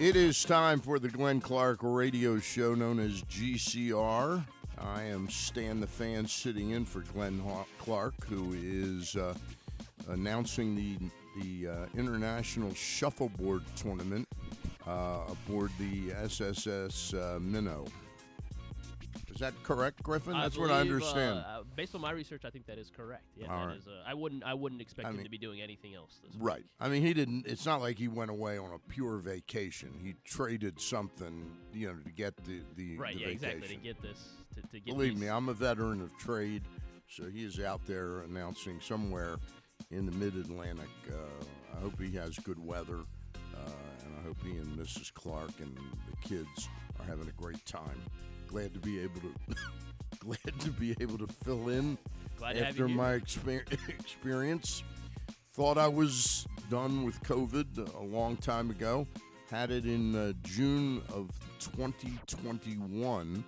It is time for the Glenn Clark radio show known as GCR. I am Stan the Fan sitting in for Glenn Clark, who is announcing the International Shuffleboard Tournament aboard the SSS Minnow. Is that correct, Griffin? That's what I understand. Based on my research, I think that is correct. Yeah, All that right. is. I wouldn't expect him to be doing anything else this right. week. I mean, he didn't. It's not like he went away on a pure vacation. He traded something, to get the Right. the Yeah. vacation. Exactly. To get this. To get. Believe me, I'm a veteran of trade, so he is out there announcing somewhere in the Mid-Atlantic. I hope he has good weather, and I hope he and Mrs. Clark and the kids are having a great time. Glad to be able to fill in after my experience. Thought I was done with COVID a long time ago. Had it in June of 2021,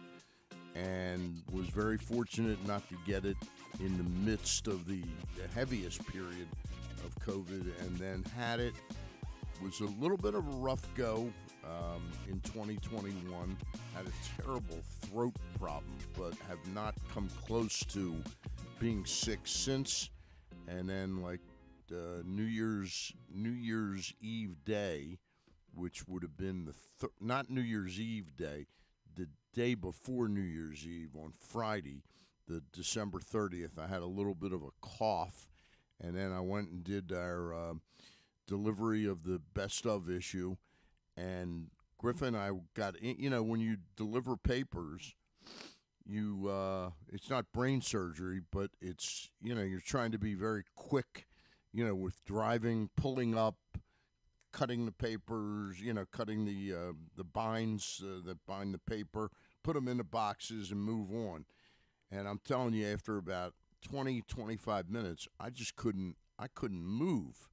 and was very fortunate not to get it in the midst of the heaviest period of COVID, and then had it. Was a little bit of a rough go in 2021. Had a terrible throat problem, but have not come close to being sick since. And then, New Year's Eve day, which would have been not New Year's Eve day, the day before New Year's Eve on Friday, the December 30th. I had a little bit of a cough, and then I went and did our delivery of the best of issue, and Griffin, I got when you deliver papers, it's not brain surgery, but it's you're trying to be very quick, with driving, pulling up, cutting the papers, cutting the binds that bind the paper, put them in the boxes and move on. And I'm telling you, after about 20-25 minutes, I couldn't move.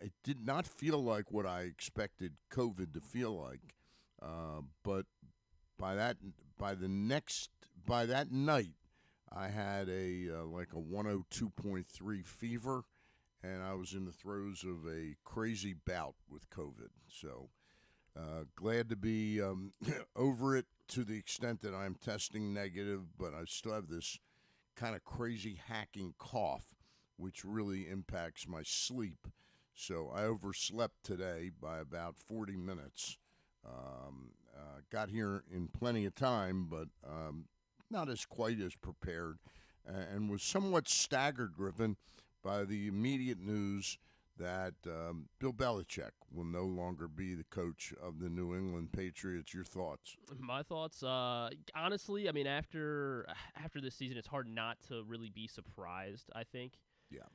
It did not feel like what I expected COVID to feel like, but by that night, I had a 102.3 fever, and I was in the throes of a crazy bout with COVID. So glad to be over it to the extent that I'm testing negative, but I still have this kind of crazy hacking cough, which really impacts my sleep. So I overslept today by about 40 minutes. Got here in plenty of time, but not quite as prepared, and was somewhat staggered, Griffin, by the immediate news that Bill Belichick will no longer be the coach of the New England Patriots. Your thoughts? My thoughts, honestly, I mean, after this season, it's hard not to really be surprised, I think. Yeah.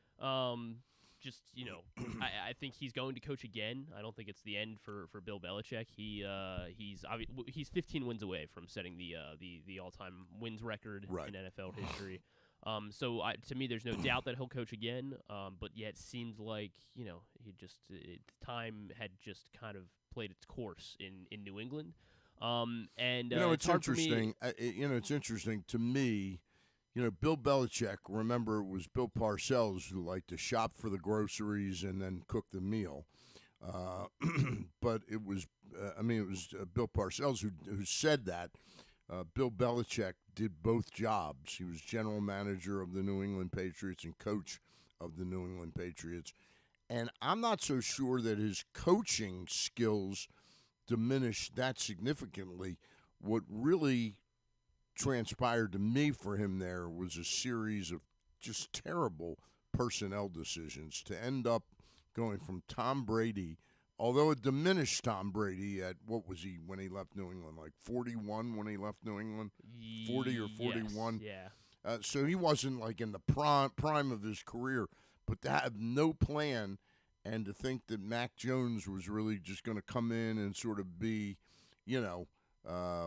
I think he's going to coach again. I don't think it's the end for Bill Belichick. He's 15 wins away from setting the all-time wins record in NFL history. To me, there's no doubt that he'll coach again. But yet, it seems like time had just kind of played its course in New England. It's interesting. It's interesting to me. Bill Belichick, remember, it was Bill Parcells who liked to shop for the groceries and then cook the meal. But it was Bill Parcells who said that. Bill Belichick did both jobs. He was general manager of the New England Patriots and coach of the New England Patriots. And I'm not so sure that his coaching skills diminished that significantly. What really transpired to me for him there was a series of just terrible personnel decisions to end up going from Tom Brady, although it diminished Tom Brady at, what was he when he left New England, like 41 when he left New England? 40 or 41? Yes, yeah. So he wasn't like in the prime of his career, but to have no plan and to think that Mac Jones was really just going to come in and sort of be,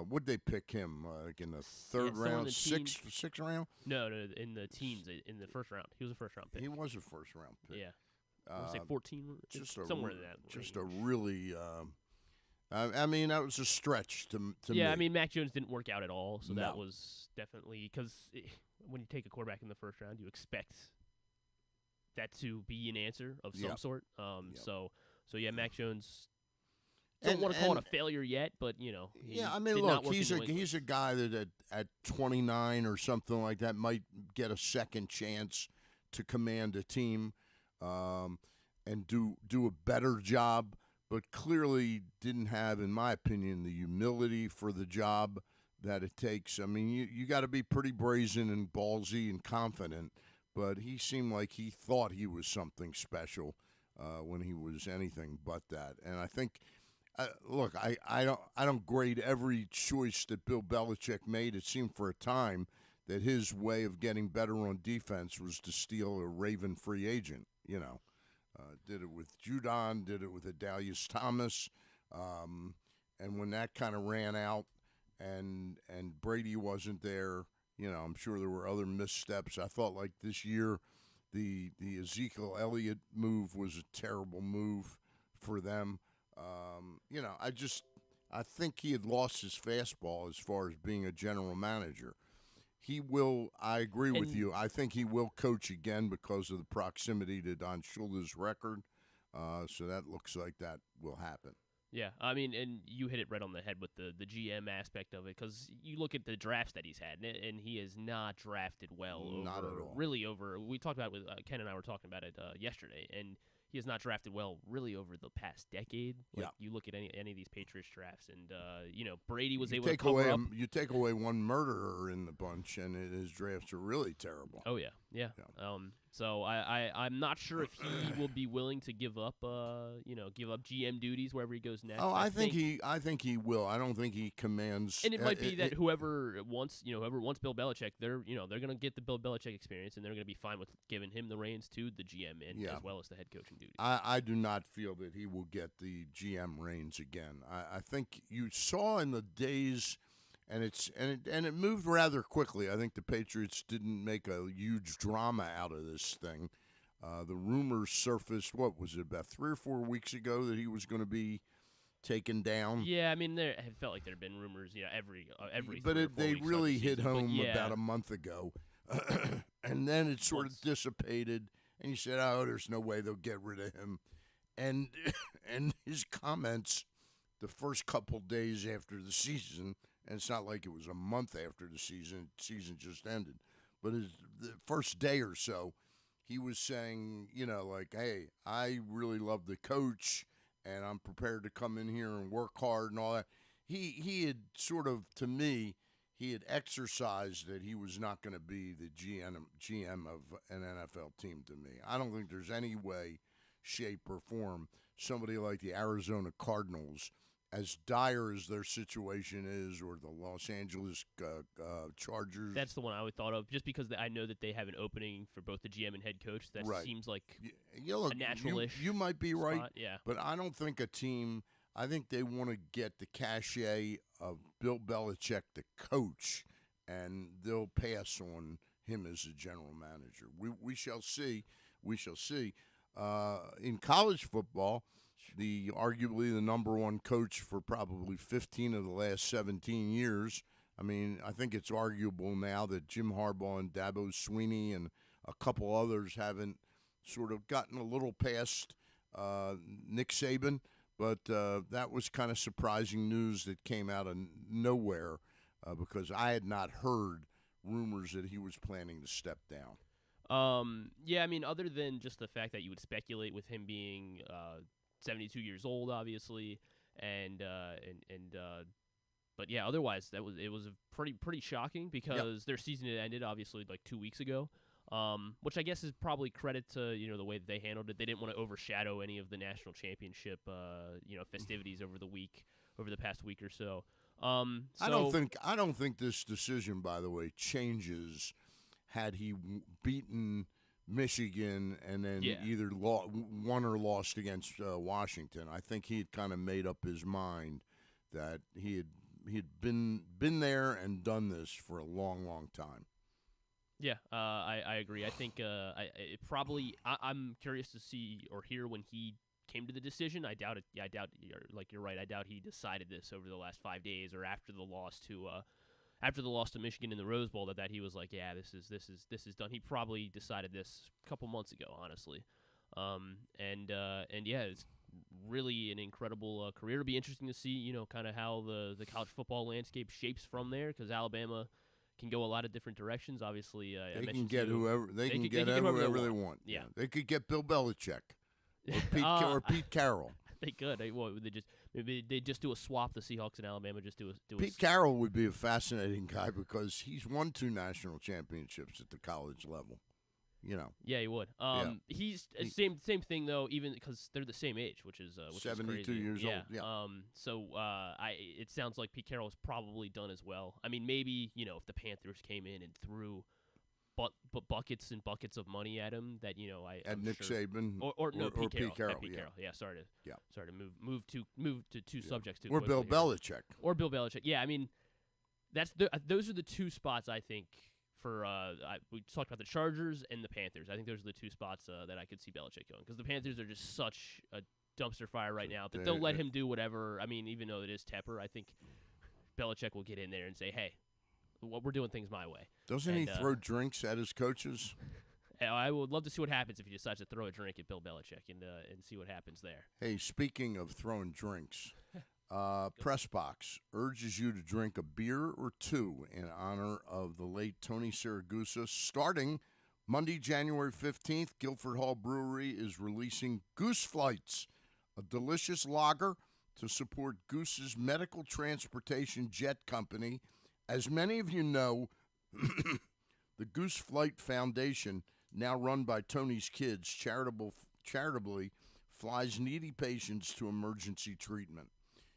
would they pick him like in the third round, sixth round? No, in the teens, in the first round. He was a first-round pick. He was a first-round pick. Yeah. I want to say 14, somewhere in that range. Just a really, that was a stretch to me. Yeah, I mean, Mac Jones didn't work out at all, so No. that was definitely, because when you take a quarterback in the first round, you expect that to be an answer of some sort. So yeah, Mac Jones. Don't want to call it a failure yet, but look, he's a guy that at 29 or something like that might get a second chance to command a team and do a better job, but clearly didn't have, in my opinion, the humility for the job that it takes. I mean, you got to be pretty brazen and ballsy and confident, but he seemed like he thought he was something special when he was anything but that. And I think. Look, I don't grade every choice that Bill Belichick made. It seemed for a time that his way of getting better on defense was to steal a Raven free agent. Did it with Judon, did it with Adalius Thomas, and when that kind of ran out, and Brady wasn't there, I'm sure there were other missteps. I thought like this year, the Ezekiel Elliott move was a terrible move for them. I think he had lost his fastball as far as being a general manager. He will, I agree with you, I think he will coach again because of the proximity to Don Shula's record. So that looks like that will happen. Yeah, I mean, and you hit it right on the head with the GM aspect of it, because you look at the drafts that he's had, and he has not drafted well. Not at all. Really over. We talked about it with Ken and I were talking about it yesterday, and he has not drafted well really over the past decade. Like, you look at any of these Patriots drafts, and Brady was able to cover up. You take away one murderer in the bunch, and his drafts are really terrible. Oh yeah. So I'm not sure if he will be willing to give up GM duties wherever he goes next. Oh, I think he will. I don't think he commands. And it might be that whoever wants Bill Belichick, they're going to get the Bill Belichick experience, and they're going to be fine with giving him the reins to the GM as well as the head coaching duties. I do not feel that he will get the GM reins again. I think you saw in the days. And it moved rather quickly. I think the Patriots didn't make a huge drama out of this thing. The rumors surfaced, what was it, about 3 or 4 weeks ago that he was going to be taken down? Yeah, I mean, it felt like there had been rumors, every. But they really hit home about a month ago, and then it sort of dissipated. And you said, "Oh, there's no way they'll get rid of him," and his comments the first couple days after the season. And it's not like it was a month after the season just ended. But the first day or so, he was saying, hey, I really love the coach, and I'm prepared to come in here and work hard and all that. He had sort of, to me, he had exercised that he was not going to be the GM of an NFL team to me. I don't think there's any way, shape, or form somebody like the Arizona Cardinals, as dire as their situation is, or the Los Angeles Chargers. That's the one I would thought of, just because I know that they have an opening for both the GM and head coach. That seems like a natural-ish You might be spot. right, yeah. But I don't think a team – I think they want to get the cachet of Bill Belichick, the coach, and they'll pass on him as a general manager. We shall see. We shall see. In college football – arguably the number one coach for probably 15 of the last 17 years. I mean, I think it's arguable now that Jim Harbaugh and Dabo Swinney and a couple others haven't sort of gotten a little past Nick Saban, but that was kind of surprising news that came out of nowhere because I had not heard rumors that he was planning to step down. Yeah, I mean, other than just the fact that you would speculate with him being 72 years old, obviously, but yeah, otherwise it was pretty shocking because their season had ended obviously like 2 weeks ago, which I guess is probably credit to the way that they handled it. They didn't want to overshadow any of the national championship festivities over the past week or so. I don't think this decision, by the way, changes had he beaten Michigan and then either won or lost against Washington. I think he had kind of made up his mind that he had been there and done this for a long time. Yeah, I agree. I think I'm curious to see or hear when he came to the decision. I doubt it. You're right. I doubt he decided this over the last 5 days or after the loss to after the loss to Michigan in the Rose Bowl that he was like, yeah, this is done. He probably decided this a couple months ago, honestly. And yeah, it's really an incredible career. It'll be interesting to see, kind of how the college football landscape shapes from there, because Alabama can go a lot of different directions. Obviously, they can get whoever they want. Yeah, they could get Bill Belichick or Pete Carroll. They could. Maybe they just do a swap. The Seahawks and Alabama just do Pete Carroll would be a fascinating guy because he's won 2 national championships at the college level. Yeah, he would. He's same thing though, even because they're the same age, which is 72 years old. Yeah. So it sounds like Pete Carroll is probably done as well. I mean, maybe if the Panthers came in and threw buckets and buckets of money at him, that I'm Nick sure. Saban or Pete Carroll. Pete Carroll. Yeah, sorry to move to two subjects too. Or Bill Belichick. Or Bill Belichick. Yeah, I mean, those are the 2 spots I think. We talked about the Chargers and the Panthers. I think those are the 2 spots that I could see Belichick going, because the Panthers are just such a dumpster fire right now that they'll let him do whatever. I mean, even though it is Tepper, I think Belichick will get in there and say, hey, we're doing things my way. Doesn't he throw drinks at his coaches? I would love to see what happens if he decides to throw a drink at Bill Belichick and see what happens there. Hey, speaking of throwing drinks, Press Box urges you to drink a beer or 2 in honor of the late Tony Siragusa. Starting Monday, January 15th, Guilford Hall Brewery is releasing Goose Flights, a delicious lager to support Goose's medical transportation jet company. As many of you know, the Goose Flight Foundation, now run by Tony's kids, charitably flies needy patients to emergency treatment.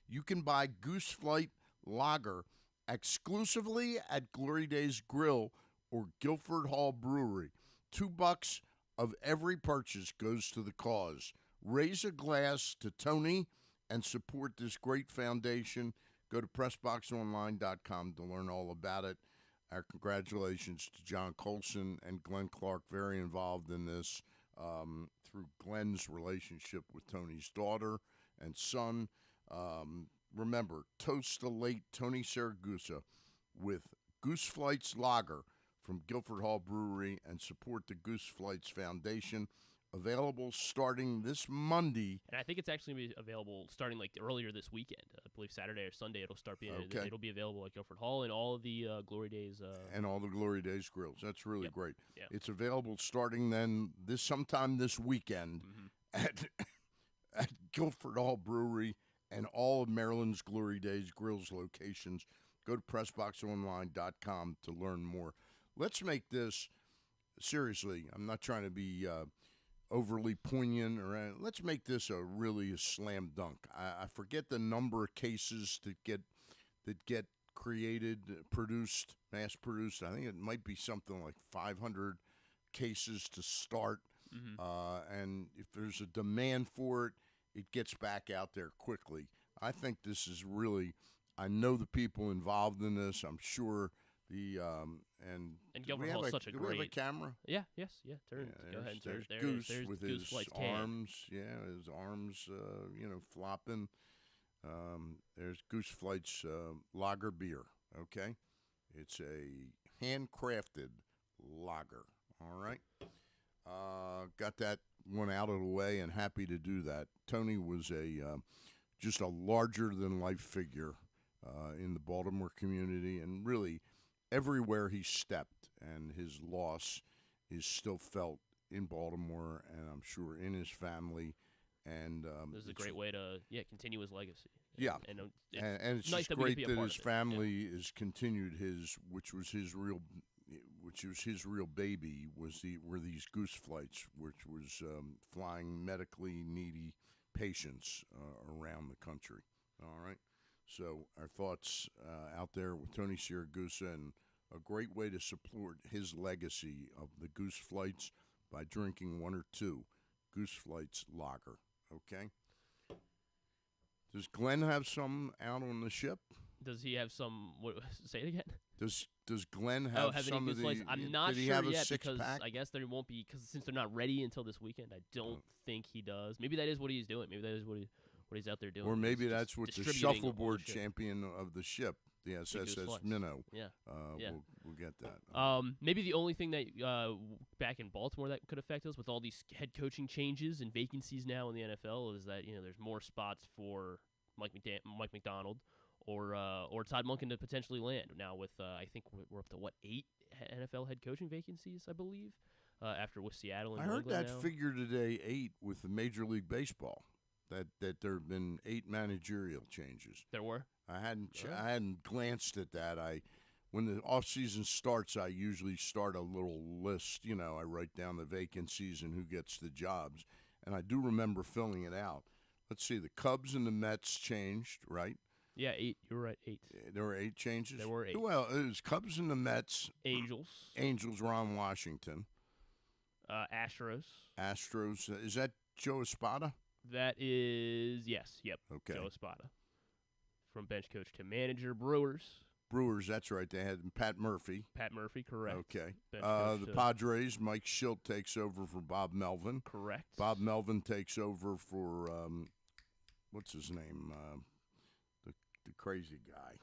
You can buy Goose Flight Lager exclusively at Glory Days Grill or Guilford Hall Brewery. $2 of every purchase goes to the cause. Raise a glass to Tony and support this great foundation. Go to PressBoxOnline.com to learn all about it. Our congratulations to John Colson and Glenn Clark, very involved in this through Glenn's relationship with Tony's daughter and son. Remember, toast the late Tony Siragusa with Goose Flights Lager from Guilford Hall Brewery and support the Goose Flights Foundation. Available starting this Monday. And I think it's actually going to be available starting earlier this weekend. I believe Saturday or Sunday it'll start being. Okay. It'll be available at Guilford Hall and all of the Glory Days. And all the Glory Days grills. That's really great. Yeah. It's available starting then sometime this weekend at Guilford Hall Brewery and all of Maryland's Glory Days Grills locations. Go to PressBoxOnline.com to learn more. Let's make this, seriously, I'm not trying to be overly poignant or anything. Let's make this a slam dunk. I forget the number of cases that get created, mass produced. I think it might be something like 500 cases to start. And if there's a demand for it, it gets back out there quickly. I think this is I know the people involved in this. I'm sure and Guilford Hall is such a great. Do we have a camera? Yeah. Yes. Yeah. Turn. Go ahead. There's Goose with his arms. Yeah, his arms. Flopping. There's Goose Flight's lager beer. Okay, it's a handcrafted lager. All right. Got that one out of the way, and happy to do that. Tony was just a larger than life figure in the Baltimore community, and really everywhere he stepped, and his loss is still felt in Baltimore, and I'm sure in his family. And this is a great way to continue his legacy. Yeah, and it's nice just great that his it. family has continued which was his real baby were these Goose Flights, which was flying medically needy patients around the country. All right. So our thoughts out there with Tony Siragusa, and a great way to support his legacy of the Goose Flights by drinking 1 or 2 Goose Flights lager. Okay. Does Glenn have some out on the ship? Does he have some? Say it again. Does Glenn have some of the? I'm not sure yet because pack? I guess there won't be, because since they're not ready until this weekend. I don't think he does. Maybe that is what he's doing. Maybe that is what he's out there doing. Or maybe that's what the shuffleboard champion of the ship the SSS Minnow. Yeah. We'll get that. Maybe the only thing that back in Baltimore that could affect us with all these head coaching changes and vacancies now in the NFL is that there's more spots for Mike McDonald or Todd Monken to potentially land. Now with I think we're up to 8 NFL head coaching vacancies, I believe, after with Seattle and I heard that now. figure today, 8 with the Major League Baseball. That there have been 8 managerial changes. There were. I hadn't glanced at that. When the off season starts, I usually start a little list. I write down the vacancies and who gets the jobs, and I do remember filling it out. Let's see, the Cubs and the Mets changed, right? Yeah, 8. You were right, 8. There were 8 changes. There were 8. Well, it was Cubs and the Mets. Angels. Ron Washington. Astros. Is that Joe Espada? That is, yes. Yep. Okay. Joe Espada. From bench coach to manager. Brewers, that's right. They had Pat Murphy. Correct. Okay. The Padres, Mike Schilt takes over for Bob Melvin. Correct. Bob Melvin takes over for, what's his name? The crazy guy.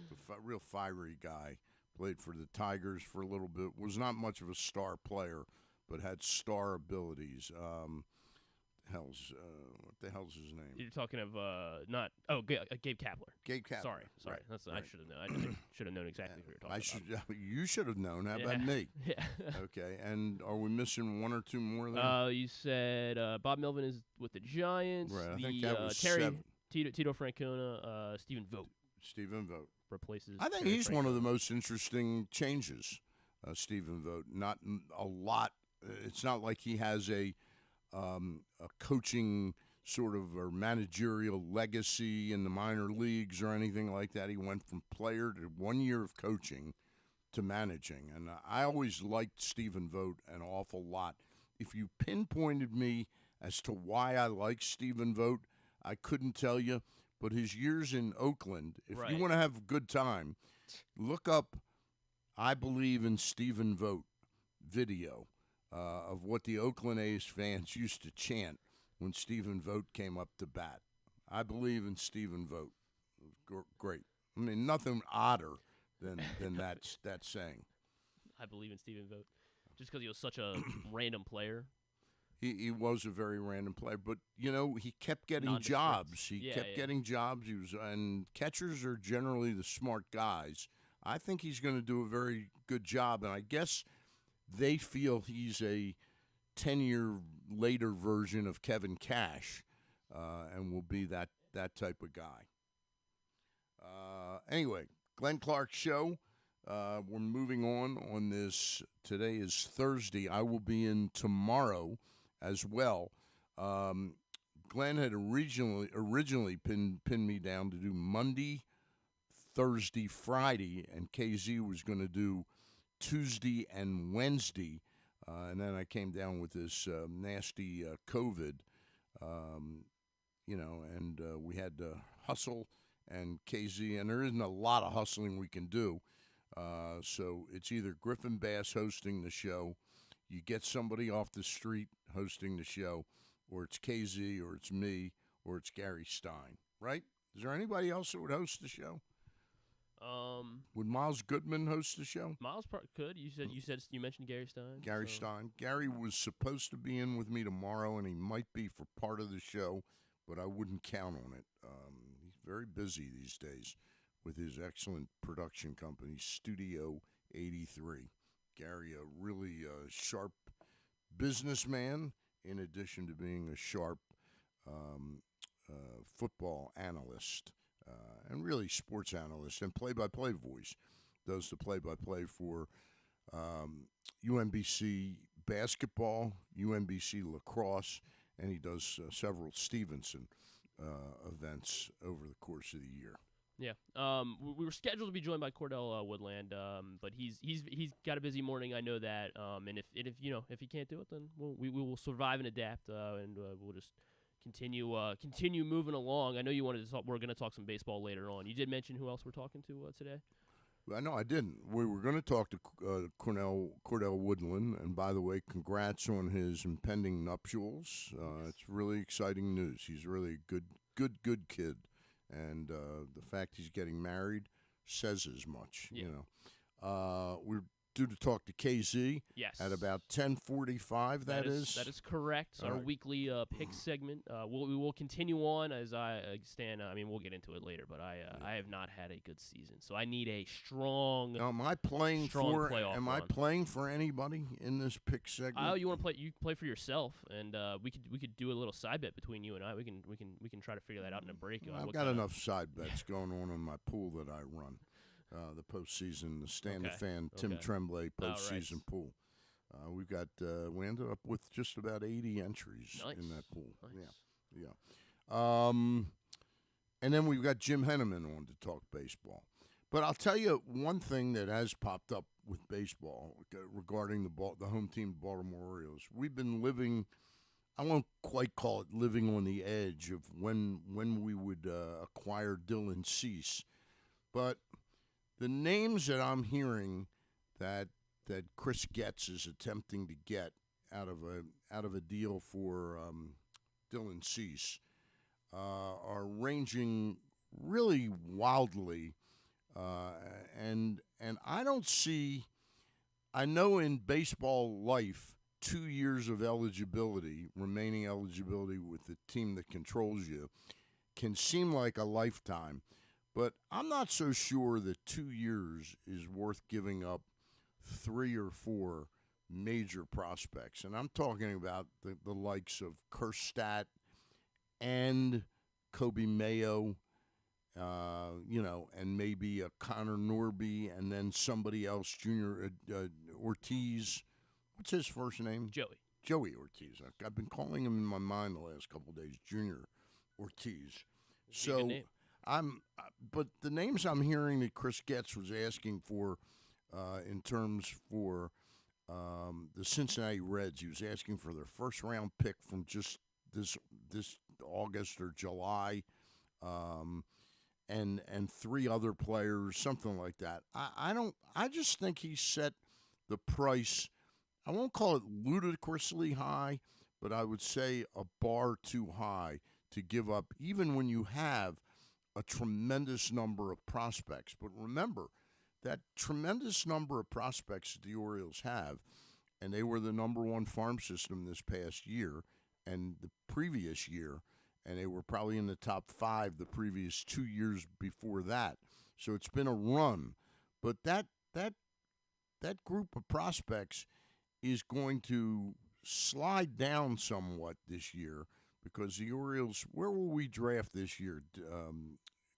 The real fiery guy. Played for the Tigers for a little bit. Was not much of a star player, but had star abilities. What the hell's his name? You're talking of Gabe Kapler. Gabe Kapler. Sorry. Right. I should have known. I should have known exactly who you're talking about. You should have known. How about me? Yeah. Okay. And are we missing 1 or 2 more there? You said Bob Melvin is with the Giants. Right. I think that was Terry 7. Tito Francona. Stephen Vogt. Stephen Vogt replaces. I think he's one of the most interesting changes. Stephen Vogt. Not a lot. It's not like he has a coaching sort of or managerial legacy in the minor leagues or anything like that. He went from player to 1 year of coaching to managing. And I always liked Stephen Vogt an awful lot. If you pinpointed me as to why I like Stephen Vogt, I couldn't tell you. But his years in Oakland, if you want to have a good time, look up I Believe in Stephen Vogt video. Of what the Oakland A's fans used to chant when Stephen Vogt came up to bat. I believe in Stephen Vogt. Great. I mean, nothing odder than that saying. I believe in Stephen Vogt. Just because he was such a random player. He was a very random player, but he kept getting jobs. He kept getting jobs. And catchers are generally the smart guys. I think he's going to do a very good job, and I guess they feel he's a 10-year later version of Kevin Cash, and will be that type of guy. Anyway, Glenn Clark Show. We're moving on this. Today is Thursday. I will be in tomorrow as well. Glenn had originally pinned me down to do Monday, Thursday, Friday, and KZ was going to do Tuesday and Wednesday, and then I came down with this nasty COVID, and we had to hustle and KZ, and there isn't a lot of hustling we can do, so it's either Griffin Bass hosting the show, you get somebody off the street hosting the show, or it's KZ, or it's me, or it's Gary Stein, right? Is there anybody else that would host the show? Would Miles Goodman host the show? Miles could. You mentioned Gary Stein. Gary Stein. Gary was supposed to be in with me tomorrow, and he might be for part of the show, but I wouldn't count on it. He's very busy these days with his excellent production company, Studio 83. Gary, a really sharp businessman, in addition to being a sharp football analyst. And really sports analyst and play-by-play voice. Does the play-by-play for UMBC basketball, UMBC lacrosse, and he does several Stevenson events over the course of the year. Yeah. We were scheduled to be joined by Cordell Woodland, but he's got a busy morning. I know that. And if he can't do it, then we will survive and adapt, and we'll just continue moving along. I know you wanted to talk. We're going to talk some baseball later on. You did mention who else we're talking to today. Well, no, I didn't. We were going to talk to Cordell Woodland, and by the way, congrats on his impending nuptials. It's really exciting news. He's really a good kid, And the fact he's getting married says as much, We're due to talk to KZ at about 10:45, that is. That is correct. Our weekly pick segment. We will continue on as I stand. I mean, we'll get into it later, but I have not had a good season, so I need a strong. Now, am I playing playoff I playing for anybody in this pick segment? Oh, you want to play? You play for yourself, and we could do a little side bet between you and I. We can try to figure that out in a break. I've got enough side bets going on in my pool that I run. The postseason, the Stand the Fan, Tim Tremblay postseason pool. We ended up with just about 80 entries in that pool. Nice. Yeah. And then we've got Jim Henneman on to talk baseball. But I'll tell you one thing that has popped up with baseball regarding the home team, Baltimore Orioles. We've been living, I won't quite call it living on the edge of when we would acquire Dylan Cease, but the names that I'm hearing that Chris Getz is attempting to get out of a deal for Dylan Cease are ranging really wildly, and I don't see. I know in baseball life, 2 years of remaining eligibility with the team that controls you, can seem like a lifetime. But I'm not so sure that 2 years is worth giving up 3 or 4 major prospects. And I'm talking about the likes of Kjerstad and Kobe Mayo, and maybe a Connor Norby, and then somebody else, Junior Ortiz. What's his first name? Joey Ortiz. I've been calling him in my mind the last couple of days, Junior Ortiz. So but the names I'm hearing that Chris Getz was asking for, in terms for the Cincinnati Reds, he was asking for their first round pick from just this August or July, and 3 other players, something like that. I just think he set the price. I won't call it ludicrously high, but I would say a bar too high to give up, even when you have a tremendous number of prospects. But remember, that tremendous number of prospects that the Orioles have, and they were the number 1 farm system this past year and the previous year, and they were probably in the top 5 the previous 2 years before that. So it's been a run. But that group of prospects is going to slide down somewhat this year, because the Orioles, where will we draft this year,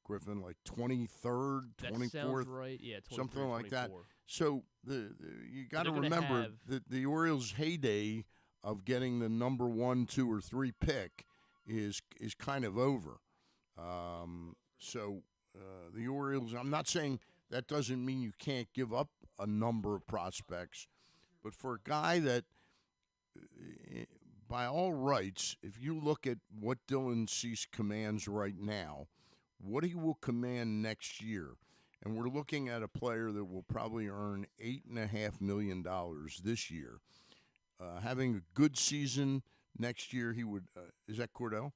Griffin? Like 23rd, 24th? That sounds right. Yeah, something like 24. that. So you got to remember that the Orioles' heyday of getting the number 1, 2, or 3 pick is kind of over. The Orioles, I'm not saying that doesn't mean you can't give up a number of prospects, but for a guy that, by all rights, if you look at what Dylan Cease commands right now, what he will command next year, and we're looking at a player that will probably earn $8.5 million this year. Having a good season next year, he would. Is that Cordell?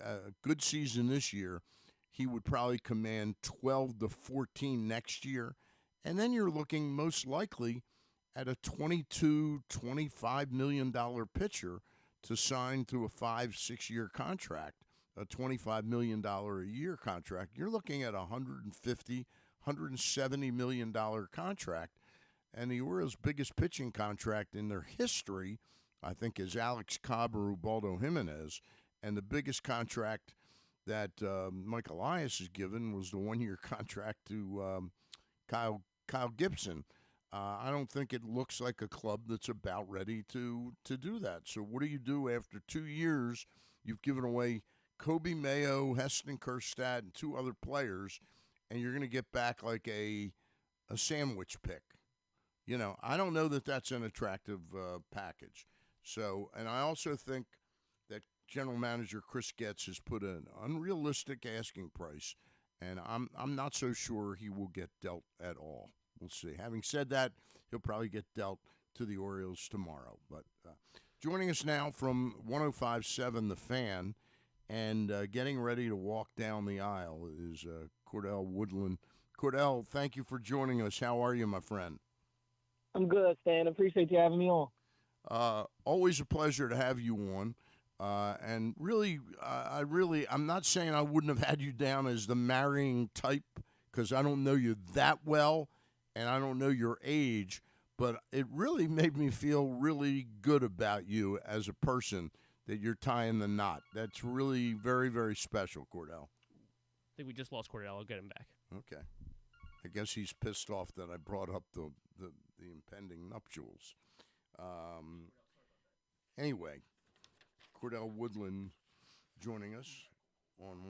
A good season this year, he would probably command 12 to 14 next year, and then you're looking most likely at a $22, $25 million pitcher to sign to a 5-6 year contract, a $25 million a year contract. You're looking at a $150, $170 million contract. And the Orioles' biggest pitching contract in their history, I think, is Alex Cobb or Ubaldo Jimenez. And the biggest contract that Mike Elias has given was the 1-year contract to Kyle Gibson. I don't think it looks like a club that's about ready to do that. So what do you do after 2 years? You've given away Kobe Mayo, Heston Kjerstad, and 2 other players, and you're going to get back like a sandwich pick. I don't know that that's an attractive package. So, and I also think that General Manager Chris Getz has put an unrealistic asking price, and I'm not so sure he will get dealt at all. We'll see. Having said that, he'll probably get dealt to the Orioles tomorrow. But joining us now from 105.7 The Fan and getting ready to walk down the aisle is Cordell Woodland. Cordell, thank you for joining us. How are you, my friend? I'm good, Stan. Appreciate you having me on. Always a pleasure to have you on. And really, I'm not saying I wouldn't have had you down as the marrying type because I don't know you that well and I don't know your age, but it really made me feel really good about you as a person that you're tying the knot. That's really very, very special, Cordell. I think we just lost Cordell. I'll get him back. Okay. I guess he's pissed off that I brought up the impending nuptials. Anyway, Cordell Woodland joining us on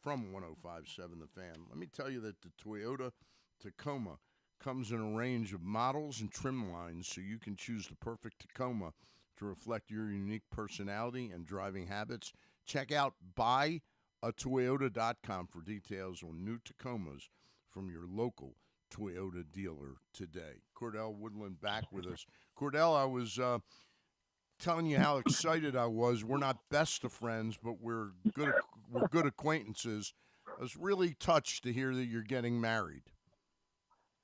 from 105.7 The Fan. Let me tell you that the Toyota Tacoma comes in a range of models and trim lines, so you can choose the perfect Tacoma to reflect your unique personality and driving habits. Check out buyatoyota.com for details on new Tacomas from your local Toyota dealer today. Cordell Woodland back with us. Cordell, I was telling you how excited I was. We're not best of friends, but we're good acquaintances. I was really touched to hear that you're getting married.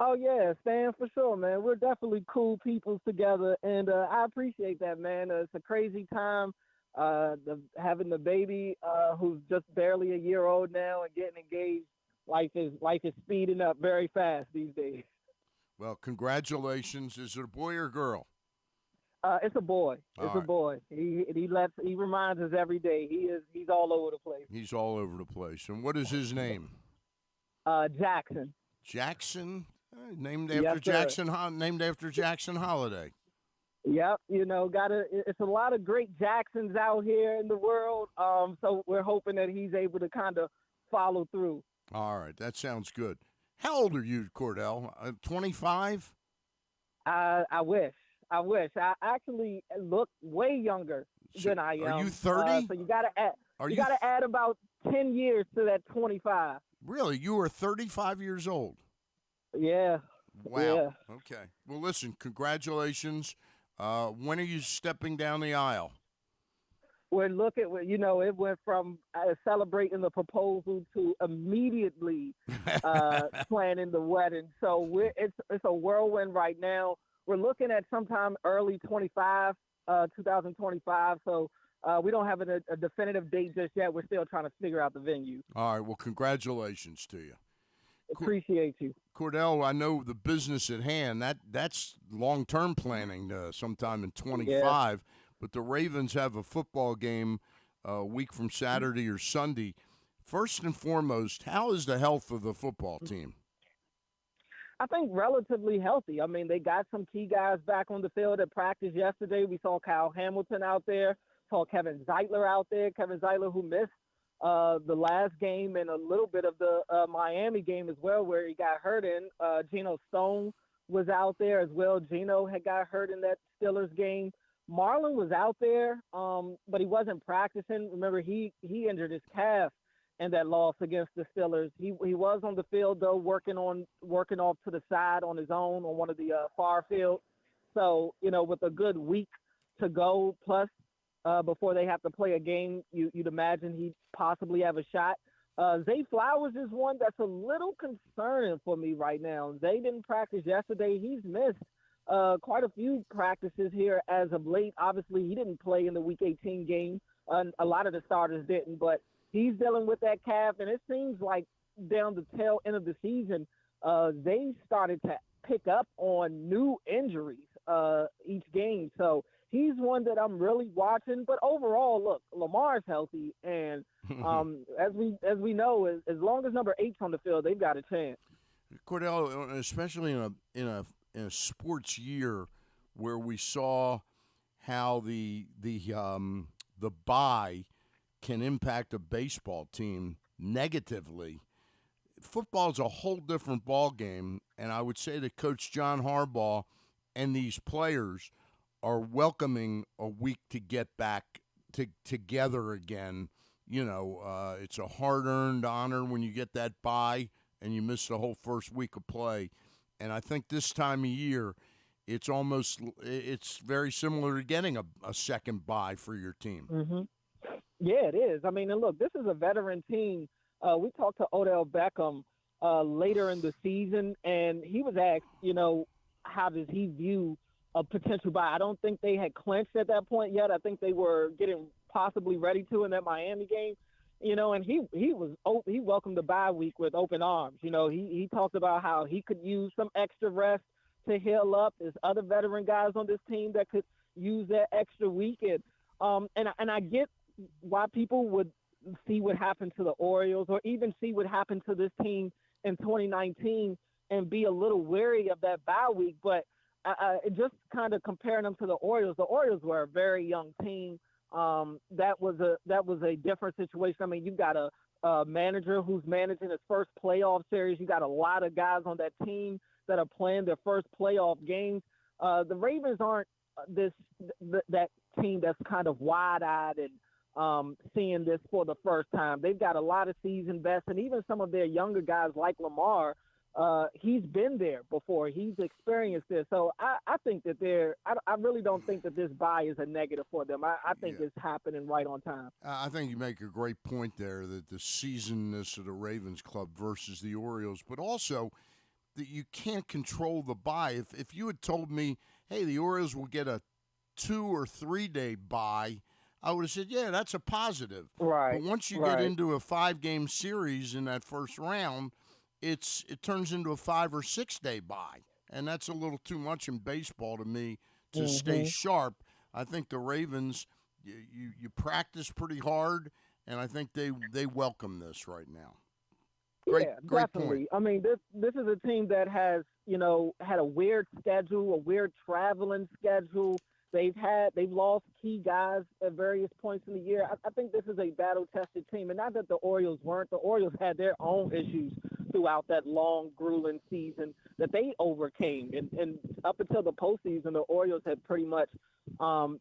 Oh, yeah, Stan, for sure, man. We're definitely cool people together, and I appreciate that, man. It's a crazy time having the baby who's just barely a year old now and getting engaged. Life is speeding up very fast these days. Well, congratulations. Is it a boy or a girl? It's a boy. It's a boy. He reminds us every day. He's all over the place. He's all over the place. And what is his name? Jackson. Jackson, named after Jackson. Named after Jackson Holiday. Yep. It's a lot of great Jacksons out here in the world. So we're hoping that he's able to kind of follow through. All right, that sounds good. How old are you, Cordell? 25? I wish. I actually look way younger than I am. Are you 30? So you got to add about 10 years to that 25. Really? You are 35 years old? Yeah. Wow. Yeah. Okay. Well, listen, congratulations. When are you stepping down the aisle? We're looking, it went from celebrating the proposal to immediately planning the wedding. So it's a whirlwind right now. We're looking at sometime early 2025. So we don't have a definitive date just yet. We're still trying to figure out the venue. All right. Well, congratulations to you. Appreciate you. Cordell, I know the business at hand. That's long-term planning sometime in 25. Yeah. But the Ravens have a football game a week from Saturday or Sunday. First and foremost, how is the health of the football team? I think relatively healthy. I mean, they got some key guys back on the field at practice yesterday. We saw Kyle Hamilton out there, saw Kevin Zeitler out there. Kevin Zeitler, who missed the last game and a little bit of the Miami game as well, where he got hurt in. Geno Stone was out there as well. Geno had got hurt in that Steelers game. Marlon was out there, but he wasn't practicing. Remember, he injured his calf in that loss against the Steelers. He was on the field, though, working off to the side on his own on one of the far fields. So, with a good week to go plus before they have to play a game, you'd imagine he'd possibly have a shot. Zay Flowers is one that's a little concerning for me right now. Zay didn't practice yesterday. He's missed quite a few practices here as of late. Obviously, he didn't play in the Week 18 game. A lot of the starters didn't, but he's dealing with that calf, and it seems like down the tail end of the season, they started to pick up on new injuries each game. So he's one that I'm really watching. But overall, look, Lamar's healthy, and as we know, as long as number 8's on the field, they've got a chance. Cordell, especially in a sports year where we saw how the bye can impact a baseball team negatively. Football is a whole different ball game, and I would say that Coach John Harbaugh and these players are welcoming a week to get back together again. It's a hard-earned honor when you get that bye and you miss the whole first week of play. And I think this time of year, it's very similar to getting a second bye for your team. Mm-hmm. Yeah, it is. I mean, and look, this is a veteran team. We talked to Odell Beckham later in the season, and he was asked, how does he view a potential bye? I don't think they had clinched at that point yet. I think they were getting possibly ready to in that Miami game. And he welcomed the bye week with open arms. He talked about how he could use some extra rest to heal up. There's other veteran guys on this team that could use that extra weekend. And I get why people would see what happened to the Orioles or even see what happened to this team in 2019 and be a little wary of that bye week. But just kind of comparing them to the Orioles were a very young team. That was a different situation. I mean, you've got a manager who's managing his first playoff series. You got a lot of guys on that team that are playing their first playoff games. The Ravens aren't that team that's kind of wide-eyed and seeing this for the first time. They've got a lot of seasoned vets, and even some of their younger guys like Lamar. He's been there before. He's experienced this. So I think that I really don't think that this bye is a negative for them. I think it's happening right on time. I think you make a great point there that the seasonedness of the Ravens club versus the Orioles, but also that you can't control the bye. If you had told me, hey, the Orioles will get a 2 or 3 day bye, I would have said, yeah, that's a positive. Right. But once you get into a 5-game series in that first round, it turns into a 5 or 6 day bye, and that's a little too much in baseball to me to stay sharp. I think the Ravens, you practice pretty hard, and I think they welcome this right now. Great definitely. Point. I mean, this is a team that has had a weird schedule, a weird traveling schedule. They've lost key guys at various points in the year. I think this is a battle-tested team, and not that the Orioles weren't. The Orioles had their own issues throughout that long, grueling season that they overcame. And up until the postseason, the Orioles had pretty much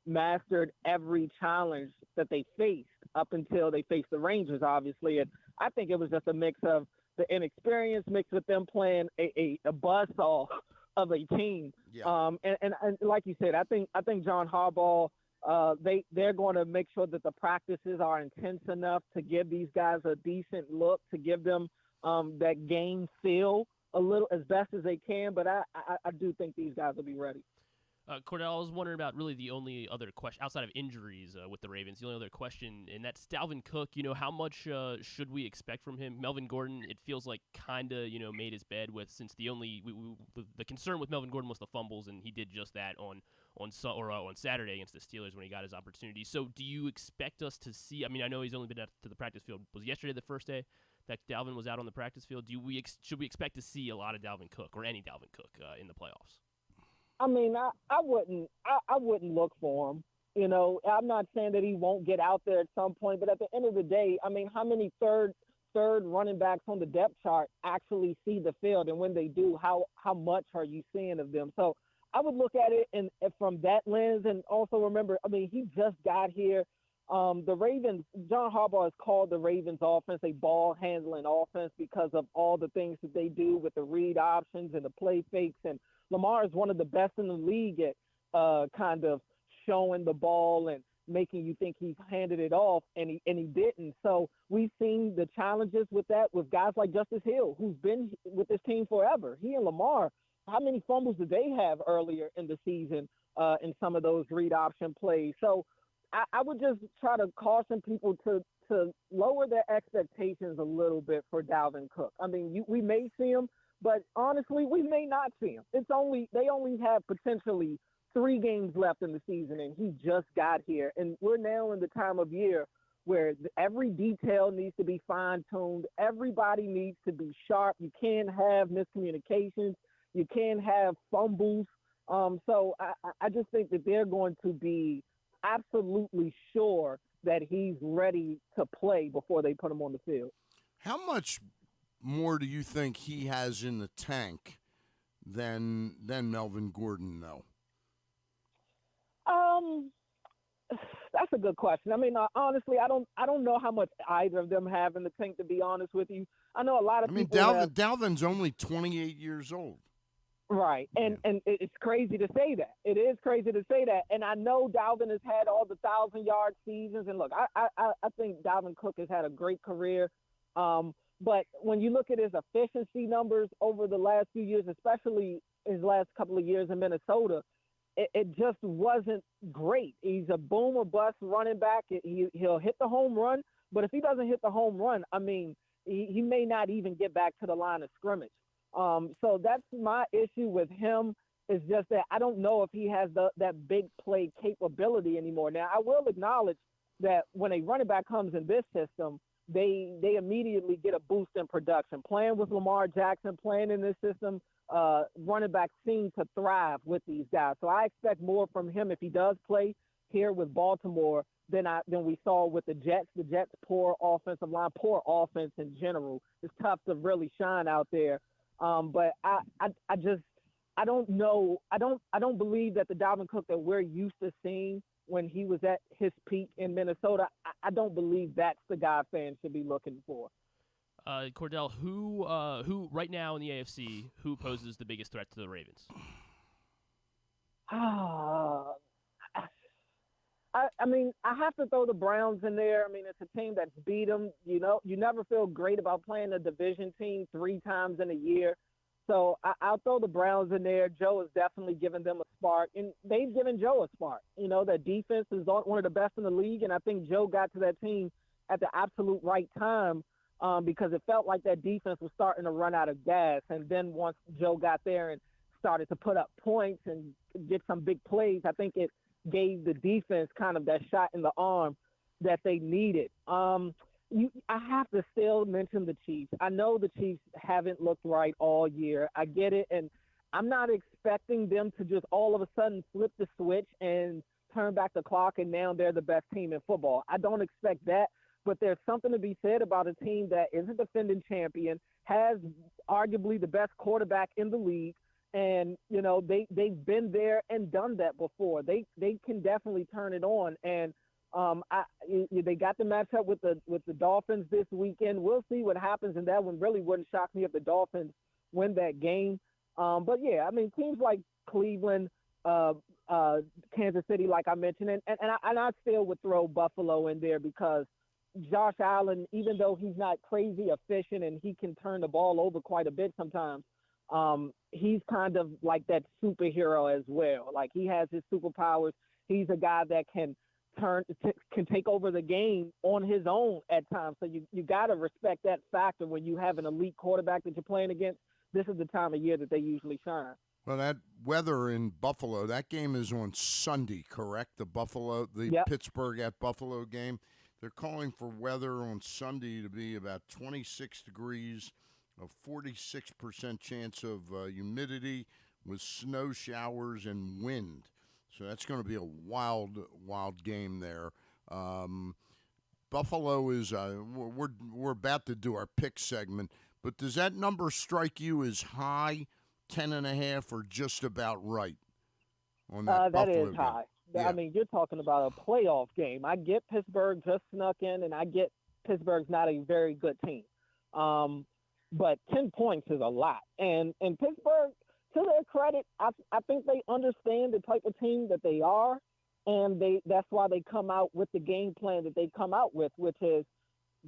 mastered every challenge that they faced up until they faced the Rangers, obviously. And I think it was just a mix of the inexperience mixed with them playing a buzzsaw of a team. Yeah. And like you said, I think John Harbaugh, they're going to make sure that the practices are intense enough to give these guys a decent look, to give them that game feel a little as best as they can. But I do think these guys will be ready. Cordell, I was wondering about really the only other question outside of injuries with the Ravens. The only other question, and that's Dalvin Cook. How much should we expect from him? Melvin Gordon, it feels like kind of made his bed with, since the concern with Melvin Gordon was the fumbles, and he did just that on Saturday against the Steelers when he got his opportunity. So do you expect us to see? I mean, I know he's only been out to the practice field. Was yesterday the first day that Dalvin was out on the practice field? Should we expect to see a lot of Dalvin Cook or any Dalvin Cook in the playoffs? I mean, I wouldn't look for him. I'm not saying that he won't get out there at some point, but at the end of the day, I mean, how many third running backs on the depth chart actually see the field? And when they do, how much are you seeing of them? So I would look at it and from that lens, and also remember, I mean, he just got here. The Ravens, John Harbaugh has called the Ravens offense a ball handling offense because of all the things that they do with the read options and the play fakes. And Lamar is one of the best in the league at kind of showing the ball and making you think he's handed it off, and he didn't. So we've seen the challenges with that with guys like Justice Hill, who's been with this team forever. He and Lamar, how many fumbles did they have earlier in the season in some of those read option plays? So I would just try to caution people to lower their expectations a little bit for Dalvin Cook. I mean, we may see him, but honestly, we may not see him. They only have potentially 3 games left in the season, and he just got here. And we're now in the time of year where every detail needs to be fine-tuned. Everybody needs to be sharp. You can't have miscommunications. You can't have fumbles. So I just think that they're going to be absolutely sure that he's ready to play before they put him on the field. How much more do you think he has in the tank than Melvin Gordon, though? That's a good question. I mean, honestly, I don't know how much either of them have in the tank, to be honest with you. I know a lot of people. Dalvin's only 28 years old. Right, and it's crazy to say that. It is crazy to say that, and I know Dalvin has had all the 1,000-yard seasons, and look, I think Dalvin Cook has had a great career, but when you look at his efficiency numbers over the last few years, especially his last couple of years in Minnesota, it just wasn't great. He's a boom or bust running back. He'll hit the home run, but if he doesn't hit the home run, I mean, he may not even get back to the line of scrimmage. So that's my issue with him, is just that I don't know if he has that big play capability anymore. Now, I will acknowledge that when a running back comes in this system, they immediately get a boost in production. Playing with Lamar Jackson, playing in this system, running backs seem to thrive with these guys. So I expect more from him if he does play here with Baltimore than we saw with the Jets. The Jets' poor offensive line, poor offense in general. It's tough to really shine out there. But I don't know. I don't believe that the Dalvin Cook that we're used to seeing when he was at his peak in Minnesota, I don't believe that's the guy fans should be looking for. Cordell, who right now in the AFC, who poses the biggest threat to the Ravens? I mean, I have to throw the Browns in there. I mean, it's a team that's beat them. You know, you never feel great about playing a division team 3 times in a year. So I'll throw the Browns in there. Joe has definitely given them a spark, and they've given Joe a spark. You know, that defense is one of the best in the league, and I think Joe got to that team at the absolute right time because it felt like that defense was starting to run out of gas. And then once Joe got there and started to put up points and get some big plays, I think it gave the defense kind of that shot in the arm that they needed. I have to still mention the Chiefs. I know the Chiefs haven't looked right all year. I get it, and I'm not expecting them to just all of a sudden flip the switch and turn back the clock and now they're the best team in football. I don't expect that, but there's something to be said about a team that is a defending champion, has arguably the best quarterback in the league, and, you know, they've been there and done that before. They can definitely turn it on. And they got the matchup with the Dolphins this weekend. We'll see what happens in that one. Really wouldn't shock me if the Dolphins win that game. But, yeah, I mean, teams like Cleveland, Kansas City, like I mentioned, and I still would throw Buffalo in there because Josh Allen, even though he's not crazy efficient and he can turn the ball over quite a bit sometimes, he's kind of like that superhero as well. Like, he has his superpowers. He's a guy that can take over the game on his own at times. So you got to respect that factor when you have an elite quarterback that you're playing against. This is the time of year that they usually shine. Well, that weather in Buffalo, that game is on Sunday, correct? The Pittsburgh at Buffalo game. They're calling for weather on Sunday to be about 26 degrees, a 46% chance of humidity with snow showers and wind. So that's going to be a wild, wild game there. Buffalo is we're about to do our pick segment, but does that number strike you as high, 10.5, or just about right on that That Buffalo is game? high. Yeah. I mean, you're talking about a playoff game. I get Pittsburgh just snuck in, and I get Pittsburgh's not a very good team. But 10 points is a lot. And Pittsburgh, to their credit, I think they understand the type of team that they are, and that's why they come out with the game plan that they come out with, which is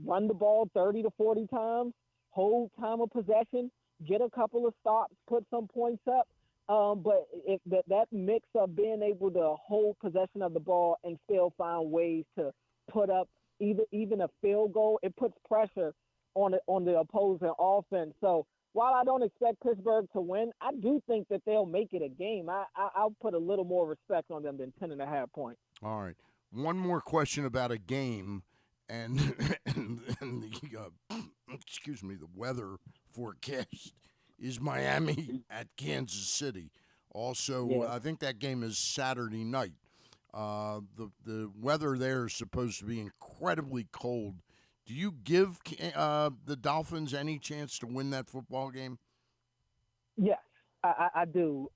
run the ball 30 to 40 times, hold time of possession, get a couple of stops, put some points up. But if that mix of being able to hold possession of the ball and still find ways to put up even a field goal, it puts pressure on the opposing offense. So while I don't expect Pittsburgh to win, I do think that they'll make it a game. I'll put a little more respect on them than 10.5 points. All right. One more question about a game and the the weather forecast is Miami at Kansas City. Also, I think that game is Saturday night. The weather there is supposed to be incredibly cold. Do you give the Dolphins any chance to win that football game? Yes, I do,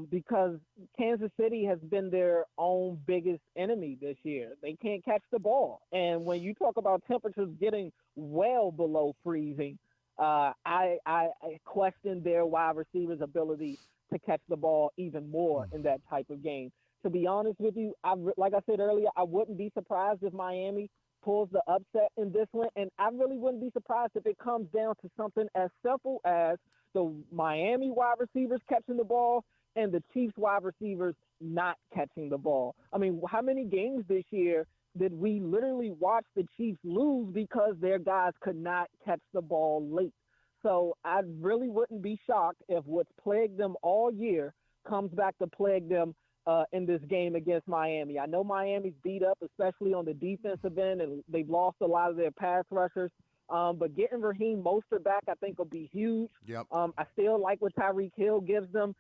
because Kansas City has been their own biggest enemy this year. They can't catch the ball. And when you talk about temperatures getting well below freezing, I question their wide receivers' ability to catch the ball even more in that type of game. To be honest with you, like I said earlier, I wouldn't be surprised if Miami pulls the upset in this one, and I really wouldn't be surprised if it comes down to something as simple as the Miami wide receivers catching the ball and the Chiefs wide receivers not catching the ball. I mean, how many games this year did we literally watch the Chiefs lose because their guys could not catch the ball late? So I really wouldn't be shocked if what's plagued them all year comes back to plague them in this game against Miami. I know Miami's beat up, especially on the defensive end, and they've lost a lot of their pass rushers. But getting Raheem Mostert back, I think, will be huge. Yep. I still like what Tyreek Hill gives them.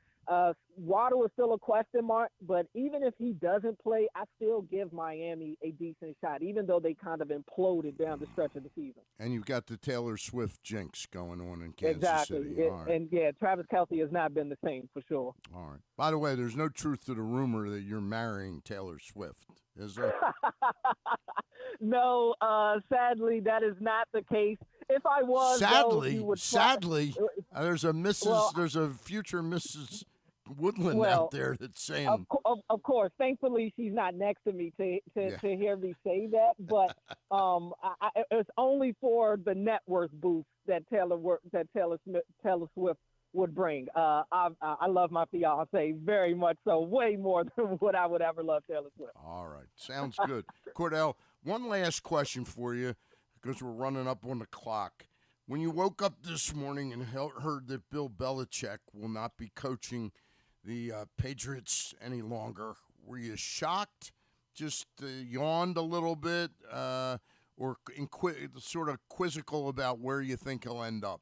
Waddle is still a question mark, but even if he doesn't play, I still give Miami a decent shot, even though they kind of imploded down the stretch of the season. And you've got the Taylor Swift jinx going on in Kansas Exactly. City. All right. And, yeah, Travis Kelce has not been the same for sure. All right. By the way, there's no truth to the rumor that you're marrying Taylor Swift, is there? No, sadly, that is not the case. If I was, sadly, there's a future Mrs. Woodland out there that's saying. Of course, thankfully she's not next to me to hear me say that. But it's only for the net worth boost that Taylor Swift would bring. I love my fiance very much so, way more than what I would ever love Taylor Swift. All right, sounds good, Cordell. One last question for you, because we're running up on the clock. When you woke up this morning and heard that Bill Belichick will not be coaching the Patriots any longer, were you shocked, just yawned a little bit, or sort of quizzical about where you think he'll end up?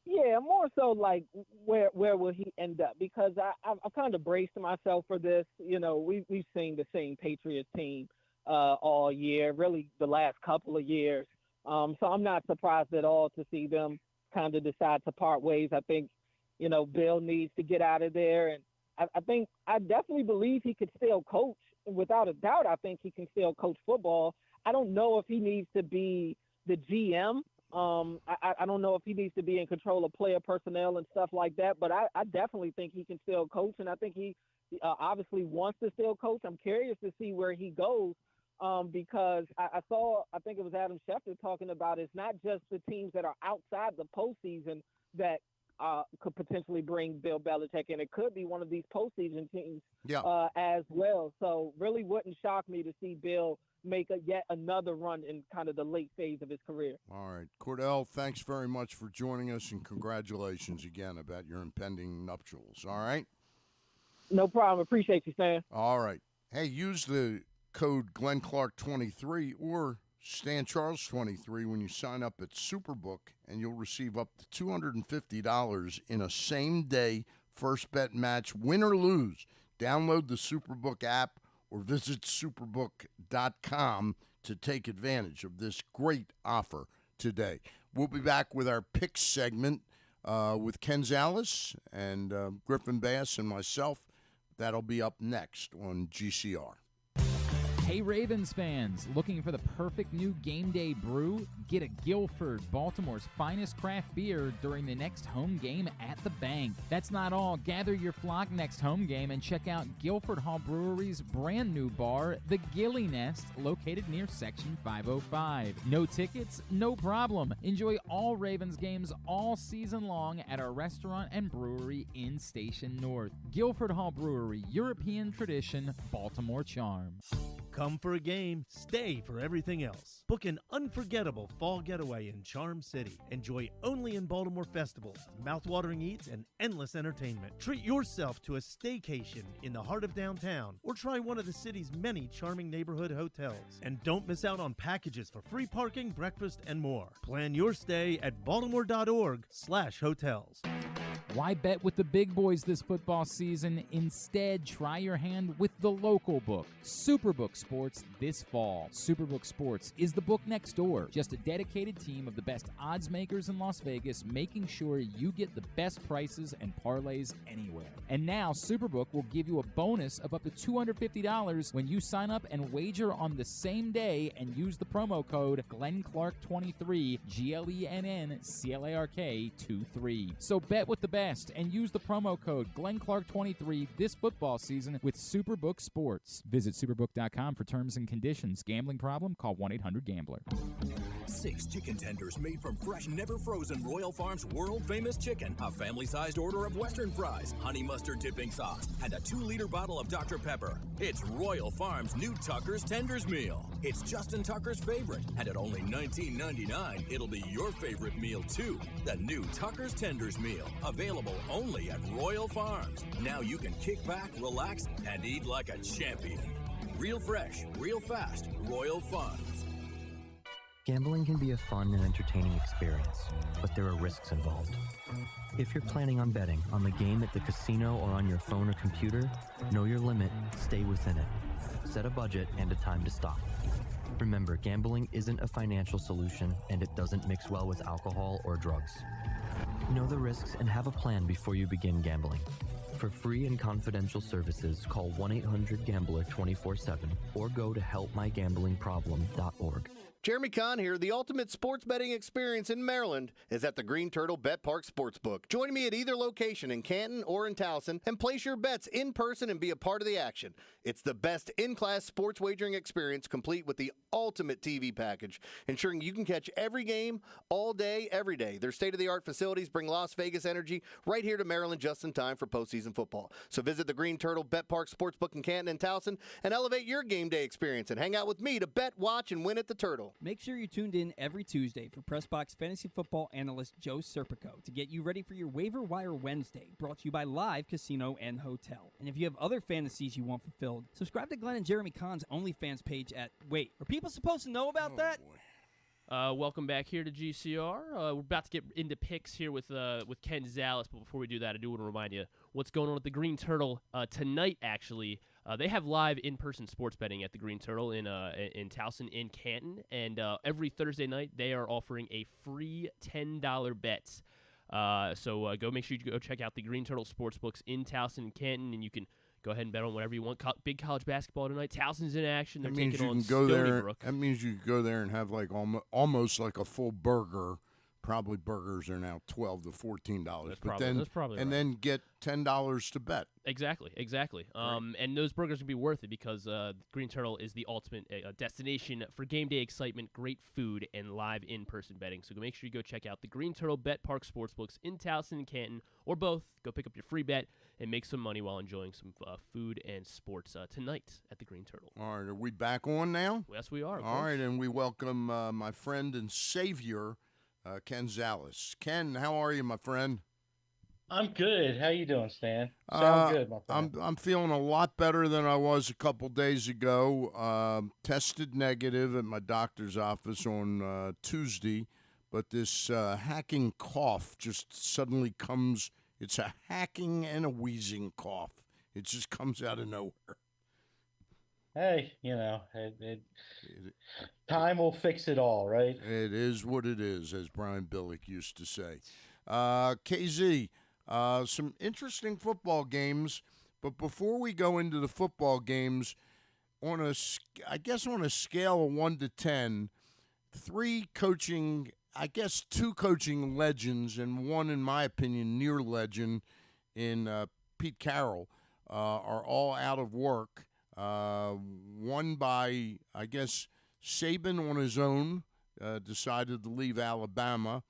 Yeah, more so like where will he end up? Because I've kind of braced myself for this. You know, we've seen the same Patriots team all year, really the last couple of years. So I'm not surprised at all to see them kind of decide to part ways. I think, you know, Bill needs to get out of there. And I definitely believe he could still coach. Without a doubt, I think he can still coach football. I don't know if he needs to be the GM. I don't know if he needs to be in control of player personnel and stuff like that, but I definitely think he can still coach, and I think he obviously wants to still coach. I'm curious to see where he goes because I think it was Adam Schefter talking about it's not just the teams that are outside the postseason that could potentially bring Bill Belichick in. It could be one of these postseason teams as well. So really wouldn't shock me to see Bill make yet another run in kind of the late phase of his career. All right. Cordell, thanks very much for joining us, and congratulations again about your impending nuptials. All right? No problem. Appreciate you, Stan. All right. Hey, use the code GlennClark23 or StanCharles23 when you sign up at Superbook, and you'll receive up to $250 in a same-day first bet match, win or lose. Download the Superbook app or visit superbook.com to take advantage of this great offer today. We'll be back with our picks segment with Ken Zalis and Griffin Bass and myself. That'll be up next on GCR. Hey Ravens fans, looking for the perfect new game day brew? Get a Guilford, Baltimore's finest craft beer during the next home game at the bank. That's not all. Gather your flock next home game and check out Guilford Hall Brewery's brand new bar, the Gilly Nest, located near Section 505. No tickets? No problem. Enjoy all Ravens games all season long at our restaurant and brewery in Station North. Guilford Hall Brewery, European tradition, Baltimore charm. Come for a game, stay for everything else. Book an unforgettable fall getaway in Charm City. Enjoy only in Baltimore festivals, mouthwatering eats, and endless entertainment. Treat yourself to a staycation in the heart of downtown, or try one of the city's many charming neighborhood hotels. And don't miss out on packages for free parking, breakfast, and more. Plan your stay at baltimore.org/hotels. Why bet with the big boys this football season? Instead, try your hand with the local book, Superbook Sports, this fall. Superbook Sports is the book next door. Just a dedicated team of the best odds makers in Las Vegas, making sure you get the best prices and parlays anywhere. And now, Superbook will give you a bonus of up to $250 when you sign up and wager on the same day and use the promo code GlennClark23, GLENNCLARK23. So bet with the best fast and use the promo code GlennClark23 this football season with Superbook Sports. Visit superbook.com for terms and conditions. Gambling problem? Call 1-800-GAMBLER. 6 chicken tenders made from fresh, never frozen Royal Farms world-famous chicken, a family-sized order of Western fries, honey mustard dipping sauce, and a 2-liter bottle of Dr. Pepper. It's Royal Farms' new Tucker's Tenders Meal. It's Justin Tucker's favorite, and at only $19.99, it'll be your favorite meal, too. The new Tucker's Tenders Meal, available only at Royal Farms. Now you can kick back, relax, and eat like a champion. Real fresh, real fast, Royal Farms. Gambling can be a fun and entertaining experience, but there are risks involved. If you're planning on betting on the game at the casino or on your phone or computer, know your limit, stay within it. Set a budget and a time to stop. Remember, gambling isn't a financial solution, and it doesn't mix well with alcohol or drugs. Know the risks and have a plan before you begin gambling. For free and confidential services, call 1-800-GAMBLER 24/7 or go to helpmygamblingproblem.org. Jeremy Kahn here. The ultimate sports betting experience in Maryland is at the Green Turtle Bet Park Sportsbook. Join me at either location in Canton or in Towson and place your bets in person and be a part of the action. It's the best in-class sports wagering experience, complete with the ultimate TV package, ensuring you can catch every game all day, every day. Their state-of-the-art facilities bring Las Vegas energy right here to Maryland just in time for postseason football. So visit the Green Turtle Bet Park Sportsbook in Canton and Towson and elevate your game day experience and hang out with me to bet, watch, and win at the Turtle. Make sure you tuned in every Tuesday for PressBox fantasy football analyst Joe Serpico to get you ready for your Waiver Wire Wednesday, brought to you by Live Casino and Hotel. And if you have other fantasies you want fulfilled, subscribe to Glenn and Jeremy Kahn's OnlyFans page at Wait. Are people supposed to know about that? Boy. Welcome back here to GCR. We're about to get into picks here with Ken Zalis, but before we do that, I do want to remind you what's going on at the Green Turtle tonight. Actually, they have live in-person sports betting at the Green Turtle in Towson in Canton, and every Thursday night they are offering a free $10 bets. So go make sure you go check out the Green Turtle Sportsbooks in Towson and Canton, and you can go ahead and bet on whatever you want. Big college basketball tonight. Towson's in action. They're taking on Stony Brook. That means you can go there and have like almost like a full burger. Probably burgers are now $12 to $14. That's probably right. Then get $10 to bet. Exactly. And those burgers will be worth it because Green Turtle is the ultimate destination for game day excitement, great food, and live in-person betting. So make sure you go check out the Green Turtle Bet Park Sportsbooks in Towson and Canton, or both. Go pick up your free bet and make some money while enjoying some food and sports tonight at the Green Turtle. All right, are we back on now? Yes, we are. All right, and we welcome my friend and savior, Ken Zalis. Ken, how are you, my friend? I'm good. How you doing, Stan? Sound good, my friend. I'm feeling a lot better than I was a couple days ago. Tested negative at my doctor's office on Tuesday, but this hacking cough just suddenly comes. It's a hacking and a wheezing cough. It just comes out of nowhere. Hey, time will fix it all, right? It is what it is, as Brian Billick used to say. KZ, some interesting football games, but before we go into the football games, on a scale of 1 to 10, two coaching legends and one, in my opinion, near legend in Pete Carroll are all out of work. One by, I guess, Saban on his own decided to leave Alabama.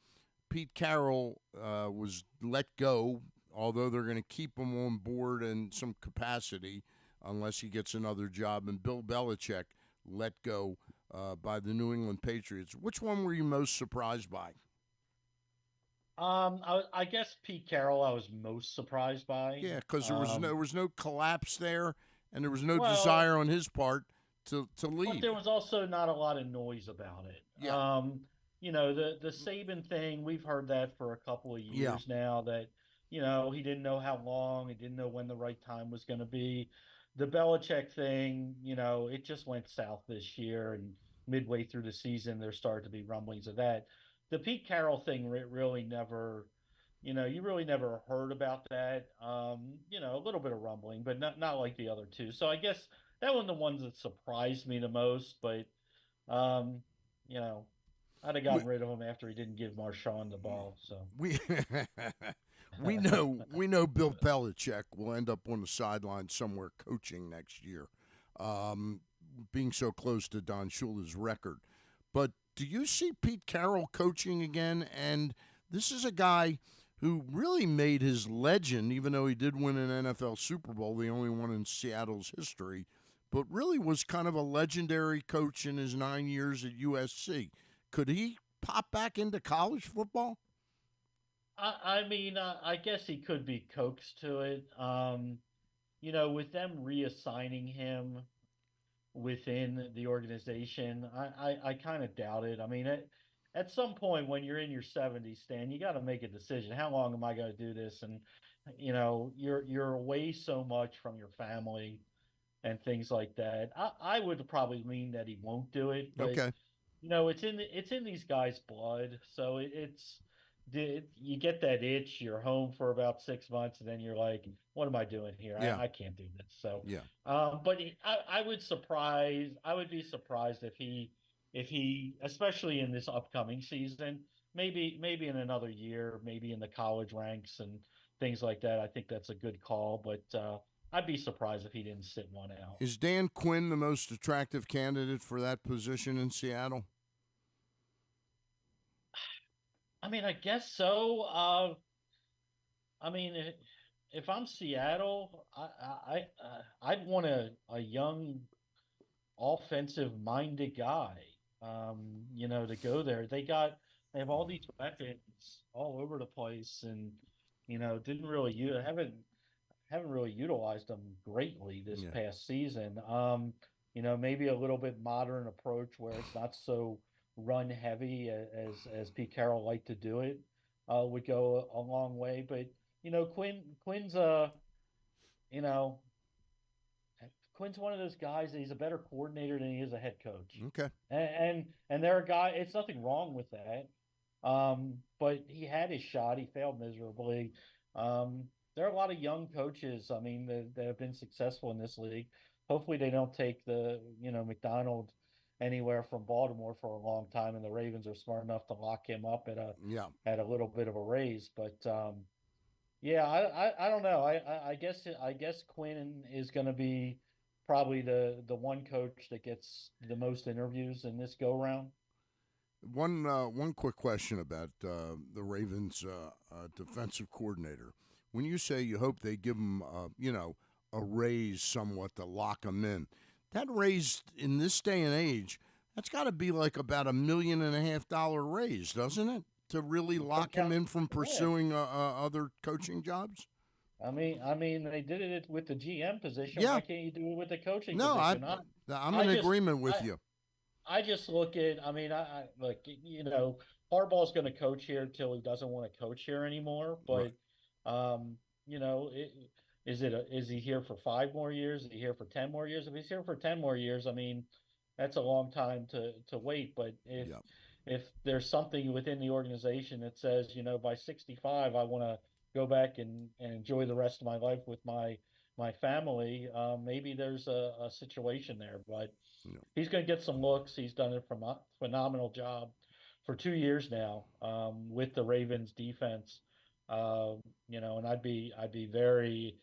Pete Carroll was let go, although they're going to keep him on board in some capacity unless he gets another job. And Bill Belichick let go by the New England Patriots. Which one were you most surprised by? I guess Pete Carroll I was most surprised by. Yeah, because there was no collapse there. And there was no desire on his part to leave. But there was also not a lot of noise about it. Yeah. The Saban thing, we've heard that for a couple of years now, that, he didn't know how long, he didn't know when the right time was going to be. The Belichick thing, it just went south this year, and midway through the season, there started to be rumblings of that. The Pete Carroll thing really never... you really never heard about that. A little bit of rumbling, but not like the other two. So I guess that one of the ones that surprised me the most. But, I'd have gotten rid of him after he didn't give Marshawn the ball. So we know Bill Belichick will end up on the sideline somewhere coaching next year, being so close to Don Shula's record. But do you see Pete Carroll coaching again? And this is a guy who really made his legend, even though he did win an NFL Super Bowl, the only one in Seattle's history, but really was kind of a legendary coach in his 9 years at USC. Could he pop back into college football? I mean, I guess he could be coaxed to it. With them reassigning him within the organization, I kind of doubt it. I mean, at some point when you're in your 70s, Stan, you got to make a decision. How long am I going to do this? And you're away so much from your family and things like that. I would probably lean that he won't do it. But, okay. It's in these guys' blood, so you get that itch. You're home for about 6 months, and then you're like, "What am I doing here? Yeah. I can't do this." So, yeah. But I would be surprised if he, especially in this upcoming season, maybe in another year, maybe in the college ranks and things like that. I think that's a good call, but I'd be surprised if he didn't sit one out. Is Dan Quinn the most attractive candidate for that position in Seattle? I mean, I guess so. I mean, if I'm Seattle, I'd want a young, offensive-minded guy, to go there. They have all these weapons all over the place, and haven't really utilized them greatly this past season. Maybe a little bit modern approach where it's not so run heavy as Pete Carroll liked to do it would go a long way. But Quinn's Quinn's one of those guys that he's a better coordinator than he is a head coach. Okay. And they're a guy. It's nothing wrong with that. But he had his shot. He failed miserably. There are a lot of young coaches, I mean, that have been successful in this league. Hopefully they don't take the, McDonald anywhere from Baltimore for a long time, and the Ravens are smart enough to lock him up at a little bit of a raise. But, I don't know. I guess Quinn is going to be probably the one coach that gets the most interviews in this go-round. One quick question about the Ravens' defensive coordinator. When you say you hope they give him, a raise somewhat to lock him in, that raise in this day and age, that's got to be like about $1.5 million raise, doesn't it, to really lock him in from pursuing other coaching jobs? I mean, they did it with the GM position. Yeah. Why can't you do it with the coaching position? I'm in agreement with you. I just look at, I look, Harbaugh's going to coach here until he doesn't want to coach here anymore. But, is he here for 5 more years? Is he here for 10 more years? If he's here for 10 more years, I mean, that's a long time to wait. But if there's something within the organization that says, by 65, I want to go back and enjoy the rest of my life with my family, maybe there's a situation there. But he's going to get some looks. He's done a phenomenal job for 2 years now with the Ravens defense. And I'd be very,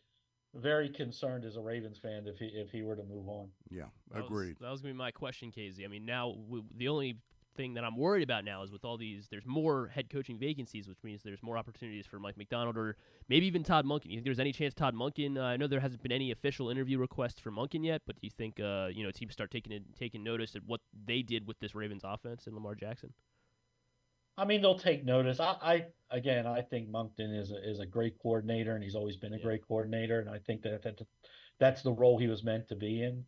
very concerned as a Ravens fan if he were to move on. Yeah, agreed. That was going to be my question, Casey. I mean, now the only thing that I'm worried about now is with all these, there's more head coaching vacancies, which means there's more opportunities for Mike McDonald or maybe even Todd Monken. You think there's any chance Todd Monken? I know there hasn't been any official interview requests for Monken yet, but do you think teams start taking notice of what they did with this Ravens offense and Lamar Jackson? I mean, they'll take notice. I think Monkton is a great coordinator, and he's always been a great coordinator, and I think that's the role he was meant to be in.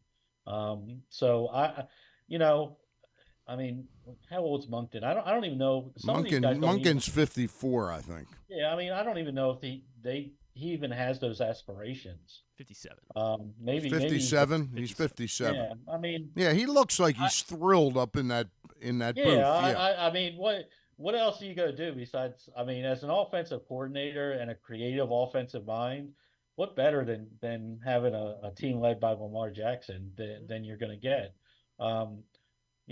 I mean, how old's Monkton? I don't even know. Monken's 54, I think. Yeah, I mean, I don't even know if he even has those aspirations. 57. Maybe 57. He's 57. Yeah, I mean. Yeah, he looks like he's thrilled up in that booth. Yeah, I mean, what else are you going to do besides? I mean, as an offensive coordinator and a creative offensive mind, what better than having a team led by Lamar Jackson than you're going to get?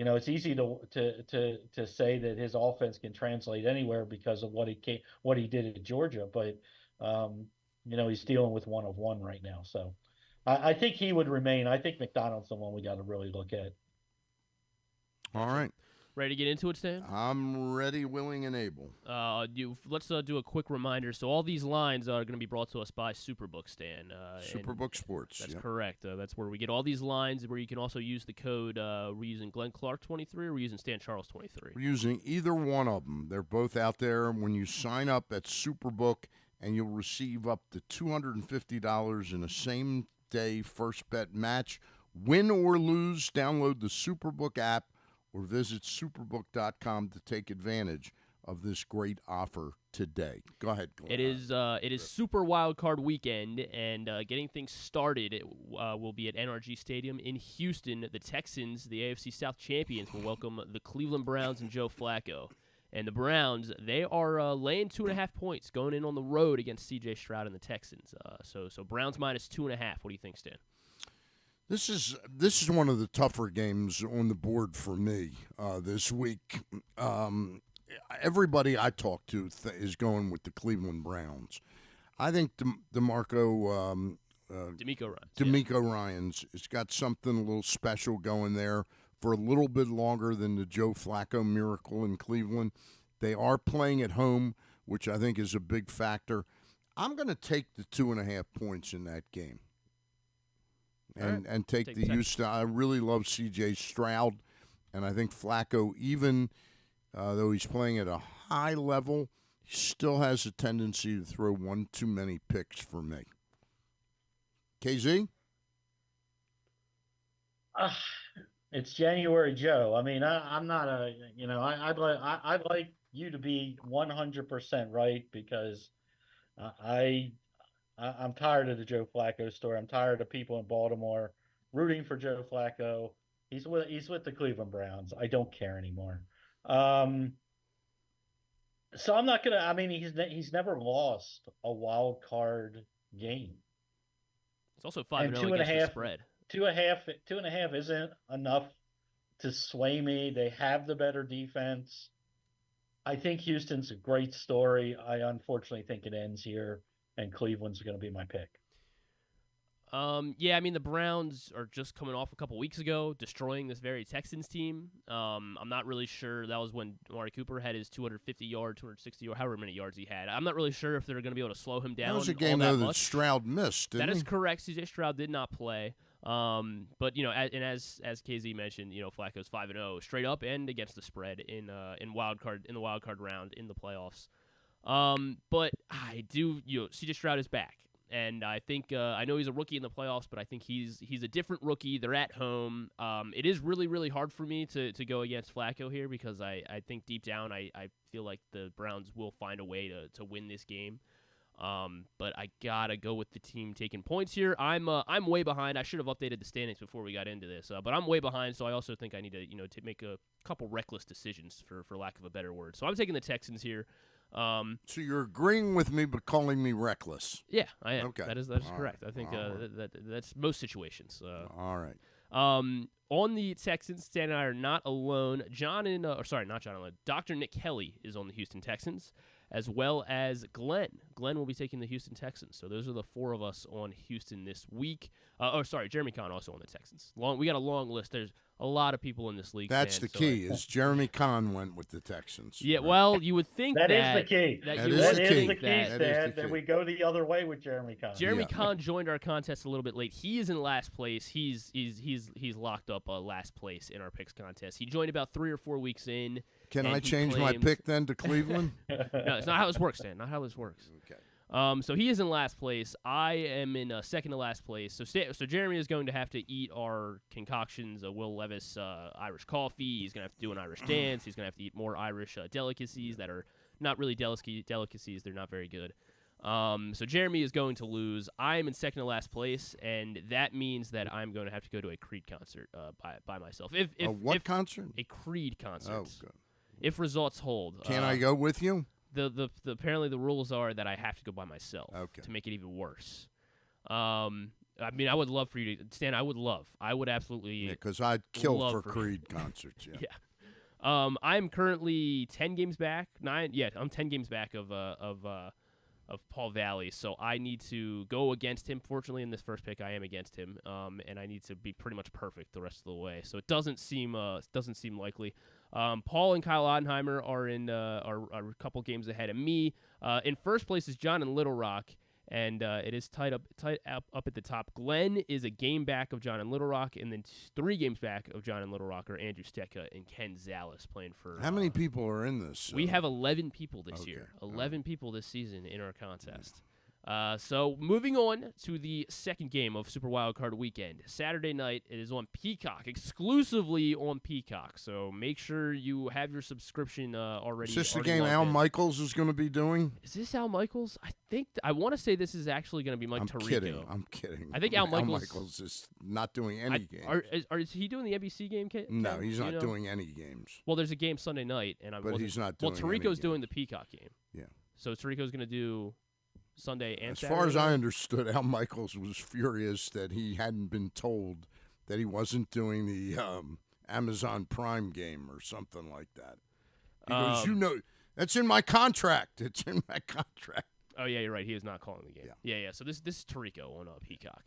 It's easy to say that his offense can translate anywhere because of what he did at Georgia, but He's dealing with 1 of 1 right now. So I think he would remain. I think McDonald's the one we got to really look at. All right. Ready to get into it, Stan? I'm ready, willing, and able. Let's do a quick reminder. So all these lines are going to be brought to us by Superbook, Stan. Superbook Sports. That's correct. That's where we get all these lines, where you can also use the code. We're using Glenn Clark 23, or we're using Stan Charles 23. We're using either one of them. They're both out there. When you sign up at Superbook, and you'll receive up to $250 in a same-day first bet match. Win or lose, download the Superbook app or visit superbook.com to take advantage of this great offer today. Go ahead, Glenn. It is Super Wild Card Weekend, and getting things started will be at NRG Stadium in Houston. The Texans, the AFC South champions, will welcome the Cleveland Browns and Joe Flacco. And the Browns, they are laying 2.5 points going in on the road against C.J. Stroud and the Texans. So Browns minus 2.5. What do you think, Stan? This is one of the tougher games on the board for me this week. Everybody I talk to is going with the Cleveland Browns. I think DeMeco Ryans has got something a little special going there for a little bit longer than the Joe Flacco miracle in Cleveland. They are playing at home, which I think is a big factor. I'm going to take the 2.5 points in that game. And take the Houston. I really love C.J. Stroud, and I think Flacco, even though he's playing at a high level, he still has a tendency to throw one too many picks for me. KZ? It's January Joe. I mean, I'm not a, I'd like you to be 100% right, because I'm tired of the Joe Flacco story. I'm tired of people in Baltimore rooting for Joe Flacco. He's with the Cleveland Browns. I don't care anymore. So I'm not gonna. I mean, he's never lost a wild card game. It's also 5-0 against the spread. 2.5 isn't enough to sway me. They have the better defense. I think Houston's a great story. I unfortunately think it ends here, and Cleveland's going to be my pick. Yeah, I mean, the Browns are just coming off a couple weeks ago, destroying this very Texans team. I'm not really sure. That was when Amari Cooper had his 250-yard, 260-yard, however many yards he had. I'm not really sure if they're going to be able to slow him down. That was a game, though, that Stroud missed, didn't he? That is correct. C.J. Stroud did not play. But, as KZ mentioned, Flacco's 5-0 straight up and against the spread in the wild card round in the playoffs. But I do, C.J. Stroud is back. And I think I know he's a rookie in the playoffs, but I think he's a different rookie. They're at home. It is really, really hard for me to go against Flacco here, because I think deep down I feel like the Browns will find a way to win this game. But I gotta go with the team taking points here. I'm way behind. I should have updated the standings before we got into this, but I'm way behind. So I also think I need to make a couple reckless decisions, for lack of a better word. So I'm taking the Texans here. So you're agreeing with me, but calling me reckless? Yeah, I am. Okay, that is correct. Right. I think that's most situations. All right. On the Texans, Stan and I are not alone. Dr. Nick Kelly is on the Houston Texans, as well as Glenn. Glenn will be taking the Houston Texans. So those are the four of us on Houston this week. Jeremy Kahn also on the Texans. We got a long list. There's a lot of people in this league. That's the key, is Jeremy Kahn went with the Texans. Yeah, well, you would think that is the key. That is the key, Stan, that we go the other way with Jeremy Kahn. Jeremy Kahn joined our contest a little bit late. He is in last place. He's locked up last place in our picks contest. He joined about 3 or 4 weeks in. Can I change my pick then to Cleveland? No, it's not how this works, Stan. Not how this works. Okay. So he is in last place. I am in second to last place. So Jeremy is going to have to eat our concoctions, Will Levis Irish coffee. He's going to have to do an Irish dance. He's going to have to eat more Irish delicacies that are not really delicacies. They're not very good. So Jeremy is going to lose. I am in second to last place, and that means that I'm going to have to go to a Creed concert by myself. If concert? A Creed concert. Oh, good. If results hold. Can I go with you? The apparently the rules are that I have to go by myself to make it even worse. I mean, I would love for you to, Stan. I would absolutely. Yeah, because I'd kill for Creed concerts. Yeah. I'm currently 10 games back. 9. Yeah, I'm 10 games back of Paul Valley. So I need to go against him. Fortunately, in this first pick, I am against him, and I need to be pretty much perfect the rest of the way. So it doesn't seem likely. Paul and Kyle Ottenheimer are a couple games ahead of me. In first place is John in Little Rock, and it is tied up at the top. Glenn is a game back of John in Little Rock, and then 3 games back of John in Little Rock are Andrew Stecca and Ken Zalis playing for. How many people are in this? We have 11 people this year. 11 people this season in our contest. So moving on to the second game of Super Wildcard Weekend. Saturday night, it is on Peacock, exclusively on Peacock. So make sure you have your subscription already. Is this the game Al Michaels is going to be doing? Is this Al Michaels? I want to say this is actually going to be Mike Tirico. I'm kidding. I think Al Michaels is not doing any games. Is he doing the NBC game? No, he's not doing any games. Well, there's a game Sunday night, and he's not doing. Well, Tirico's doing the Peacock game. Yeah. So Tirico's going to do Sunday and as Saturday. Far as I understood, Al Michaels was furious that he hadn't been told that he wasn't doing the Amazon Prime game or something like that. He goes, that's in my contract. It's in my contract. Oh, yeah, you're right. He is not calling the game. Yeah. So this is Tirico on Peacock.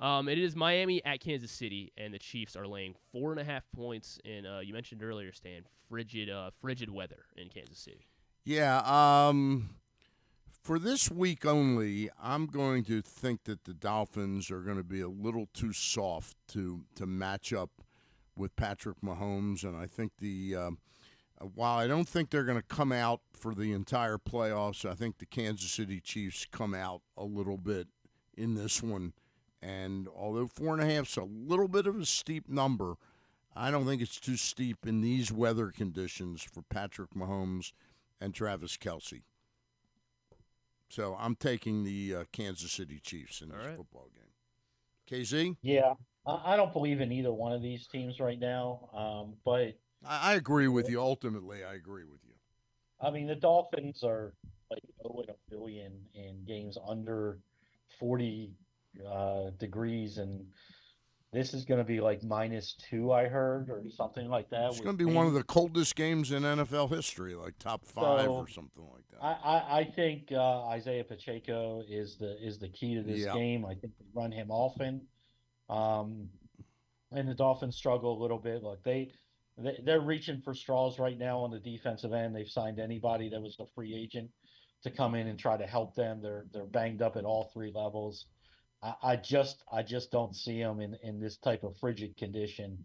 It is Miami at Kansas City, and the Chiefs are laying 4.5 points in, you mentioned earlier, Stan, frigid weather in Kansas City. Yeah, for this week only, I'm going to think that the Dolphins are going to be a little too soft to match up with Patrick Mahomes, and I think while I don't think they're going to come out for the entire playoffs, I think the Kansas City Chiefs come out a little bit in this one. And although 4.5 is a little bit of a steep number, I don't think it's too steep in these weather conditions for Patrick Mahomes and Travis Kelce. So I'm taking the Kansas City Chiefs in this football game. KZ? Yeah, I don't believe in either one of these teams right now, but I agree with you. Ultimately, I agree with you. I mean, the Dolphins are like 0-1 billion in games under 40 degrees, and this is going to be like -2, I heard, or something like that. It's going to be one of the coldest games in NFL history, like top 5 or something like that. I think Isaiah Pacheco is the key to this game. I think they run him often, and the Dolphins struggle a little bit. Look, they're reaching for straws right now on the defensive end. They've signed anybody that was a free agent to come in and try to help them. They're banged up at all 3 levels. I just don't see them in this type of frigid condition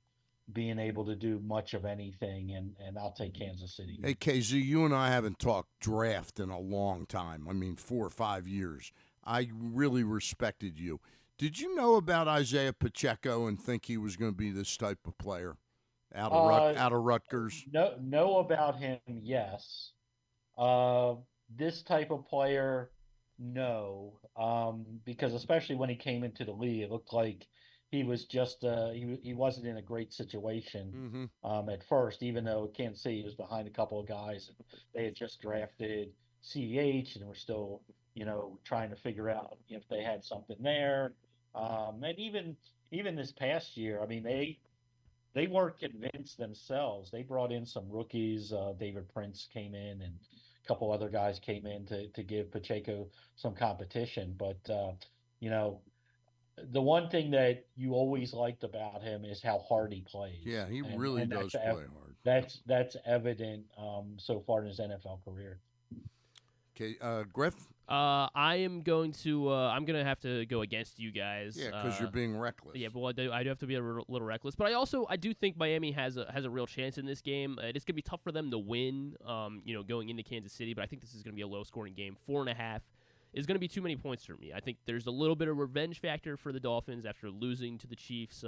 being able to do much of anything, and I'll take Kansas City. Hey, KZ, you and I haven't talked draft in a long time. I mean, 4 or 5 years. I really respected you. Did you know about Isaiah Pacheco and think he was going to be this type of player out of Rutgers? Know about him, yes. This type of player, no, because especially when he came into the league, it looked like he was just he wasn't in a great situation at first, even though Kansas City was behind a couple of guys. They had just drafted CEH and were still, trying to figure out if they had something there. And even this past year, I mean, they weren't convinced themselves. They brought in some rookies. David Prince came in, and a couple other guys came in to give Pacheco some competition. But, the one thing that you always liked about him is how hard he plays. Yeah, he really does play hard. That's evident so far in his NFL career. Okay, Griff? I'm going to have to go against you guys. Yeah, because you're being reckless. Yeah, but I do have to be a little reckless. But I do think Miami has a real chance in this game. It's going to be tough for them to win, going into Kansas City. But I think this is going to be a low-scoring game. 4.5 is going to be too many points for me. I think there's a little bit of revenge factor for the Dolphins after losing to the Chiefs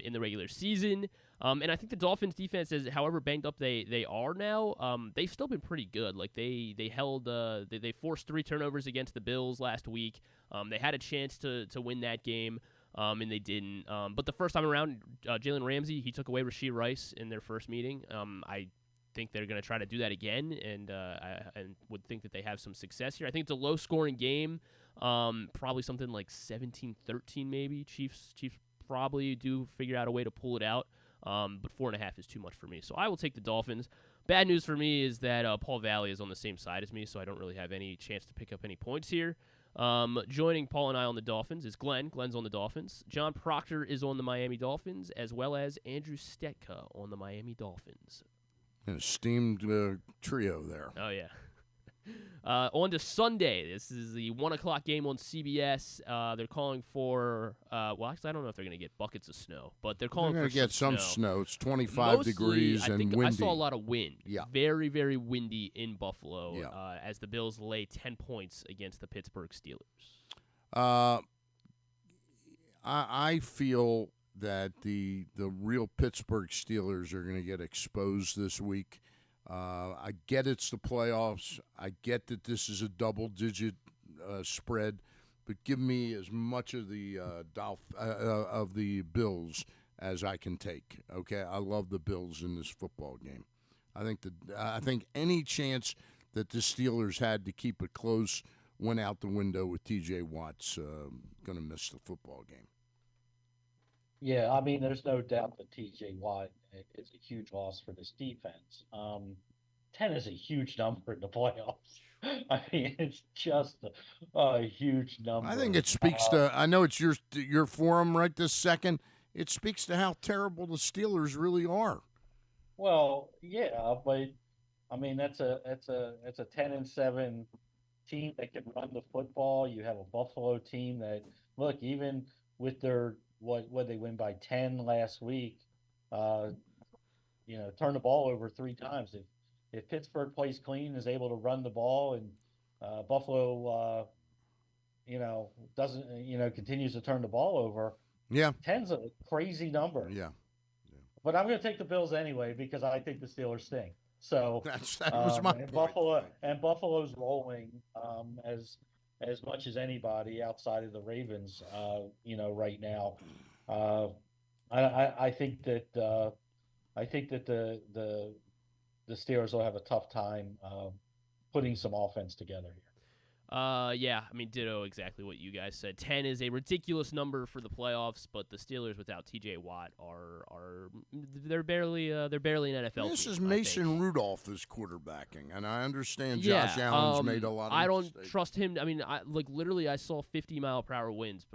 in the regular season. And I think the Dolphins defense is, however banged up they are now, they've still been pretty good. Like they forced 3 turnovers against the Bills last week. They had a chance to win that game, and they didn't. But the first time around, Jalen Ramsey, he took away Rashee Rice in their first meeting. I think they're going to try to do that again, and would think that they have some success here. I think it's a low-scoring game, probably something like 17-13 maybe. Chiefs probably do figure out a way to pull it out, but 4.5 is too much for me. So I will take the Dolphins. Bad news for me is that Paul Valley is on the same side as me, so I don't really have any chance to pick up any points here. Joining Paul and I on the Dolphins is Glenn. Glenn's on the Dolphins. John Proctor is on the Miami Dolphins, as well as Andrew Stetka on the Miami Dolphins. An esteemed trio there. Oh, yeah. On to Sunday. This is the 1 o'clock game on CBS. They're calling for, well, actually, I don't know if they're going to get buckets of snow, but they're calling for get some snow. It's 25 Mostly, degrees and windy. I saw a lot of wind. Yeah. Very, very windy in Buffalo Yeah. as the Bills lay 10 points against the Pittsburgh Steelers. I feel that the real Pittsburgh Steelers are going to get exposed this week. I get it's the playoffs. I get that this is a double-digit spread, but give me as much of the Bills as I can take. Okay, I love the Bills in this football game. I think any chance that the Steelers had to keep it close went out the window with T.J. Watt's going to miss the football game. Yeah, I mean, there's no doubt that T.J. Watt is a huge loss for this defense. 10 is a huge number in the playoffs. I mean, it's just a huge number. I think it speaks to – I know it's your forum right this second. It speaks to how terrible the Steelers really are. Well, yeah, but, I mean, that's a 10-7 team that can run the football. You have a Buffalo team that, look, even with their – what they win by 10 last week, turn the ball over 3 times. If Pittsburgh plays clean, is able to run the ball, and Buffalo, doesn't, continues to turn the ball over. Yeah, 10's a crazy number. Yeah. But I'm going to take the Bills anyway because I think the Steelers stink. So that was my point. Buffalo's rolling as much as anybody outside of the Ravens, right now. I think that the Steelers will have a tough time putting some offense together here. Yeah, I mean, ditto exactly what you guys said. 10 is a ridiculous number for the playoffs, but the Steelers without T.J. Watt they're barely an NFL team. This is Mason Rudolph is quarterbacking, and I understand Josh Allen's made a lot of I don't mistakes. trust him. I mean, I saw 50-mile-per-hour winds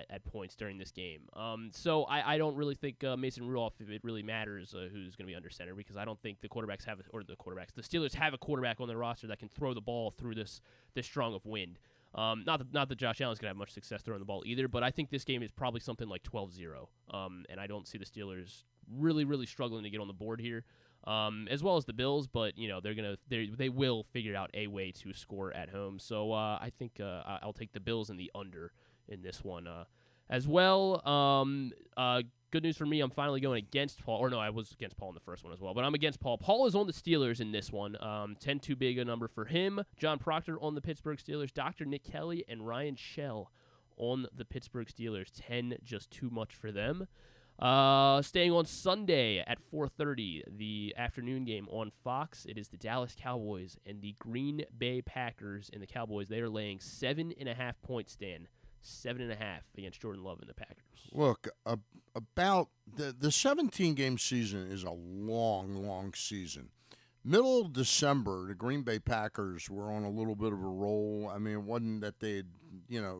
at points during this game. So I don't really think Mason Rudolph, if it really matters who's going to be under center, because I don't think the Steelers have a quarterback on their roster that can throw the ball through this strong of wind. Not that Josh Allen's going to have much success throwing the ball either, but I think this game is probably something like 12-0. And I don't see the Steelers really, really struggling to get on the board here, as well as the Bills. But they will figure out a way to score at home. So I think I'll take the Bills and the under in this one as well. Good news for me, I'm finally going against Paul. Or no, I was against Paul in the first one as well, but I'm against Paul. Paul is on the Steelers in this one. 10 too big a number for him. John Proctor on the Pittsburgh Steelers. Dr. Nick Kelly and Ryan Schell on the Pittsburgh Steelers. 10 just too much for them. Staying on Sunday at 4:30, the afternoon game on Fox. It is the Dallas Cowboys and the Green Bay Packers. And the Cowboys, they are laying 7.5 points, Stan. 7.5 against Jordan Love and the Packers. Look, about the 17-game season is a long, long season. Middle of December, the Green Bay Packers were on a little bit of a roll. I mean, it wasn't that it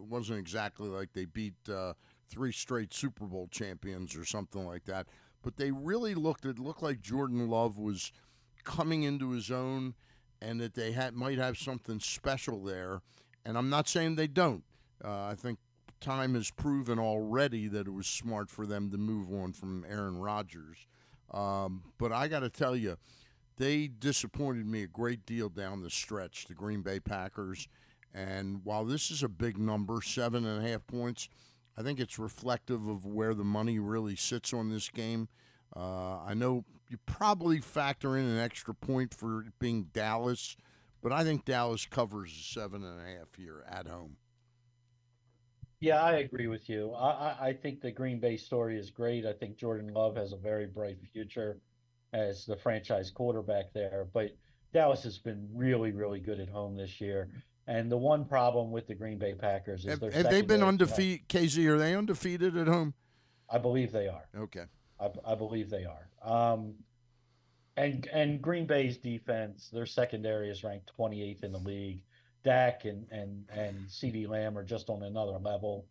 wasn't exactly like they beat 3 straight Super Bowl champions or something like that. But they really looked like Jordan Love was coming into his own, and that they might have something special there. And I'm not saying they don't. I think time has proven already that it was smart for them to move on from Aaron Rodgers. But I got to tell you, they disappointed me a great deal down the stretch, the Green Bay Packers. And while this is a big number, 7.5 points, I think it's reflective of where the money really sits on this game. I know you probably factor in an extra point for it being Dallas, but I think Dallas covers 7.5 here at home. Yeah, I agree with you. I think the Green Bay story is great. I think Jordan Love has a very bright future as the franchise quarterback there. But Dallas has been really, really good at home this year. And the one problem with the Green Bay Packers is have they been undefeated? KZ, are they undefeated at home? I believe they are. Okay. I believe they are. And Green Bay's defense, their secondary is ranked 28th in the league. Dak and CeeDee Lamb are just on another level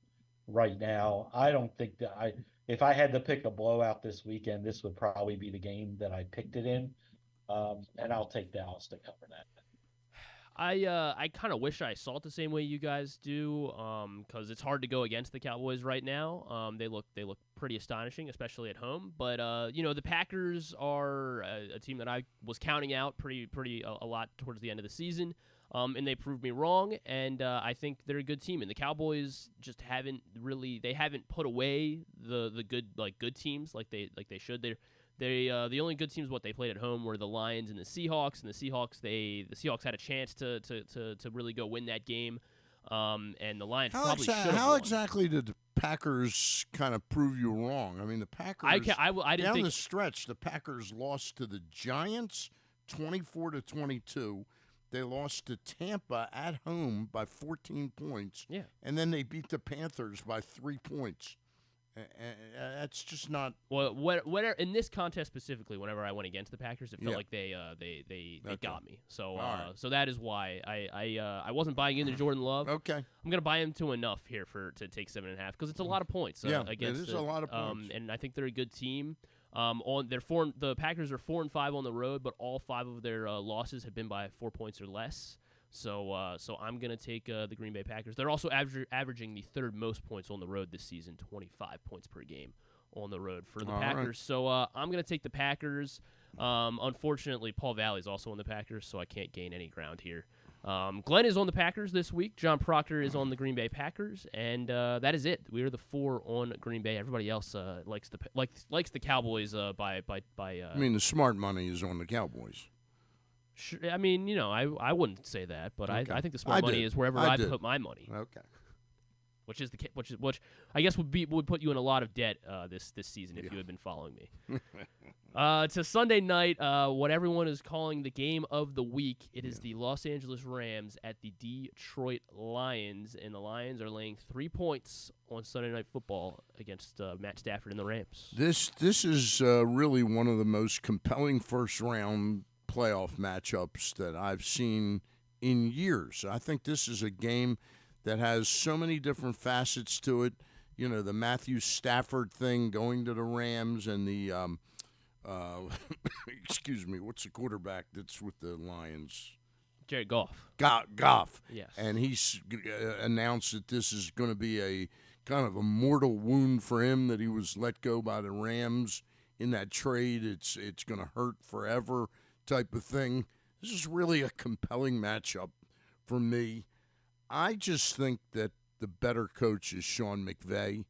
right now. I don't think that if I had to pick a blowout this weekend, this would probably be the game that I picked it in. And I'll take Dallas to cover that. I kind of wish I saw it the same way you guys do, because it's hard to go against the Cowboys right now. They look pretty astonishing, especially at home. But the Packers are a team that I was counting out pretty a lot towards the end of the season, and they proved me wrong. And I think they're a good team. And the Cowboys just haven't put away the good teams like they should. The only good teams they played at home were the Lions and the Seahawks, and the Seahawks had a chance to really go win that game, and the Lions probably should have How won. exactly did the Packers kind of prove you wrong? I mean, the Packers I didn't down think the stretch, the Packers lost to the Giants 24-22. They lost to Tampa at home by 14 points, and then they beat the Panthers by 3 points. That's just not whatever in this contest specifically. Whenever I went against the Packers, it felt like they got me. So so that is why I wasn't buying into Jordan Love. Okay, I'm gonna buy him to enough here to take 7.5 because it's a lot of points. Against it is a lot of points, and I think they're a good team. The Packers are 4-5 on the road, but all 5 of their losses have been by 4 points or less. So I'm going to take the Green Bay Packers. They're also averaging the third most points on the road this season, 25 points per game on the road for the Packers. Right. So I'm going to take the Packers. Unfortunately, Paul Valley's also on the Packers, so I can't gain any ground here. Glenn is on the Packers this week. John Proctor is on the Green Bay Packers, and that is it. We are the 4 on Green Bay. Everybody else likes the Cowboys by. I mean, the smart money is on the Cowboys. Sure, I mean, I wouldn't say that, but okay. I think the smart money is wherever I put my money. Okay. Which I guess would put you in a lot of debt this season if you had been following me. To Sunday night, what everyone is calling the game of the week. It is the Los Angeles Rams at the Detroit Lions, and the Lions are laying 3 points on Sunday Night Football against Matt Stafford and the Rams. This is really one of the most compelling first-round playoff matchups that I've seen in years. I think this is a game that has so many different facets to it. The Matthew Stafford thing going to the Rams and the excuse me, what's the quarterback that's with the Lions? Jared Goff. Goff. Yes. And he's announced that this is going to be a kind of a mortal wound for him, that he was let go by the Rams in that trade. It's going to hurt forever type of thing. This is really a compelling matchup for me. I just think that the better coach is Sean McVay.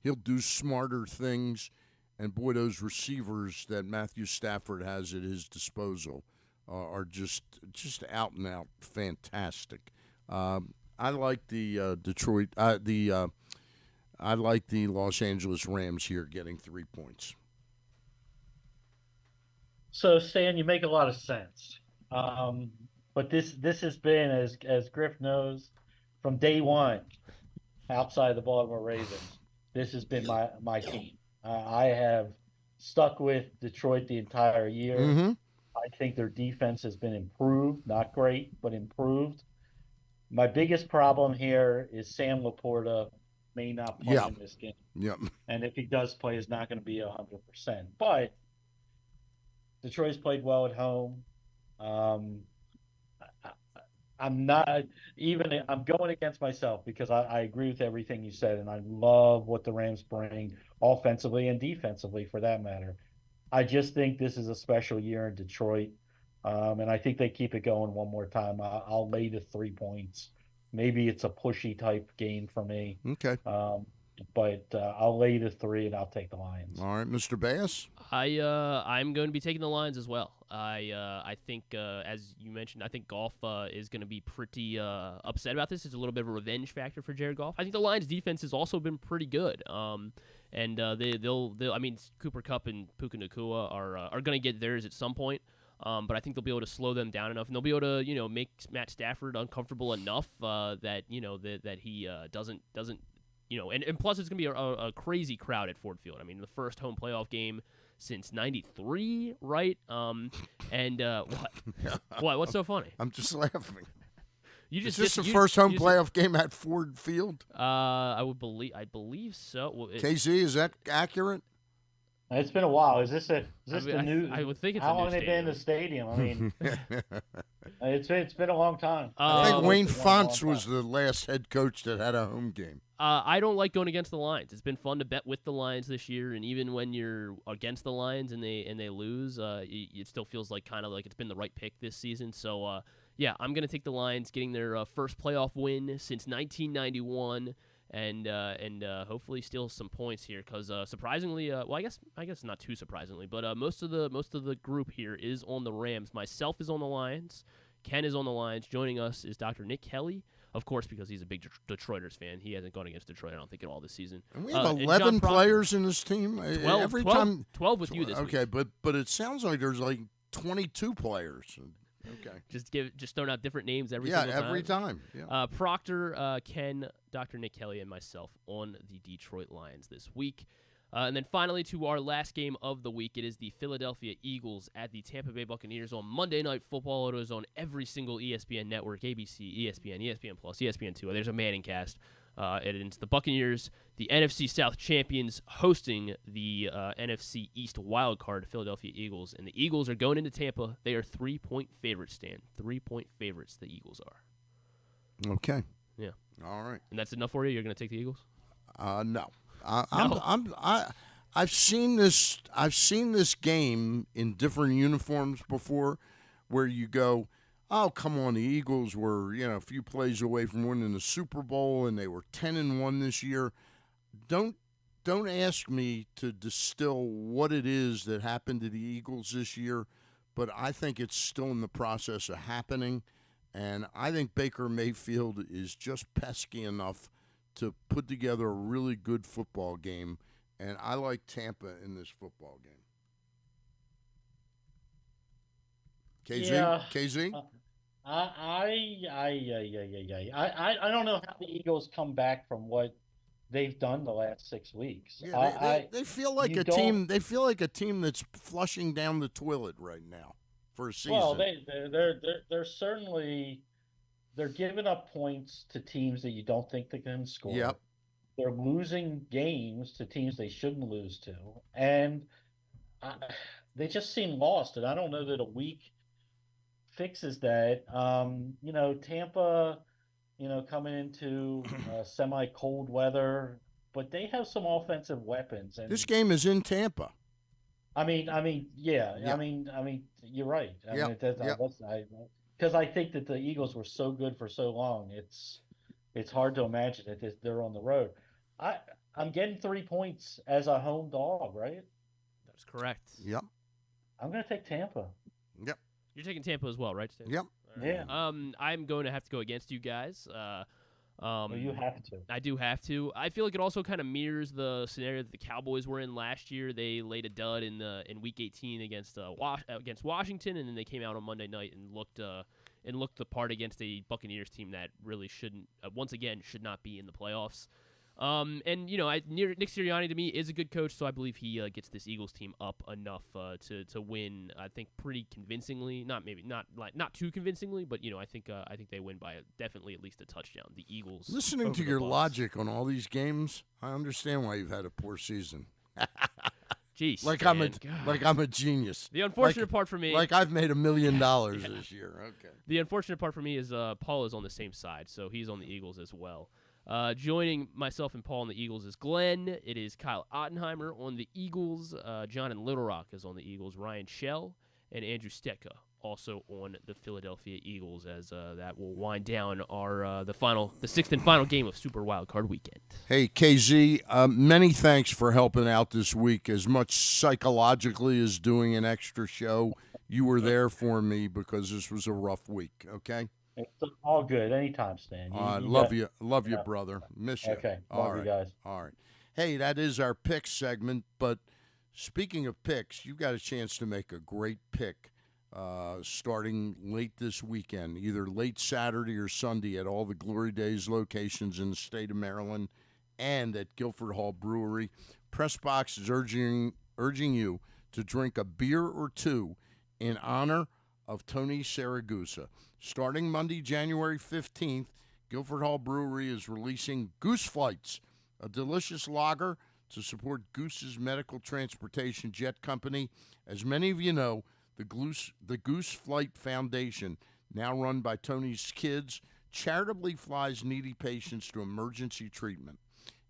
He'll do smarter things, and boy, those receivers that Matthew Stafford has at his disposal are just out and out fantastic. I like the Detroit. I like the Los Angeles Rams here getting 3 points. So, Stan, you make a lot of sense. But this has been, as Griff knows, from day one, outside the Baltimore Ravens, this has been my team. I have stuck with Detroit the entire year. Mm-hmm. I think their defense has been improved, not great, but improved. My biggest problem here is Sam Laporta may not play in this game. Yep. And if he does play, it's not going to be 100%. But Detroit's played well at home. I'm going against myself because I agree with everything you said, and I love what the Rams bring offensively and defensively for that matter. I just think this is a special year in Detroit, and I think they keep it going one more time. I'll lay the 3 points. Maybe it's a pushy type game for me. Okay. But I'll lay the 3 and I'll take the Lions. All right, Mr. Bass. I'm going to be taking the Lions as well. I think, as you mentioned, I think Goff is going to be pretty upset about this. It's a little bit of a revenge factor for Jared Goff. I think the Lions' defense has also been pretty good. And they'll I mean, Cooper Kupp and Puka Nacua are going to get theirs at some point. But I think they'll be able to slow them down enough, and they'll be able to make Matt Stafford uncomfortable enough that he doesn't. And plus it's going to be a crazy crowd at Ford Field. I mean, the first home playoff game since '93, right? And what? What? What's so funny? I'm just laughing. Is this the first home playoff game at Ford Field? I believe so. Well, KZ, is that accurate? It's been a while. Is this the new? I would think it's how a new long they been in the stadium? I mean, it's been a long time. I think Wayne Fonts was the last head coach that had a home game. I don't like going against the Lions. It's been fun to bet with the Lions this year, and even when you're against the Lions and they lose, it still feels like kind of like it's been the right pick this season. So yeah, I'm gonna take the Lions getting their first playoff win since 1991. And hopefully steal some points here, because surprisingly, well, I guess not too surprisingly, but most of the group here is on the Rams. Myself is on the Lions. Ken is on the Lions. Joining us is Dr. Nick Kelly, of course, because he's a big Detroiters fan. He hasn't gone against Detroit, I don't think, at all this season. And we have 11 players in this team. 12 with you this week. Okay, but it sounds like there's like 22 players. Okay. Just throwing out different names every single time. Yeah, every time. Yeah. Proctor, Ken, Dr. Nick Kelly, and myself on the Detroit Lions this week. And then finally, to our last game of the week, it is the Philadelphia Eagles at the Tampa Bay Buccaneers on Monday Night Football. It is on every single ESPN network, ABC, ESPN, ESPN+, ESPN2. There's a Manning cast. It's the Buccaneers, the NFC South champions, hosting the NFC East wildcard Philadelphia Eagles. And the Eagles are going into Tampa. They are 3-point favorites, Stan. 3-point favorites, the Eagles are. Okay. Yeah. All right. And that's enough for you? You're going to take the Eagles? No. I've seen this game in different uniforms before, where you go, oh, come on, the Eagles were, a few plays away from winning the Super Bowl, and they were 10-1 this year. Don't ask me to distill what it is that happened to the Eagles this year, but I think it's still in the process of happening, and I think Baker Mayfield is just pesky enough to put together a really good football game, and I like Tampa in this football game. KZ? Yeah. KZ? I don't know how the Eagles come back from what they've done the last 6 weeks. Yeah, they feel like a team. They feel like a team that's flushing down the toilet right now for a season. Well, they're certainly giving up points to teams that you don't think they can score. Yep. They're losing games to teams they shouldn't lose to, and they just seem lost. And I don't know that a week fixes that. Tampa, coming into semi-cold weather, but they have some offensive weapons. And this game is in Tampa. yeah. Yeah. I mean, you're right. Yeah. Because I think that the Eagles were so good for so long, it's hard to imagine that they're on the road. I'm getting 3 points as a home dog, right? That's correct. Yep. I'm going to take Tampa. Yep. You're taking Tampa as well, right, Stan? Yep. Right. Yeah. I'm going to have to go against you guys. Well, you have to. I do have to. I feel like it also kind of mirrors the scenario that the Cowboys were in last year. They laid a dud in Week 18 against Washington, and then they came out on Monday night and looked the part against a Buccaneers team that really shouldn't, once again, should not be in the playoffs. Nick Sirianni to me is a good coach, so I believe he gets this Eagles team up enough to win. I think pretty convincingly, not too convincingly, but I think they win by definitely at least a touchdown. The Eagles. Listening to your logic on all these games, I understand why you've had a poor season. Jeez, like I'm a genius. The unfortunate part for me, like I've made $1 million this year. Okay. The unfortunate part for me is Paul is on the same side, so he's on the Eagles as well. Joining myself and Paul on the Eagles is Glenn. It is Kyle Ottenheimer on the Eagles. John in Little Rock is on the Eagles. Ryan Schell and Andrew Stecca also on the Philadelphia Eagles, as that will wind down our the sixth and final game of Super Wild Card Weekend. Hey, KZ, many thanks for helping out this week. As much psychologically as doing an extra show, you were there for me because this was a rough week, okay? It's all good. Anytime, Stan. Love you, brother. Miss you. Okay. All love right. you guys. All right. Hey, that is our pick segment. But speaking of picks, you got a chance to make a great pick starting late this weekend, either late Saturday or Sunday at all the Glory Days locations in the state of Maryland and at Guilford Hall Brewery. Pressbox is urging you to drink a beer or two in honor of Tony Siragusa. Starting Monday, January 15th, Guilford Hall Brewery is releasing Goose Flights, a delicious lager to support Goose's medical transportation jet company. As many of you know, the Goose Flight Foundation, now run by Tony's kids, charitably flies needy patients to emergency treatment.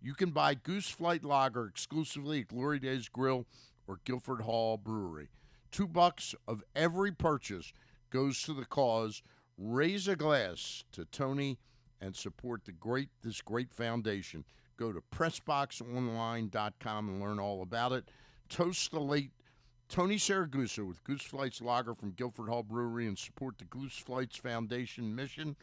You can buy Goose Flight Lager exclusively at Glory Days Grill or Guilford Hall Brewery. $2 of every purchase goes to the cause. Raise a glass to Tony and support this great foundation. Go to PressBoxOnline.com and learn all about it. Toast the late Tony Siragusa with Goose Flights Lager from Guilford Hall Brewery and support the Goose Flights Foundation mission.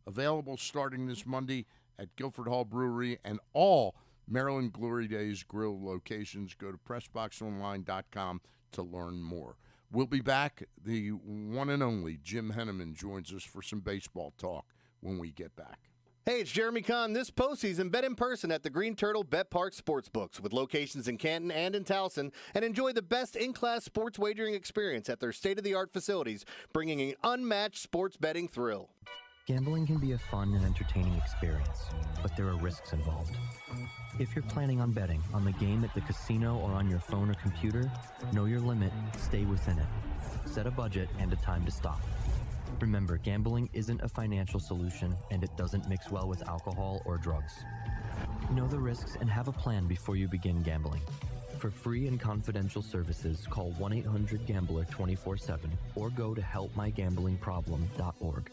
Available starting this Monday at Guilford Hall Brewery and all Maryland Glory Days Grill locations. Go to PressBoxOnline.com to learn more. We'll be back. The one and only Jim Henneman joins us for some baseball talk when we get back. Hey, it's Jeremy Kahn. This postseason, bet in person at the Green Turtle Bet Park Sportsbooks with locations in Canton and in Towson, and enjoy the best in-class sports wagering experience at their state-of-the-art facilities, bringing an unmatched sports betting thrill. Gambling can be a fun and entertaining experience, but there are risks involved. If you're planning on betting on the game at the casino or on your phone or computer, know your limit, stay within it. Set a budget and a time to stop. Remember, gambling isn't a financial solution, and it doesn't mix well with alcohol or drugs. Know the risks and have a plan before you begin gambling. For free and confidential services, call 1-800-GAMBLER 24/7 or go to helpmygamblingproblem.org.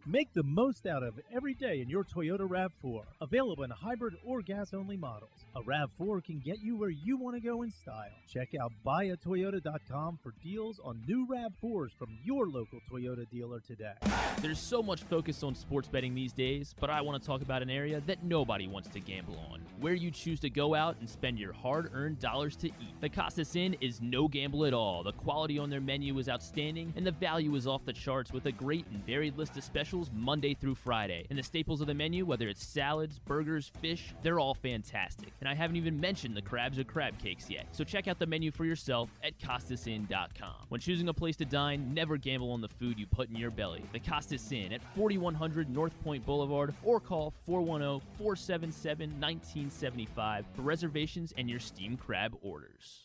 Make the most out of every day in your Toyota RAV4. Available in hybrid or gas-only models. A RAV4 can get you where you want to go in style. Check out buyatoyota.com for deals on new RAV4s from your local Toyota dealer today. There's so much focus on sports betting these days, but I want to talk about an area that nobody wants to gamble on, where you choose to go out and spend your hard-earned dollars to eat. The Costas Inn is no gamble at all. The quality on their menu is outstanding, and the value is off the charts with a great and varied list of specials Monday through Friday. And the staples of the menu, whether it's salads, burgers, fish, they're all fantastic. And I haven't even mentioned the crabs or crab cakes yet. So check out the menu for yourself at CostasInn.com. When choosing a place to dine, never gamble on the food you put in your belly. The Costas Inn at 4100 North Point Boulevard, or call 410-477-1975 for reservations and your steamed crab orders.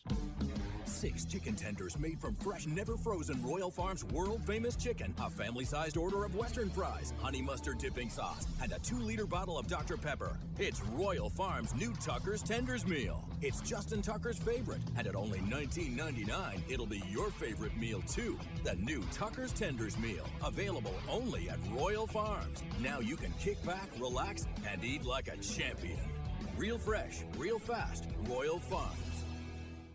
6 chicken tenders made from fresh, never frozen Royal Farms world-famous chicken, a family-sized order of Western fries, honey mustard dipping sauce, and a 2-liter bottle of Dr. Pepper. It's Royal Farms' new Tucker's Tenders Meal. It's Justin Tucker's favorite, and at only $19.99, it'll be your favorite meal, too. The new Tucker's Tenders Meal, available only at Royal Farms. Now you can kick back, relax, and eat like a champion. Real fresh, real fast, Royal Farms.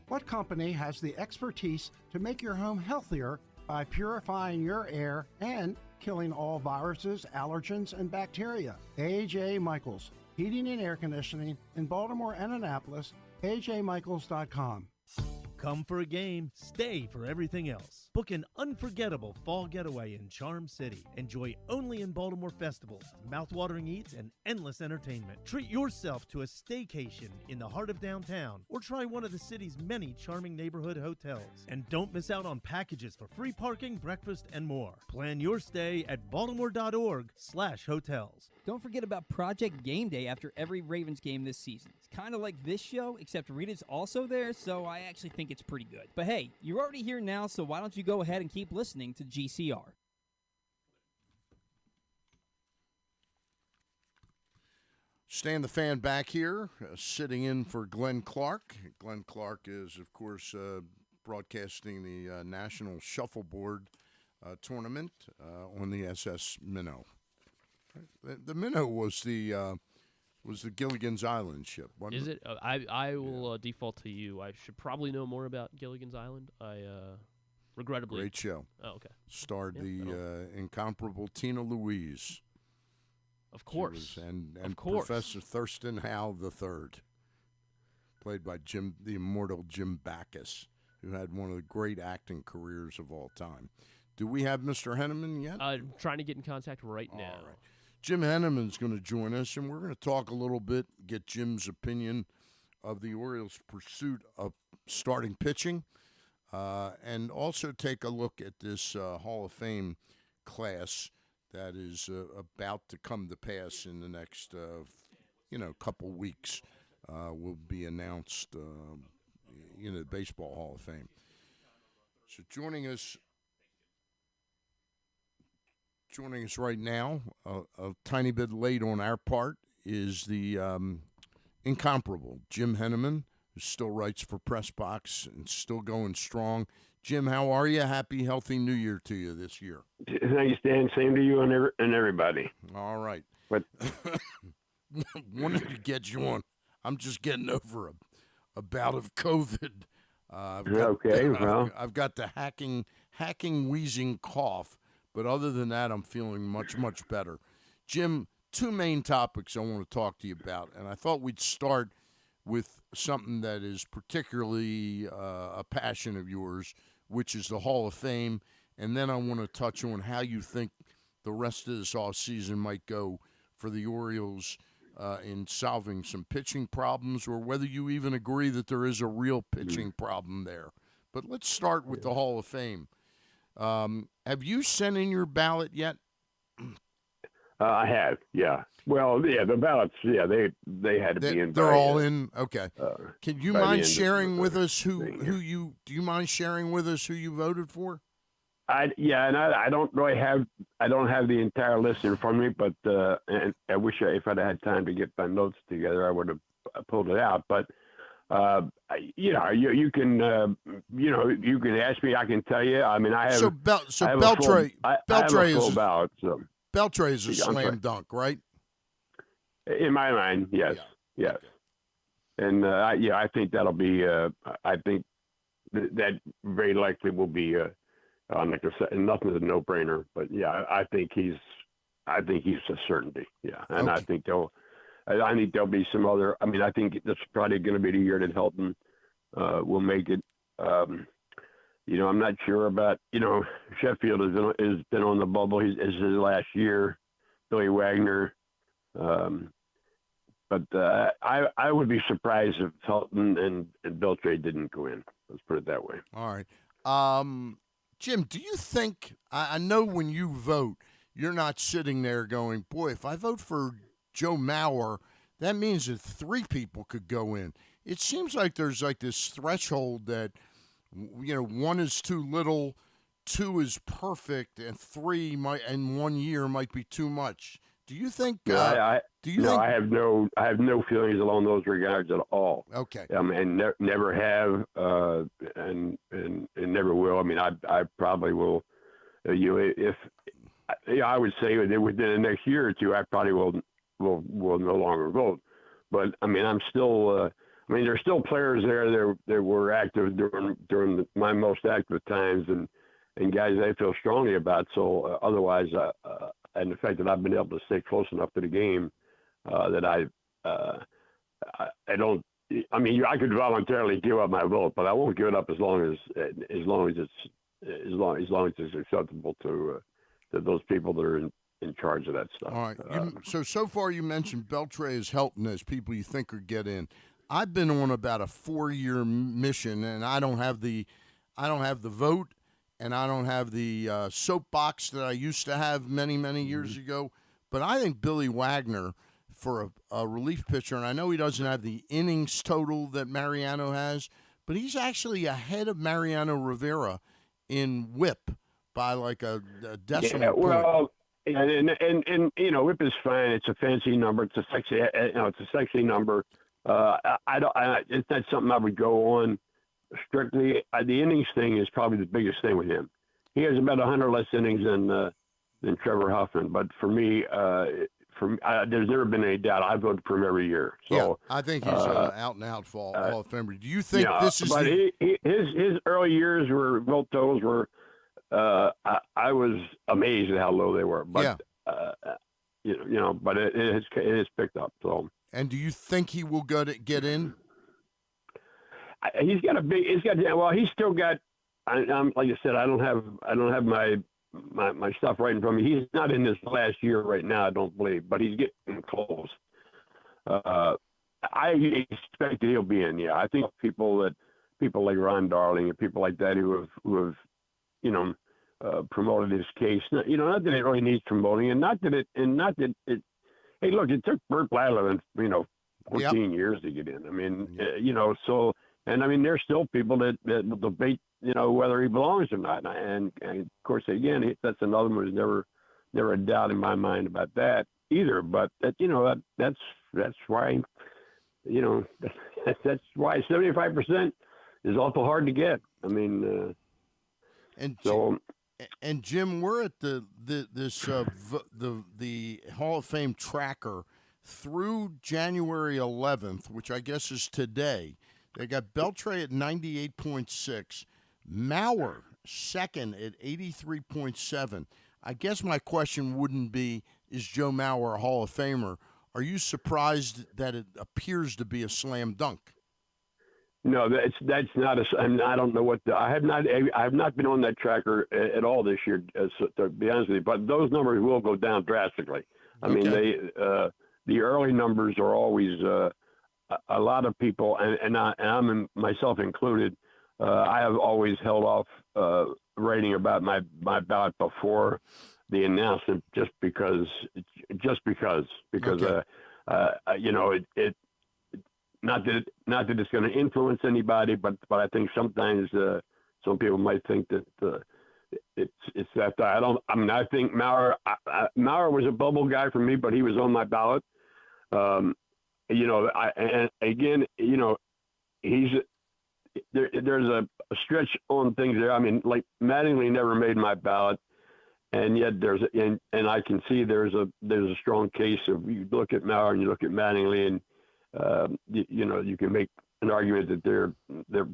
What company has the expertise to make your home healthier by purifying your air and killing all viruses, allergens, and bacteria? A.J. Michaels, Heating and Air Conditioning in Baltimore and Annapolis, ajmichaels.com. Come for a game, stay for everything else. Book an unforgettable fall getaway in Charm City. Enjoy only in Baltimore festivals, mouthwatering eats, and endless entertainment. Treat yourself to a staycation in the heart of downtown, or try one of the city's many charming neighborhood hotels. And don't miss out on packages for free parking, breakfast, and more. Plan your stay at baltimore.org/hotels. Don't forget about Project Game Day after every Ravens game this season. It's kind of like this show, except Rita's also there, so I actually think it's pretty good. But hey, you're already here now, so why don't you go ahead and keep listening to GCR. Stan the Fan back here, sitting in for Glenn Clark. Glenn Clark is, of course, broadcasting the National Shuffleboard tournament on the SS Minnow. The Minnow was the Gilligan's Island ship, wasn't it? Is it? I will default to you. I should probably know more about Gilligan's Island. I regrettably. Great show. Oh, okay. Starred the incomparable Tina Louise. Of course. And of course. Professor Thurston Howe III, played by the immortal Jim Backus, who had one of the great acting careers of all time. Do we have Mr. Henneman yet? I'm trying to get in contact right now. All right. Jim Henneman's going to join us, and we're going to talk a little bit, get Jim's opinion of the Orioles' pursuit of starting pitching. and also take a look at this Hall of Fame class that is about to come to pass in the next, couple weeks. Will be announced, the Baseball Hall of Fame. So joining us right now, a tiny bit late on our part, is the incomparable Jim Henneman, who still writes for Press Box and still going strong. Jim, how are you? Happy, healthy New Year to you this year. Thanks, Dan. Same to you and everybody. All right. But wanted to get you on. I'm just getting over a bout of COVID. I've got the hacking, wheezing cough, but other than that, I'm feeling much, much better. Jim, two main topics I want to talk to you about, and I thought we'd start with something that is particularly a passion of yours, which is the Hall of Fame, and then I want to touch on how you think the rest of this offseason might go for the Orioles in solving some pitching problems, or whether you even agree that there is a real pitching problem there. But let's start with the Hall of Fame. Have you sent in your ballot yet? I have, yeah. Well, yeah, the ballots, yeah, they had to be in. They're all in. Okay. Can you mind sharing with us who you voted for? I don't really have the entire list in front of me, but and I wish if I'd had time to get my notes together, I would have pulled it out. But you can ask me, I can tell you. I mean, I have Beltre is a full ballot. So Beltre is a slam dunk, right? In my mind, yes, yes. And I think that'll be. I think that very likely will be. Like I said, nothing's a no-brainer, but yeah, I think he's a certainty. Yeah, and okay. I think there'll be some other. I mean, I think that's probably going to be the year that Helton will make it. I'm not sure about. Sheffield has been on the bubble. This is his last year. Billy Wagner. But I would be surprised if Helton and Beltre didn't go in. Let's put it that way. All right. Jim, do you think, I know when you vote, you're not sitting there going, boy, if I vote for Joe Mauer, that means that 3 people could go in. It seems like there's like this threshold that, 1 is too little, 2 is perfect, and 3 in 1 year might be too much. Do you think? I have no feelings along those regards at all. Okay. And never have, and never will. I mean, I probably will. If I would say within the next year or two, I probably will no longer vote. But I mean, I'm still. There's still players there that were active during my most active times, and guys I feel strongly about. So otherwise, and the fact that I've been able to stay close enough to the game that I don't. I mean, I could voluntarily give up my vote, but I won't give it up as long as it's acceptable to those people that are in charge of that stuff. All right. So far you mentioned Beltre is Helton as people you think could get in. I've been on about a 4-year mission, and I don't have the vote. And I don't have the soapbox that I used to have many, many years ago. But I think Billy Wagner, for a relief pitcher, and I know he doesn't have the innings total that Mariano has, but he's actually ahead of Mariano Rivera in WHIP by like a decimal point. Well, and WHIP is fine. It's a fancy number. It's a sexy number. It's not something I would go on. Strictly, the innings thing is probably the biggest thing with him. He has about 100 less innings than Trevor Huffman. But for me, there's never been any doubt. I voted for him every year. So yeah, I think he's out and out Hall of Famer. Do you think this is? But his early years vote totals were. I was amazed at how low they were. But but it has picked up. So. And do you think he will get in? He's still got. Like I said, I don't have my stuff right in front of me. He's not in this last year right now, I don't believe, but he's getting close. I expect that he'll be in. Yeah, I think people people like Ron Darling and people like that who have promoted his case. Not that it really needs promoting, and not that it. Hey, look, it took Burt Blatler, 14 years to get in. I mean, so, and I mean, there's still people that debate, whether he belongs or not. And of course, again, that's another one. There's never a doubt in my mind about that either. But that's why, that's why 75% is awful hard to get. I mean, and Jim, we're at the Hall of Fame tracker through January 11th, which I guess is today. They got Beltre at 98.6, Maurer second at 83.7. I guess my question wouldn't be, is Joe Mauer a Hall of Famer? Are you surprised that it appears to be a slam dunk? No, that's not a. I don't know what I have not been on that tracker at all this year, to be honest with you. But those numbers will go down drastically. I mean, the early numbers are always a lot of people, and I'm myself included. I have always held off writing about my ballot before the announcement, just because it. Not that it's going to influence anybody, but I think sometimes some people might think that it's that. I think Maurer was a bubble guy for me, but he was on my ballot. And again, there's a stretch on things there. I mean, like Mattingly never made my ballot, and yet and I can see there's a strong case of, you look at Maurer and you look at Mattingly, and you can make an argument that they're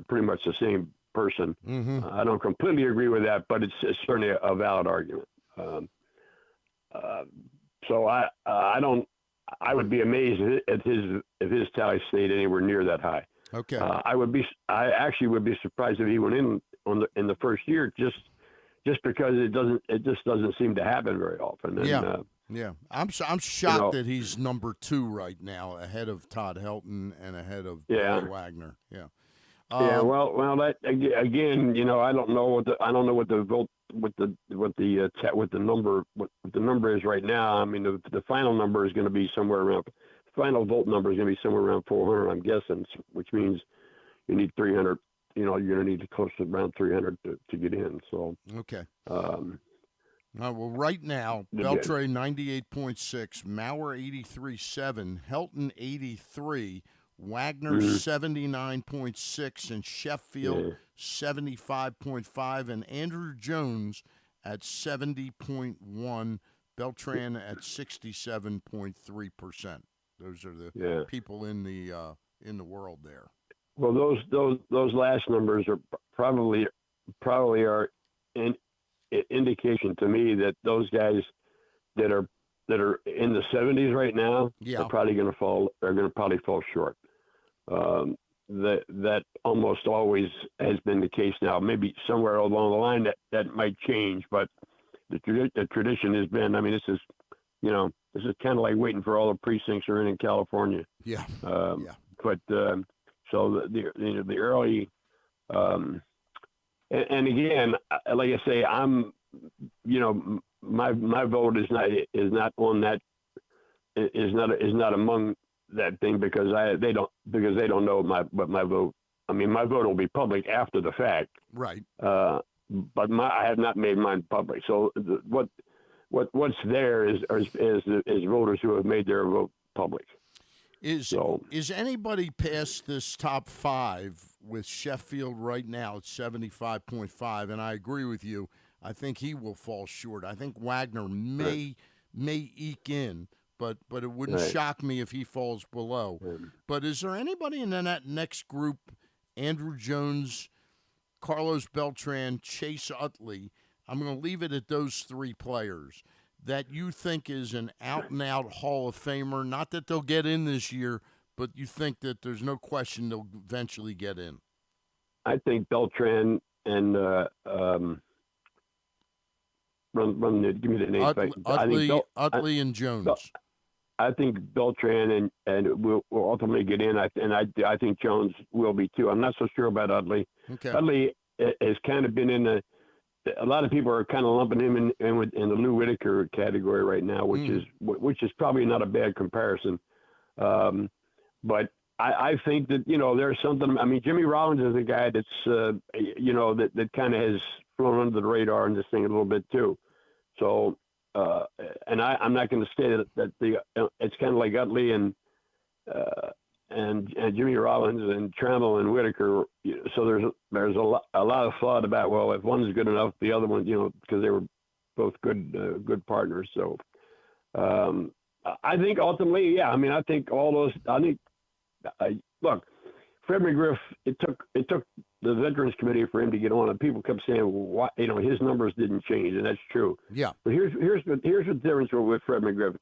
pretty much the same person. Mm-hmm. I don't completely agree with that, but it's certainly a valid argument. So I would be amazed if his tally stayed anywhere near that high. Okay. I actually would be surprised if he went in in the first year, just because it just doesn't seem to happen very often. And, yeah, I'm shocked that he's number 2 right now, ahead of Todd Helton and ahead of Billy Wagner. Yeah. Well, that again, I don't know what the vote what the number is right now. I mean, the final number is going to be somewhere around. The final vote number is going to be somewhere around 400, I'm guessing, which means you need 300. You're going to need close to around 300 to get in. So okay. Well, right now, Beltre 98.6, Maurer 83.7, Helton 83, Wagner 79.6, and Sheffield 75.5, and Andrew Jones at 70.1, Beltran at 67.3%. Those are the people in the world there. Well, those last numbers are probably are in indication to me that those guys that are in the 70s right now are probably going to probably fall short. That almost always has been the case now. Maybe somewhere along the line that might change, but the tradition has been. I mean, this is kind of like waiting for all the precincts are in California. Yeah. But so the early. And again, like I say, I'm, my vote is not on that, is not among that thing because they don't know my vote. I mean, my vote will be public after the fact. Right. But I have not made mine public. So what's there is voters who have made their vote public. Is anybody past this top 5 with Sheffield right now at 75.5? And I agree with you. I think he will fall short. I think Wagner may eke in, but it wouldn't shock me if he falls below. But is there anybody in that next group, Andrew Jones, Carlos Beltran, Chase Utley, I'm going to leave it at those 3 players, that you think is an out-and-out Hall of Famer? Not that they'll get in this year, but you think that there's no question they'll eventually get in? I think Beltran and give me the name. Utley and Jones. I think Beltran and will ultimately get in. I think Jones will be too. I'm not so sure about Utley. Okay. Utley has kind of been in a lot of people are kind of lumping him in the Lou Whitaker category right now, which is probably not a bad comparison. But I think that, there's something. I mean, Jimmy Rollins is a guy that's, that kind of has flown under the radar in this thing a little bit too. So, and I'm not going to say that it's kind of like Utley and Jimmy Rollins and Trammell and Whitaker. So there's a lot of thought about, well, if one's good enough, the other one, because they were both good partners. So I think ultimately, yeah. I mean, I think all those. I think look, Fred McGriff. It took the Veterans Committee for him to get on, and people kept saying, well, why, his numbers didn't change, and that's true. Yeah. But here's the difference with Fred McGriff.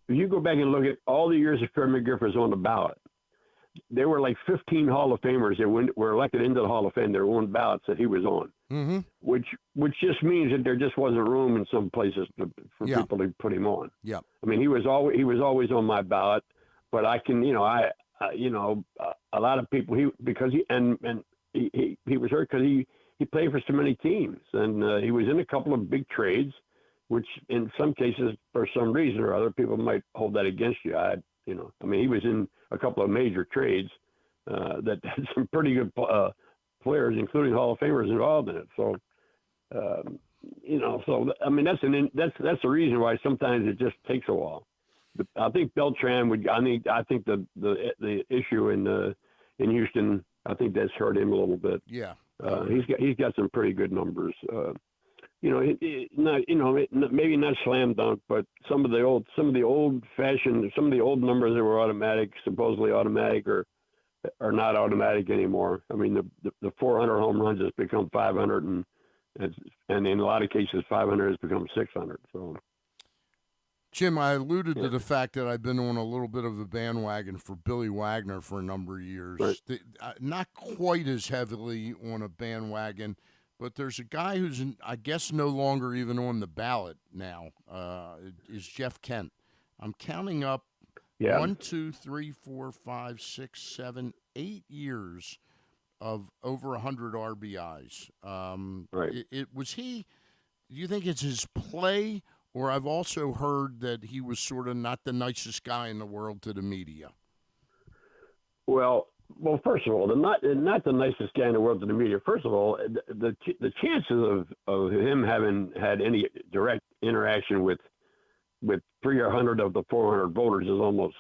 If you go back and look at all the years that Fred McGriff was on the ballot, there were like 15 Hall of Famers that were elected into the Hall of Fame. There were on ballots that he was on, which just means that there just wasn't room in some places for people to put him on. Yeah. I mean, he was always on my ballot, but I can, a lot of people because he was hurt because he played for so many teams, and he was in a couple of big trades, which in some cases, for some reason or other, people might hold that against you. I mean, he was in a couple of major trades that had some pretty good players, including Hall of Famers, involved in it. So, so I mean, that's the reason why sometimes it just takes a while. But I think Beltran would. I think the issue in Houston, I think that's hurt him a little bit. Yeah. He's got some pretty good numbers. Maybe not slam dunk, but some of the old numbers that were automatic, supposedly automatic, are not automatic anymore. I mean, the 400 home runs has become 500, and in a lot of cases, 500 has become 600. So, Jim, I alluded to the fact that I've been on a little bit of a bandwagon for Billy Wagner for a number of years. Right. Not quite as heavily on a bandwagon. But there's a guy who's, I guess, no longer even on the ballot now, is Jeff Kent. I'm counting up 1, 2, 3, 4, 5, 6, 7, 8 years of over 100 RBIs. Right. Do you think it's his play, or I've also heard that he was sort of not the nicest guy in the world to the media? Well, first of all, not the nicest guy in the world to the media. First of all, the chances of him having had any direct interaction with 300 of the 400 voters is almost,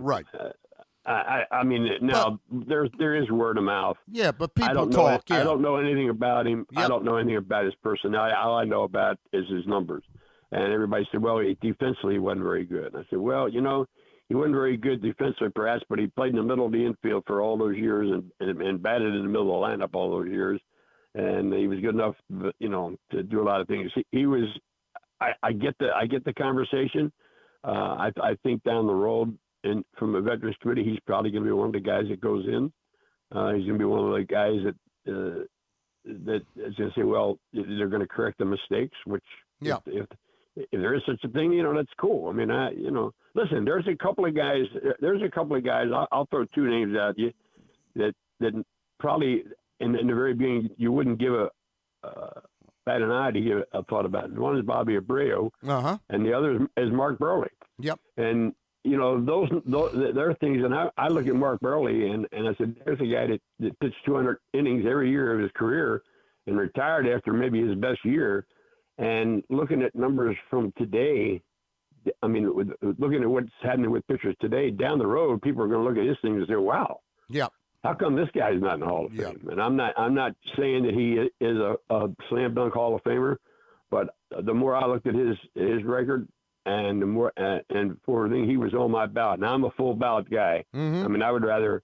right. I mean, now there is word of mouth. Yeah, but people talk. Yeah. I don't know anything about him. Yep. I don't know anything about his personality. All I know about is his numbers. And everybody said, well, defensively he wasn't very good. And I said, well, he wasn't very good defensively, perhaps, but he played in the middle of the infield for all those years and batted in the middle of the lineup all those years. And he was good enough, to do a lot of things. He was. I get the conversation. I think down the road, and from the Veterans Committee, he's probably going to be one of the guys that goes in. He's going to be one of the guys that is going to say, well, they're going to correct the mistakes, which if there is such a thing, that's cool. I mean, listen, there's a couple of guys. I'll throw two names at you that probably in the very beginning you wouldn't give a bat an eye to give a thought about. One is Bobby Abreu, and the other is Mark Burley. Yep. And those there are things, and I look at Mark Burley and I said, there's a guy that pitched 200 innings every year of his career and retired after maybe his best year. And looking at numbers from today, I mean, looking at what's happening with pitchers today, down the road, people are going to look at this thing and say, "Wow, how come this guy's not in the Hall of Fame?" And I'm not saying that he is a slam dunk Hall of Famer, but the more I looked at his record, and the more and for the thing, he was on my ballot. Now I'm a full ballot guy. Mm-hmm. I mean, I would rather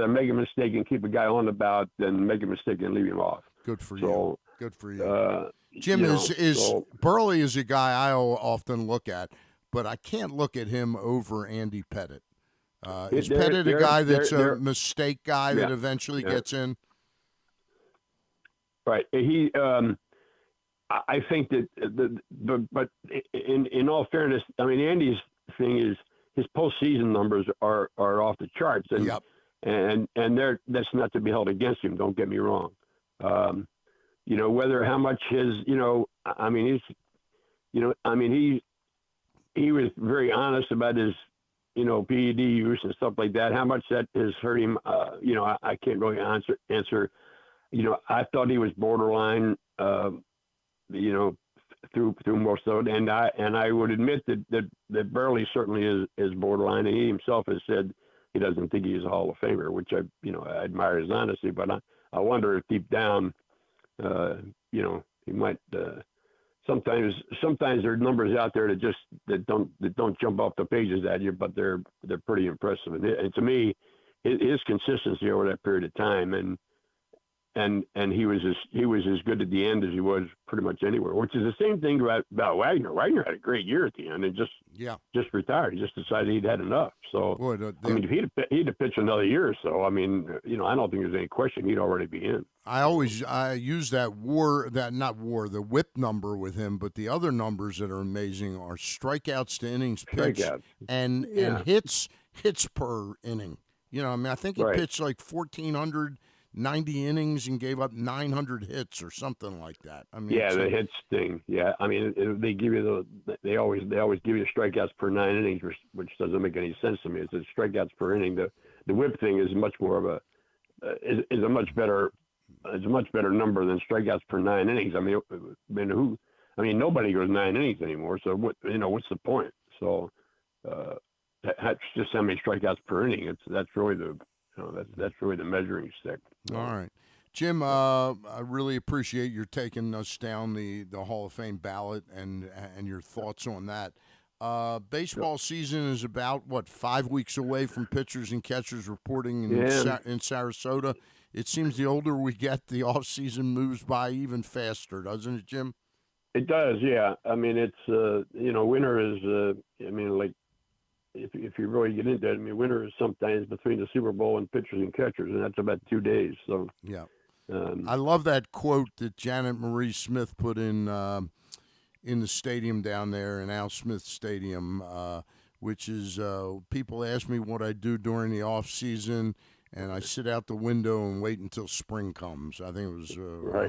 make a mistake and keep a guy on the ballot than make a mistake and leave him off. Good for you. Good for you. Jim, so Burley is a guy I often look at, but I can't look at him over Andy Pettit. Is Pettit a guy that's a mistake guy that eventually gets in? Right. He, I think that but in all fairness, I mean, Andy's thing is his postseason numbers are off the charts, and that's not to be held against him. Don't get me wrong. Whether how much his, he was very honest about his, PED use and stuff like that. How much that has hurt him, I can't really answer. I thought he was borderline, through most of it, and I would admit that Burley certainly is borderline, and he himself has said he doesn't think he's a Hall of Famer, which I admire his honesty, but I wonder if deep down, he might. Sometimes there are numbers out there that don't jump off the pages at you, but they're pretty impressive. And to me, his consistency over that period of time, and he was as good at the end as he was pretty much anywhere. Which is the same thing about Wagner. Wagner had a great year at the end and just retired. He just decided he'd had enough. So if he'd have pitched another year or so, I don't think there's any question he'd already be in. I use the whip number with him, but the other numbers that are amazing are strikeouts to innings pitched and hits per inning. I think he pitched like 1,490 innings and gave up 900 hits or something like that. The hits thing. Yeah, they give you they always give you strikeouts per 9 innings, which doesn't make any sense to me. It's strikeouts per inning. The whip thing is much more of a much better number than strikeouts per 9 innings. Nobody goes 9 innings anymore. So what's the point? So that's just how many strikeouts per inning. That's really that's really the measuring stick. All right. Jim, I really appreciate your taking us down the Hall of Fame ballot and your thoughts on that. Baseball season is about, 5 weeks away from pitchers and catchers reporting in Sarasota. It seems the older we get, the off-season moves by even faster, doesn't it, Jim? It does, yeah. It's, winter is, if you really get into it, winter is sometimes between the Super Bowl and pitchers and catchers, and that's about 2 days. So yeah, I love that quote that Janet Marie Smith put in the stadium down there in Al Smith Stadium, which is people ask me what I do during the off season, and I sit out the window and wait until spring comes. I think it was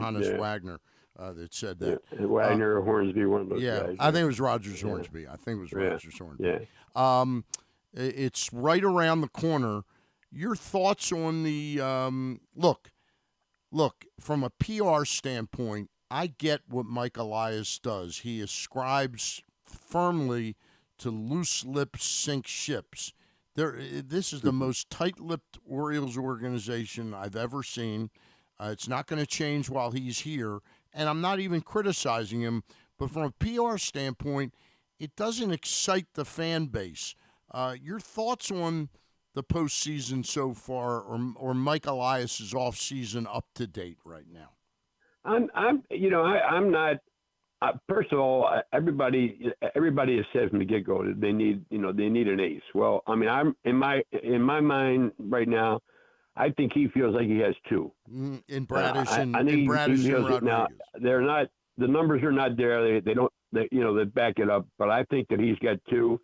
Hannes Wagner that said that. Yeah. Wagner or Hornsby, one of those guys. I think it was Rogers Hornsby. It's right around the corner. Your thoughts on the look, from a PR standpoint, I get what Mike Elias does. He ascribes firmly to loose lips sink ships. This is the most tight-lipped Orioles organization I've ever seen. It's not going to change while he's here, and I'm not even criticizing him. But from a PR standpoint, it doesn't excite the fan base. Your thoughts on the postseason so far, or Mike Elias's offseason up to date right now? I'm not. First of all, everybody has said from the get-go that they need an ace. Well, I'm in my mind right now. I think he feels like he has two. In Bradish and Rodriguez. Now, they're not. The numbers are not there. They back it up. But I think that he's got two.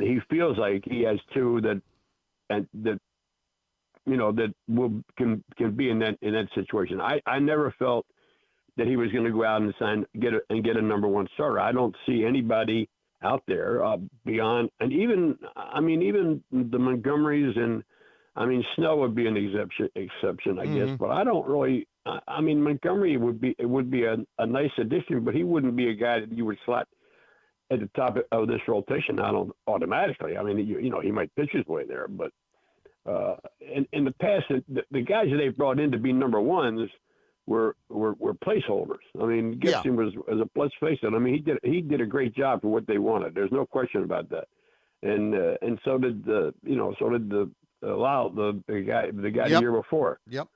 He feels like he has two that can be in that situation. I never felt that he was going to go out and get a number one starter. I don't see anybody out there beyond, and even the Montgomerys and Snell would be an exception, I guess. But I don't really. Montgomery would be a nice addition, but he wouldn't be a guy that you would slot at the top of this rotation. I don't automatically. He might pitch his way there, but in the past, the guys that they brought in to be number ones were placeholders. Gibson was let's face it. He did a great job for what they wanted. There's no question about that. And so did the Lau, the guy the year before. Yep.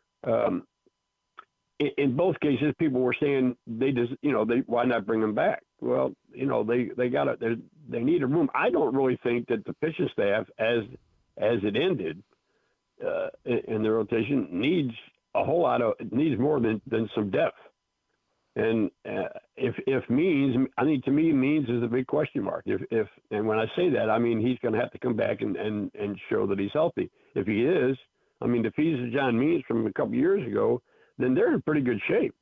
In both cases, people were saying why not bring him back? Well, they need a room. I don't really think that the pitching staff, as it ended in the rotation, needs more than some depth. And if Means, I think to me Means is a big question mark. If and when I say that, I mean he's going to have to come back and show that he's healthy. If he is, I mean if he's the John Means from a couple years ago, then they're in pretty good shape.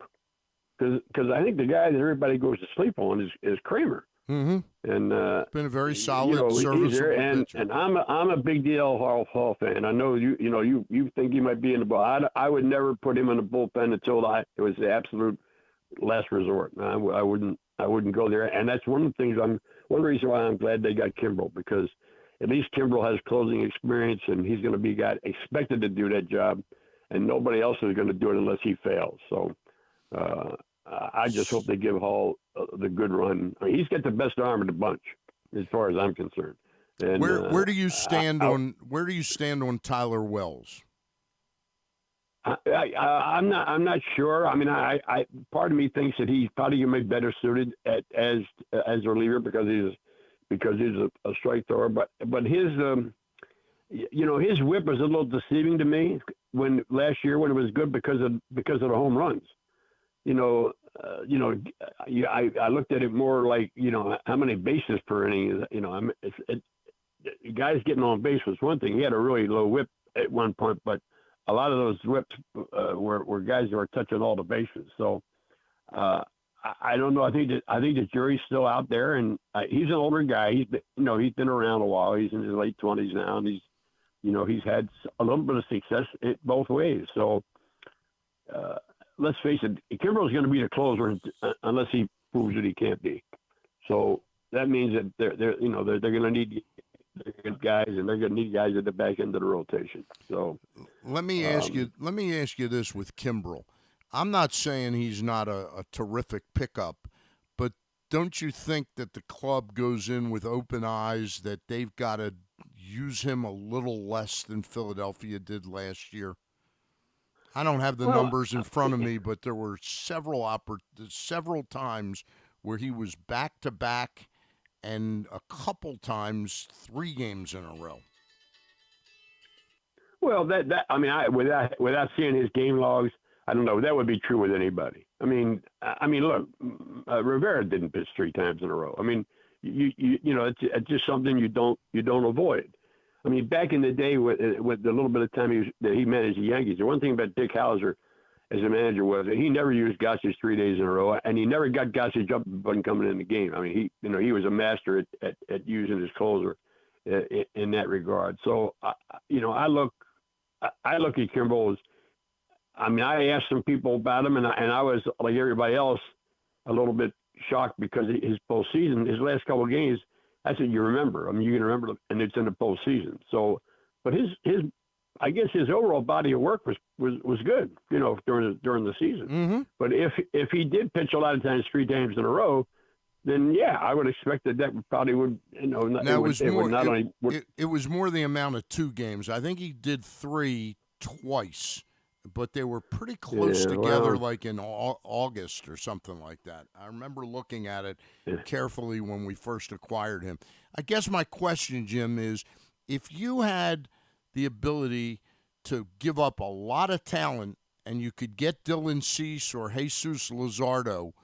Because I think the guy that everybody goes to sleep on is Kramer. Mm-hmm. And been a very solid, serviceable pitcher. And I'm a big DL Hall fan. I know you think he might be in the bullpen. I would never put him in the bullpen until it was the absolute last resort. I wouldn't go there. And that's one of the things one reason why I'm glad they got Kimbrel, because at least Kimbrel has closing experience and he's going to be expected to do that job, and nobody else is going to do it unless he fails. So. I just hope they give Hall the good run. I mean, he's got the best arm of the bunch, as far as I'm concerned. And, where do you stand on Tyler Wells? I'm not sure. I mean, I part of me thinks that he's probably going to be better suited as a reliever because he's a strike thrower. But his his whip was a little deceiving to me when last year when it was good because of the home runs. I looked at it more like, how many bases per inning is, guys getting on base was one thing. He had a really low whip at one point, but a lot of those whips were guys that were touching all the bases. So I don't know. I think the jury's still out there, and he's an older guy. He's been around a while. He's in his late 20s now, and he's had a little bit of success both ways. So, let's face it, Kimbrel's going to be the closer unless he proves that he can't be. So that means that they're going to need guys, and they're going to need guys at the back end of the rotation. So let me ask you this with Kimbrel. I'm not saying he's not a terrific pickup, but don't you think that the club goes in with open eyes that they've got to use him a little less than Philadelphia did last year? I don't have the numbers in front of me, but there were several times where he was back-to-back and a couple times 3 games in a row. Well, without seeing his game logs, I don't know. That would be true with anybody. I mean, look, Rivera didn't pitch 3 times in a row. I mean, it's just something you don't avoid. I mean, back in the day with the little bit of time that he managed the Yankees, the one thing about Dick Hauser as a manager was that he never used Gossage 3 days in a row, and he never got Gossage up and coming in the game. I mean, he was a master at using his closer in that regard. So, I look at Kimbrel as, I mean, I asked some people about him, and I was like everybody else, a little bit shocked because his postseason, his last couple of games. That's what you remember. I mean, you can remember, and it's in the postseason. So, but I guess his overall body of work was good, during the season. Mm-hmm. But if he did pitch a lot of times 3 times in a row, then yeah, I would expect that probably would, it was more the amount of 2 games. I think he did 3 twice, but they were pretty close together, like in August or something like that. I remember looking at it carefully when we first acquired him. I guess my question, Jim, is if you had the ability to give up a lot of talent and you could get Dylan Cease or Jesus Luzardo,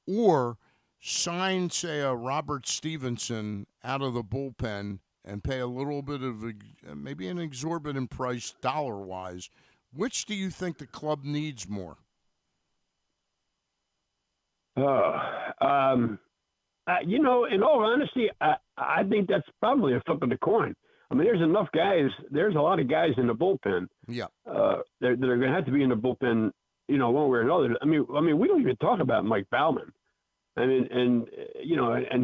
or sign, say, a Robert Stevenson out of the bullpen and pay a little bit of maybe an exorbitant price dollar-wise, which do you think the club needs more? In all honesty, I think that's probably a flip of the coin. I mean, there's enough guys. There's a lot of guys in the bullpen. Yeah. That are going to have to be in the bullpen, one way or another. I mean, we don't even talk about Mike Baumann. I mean, and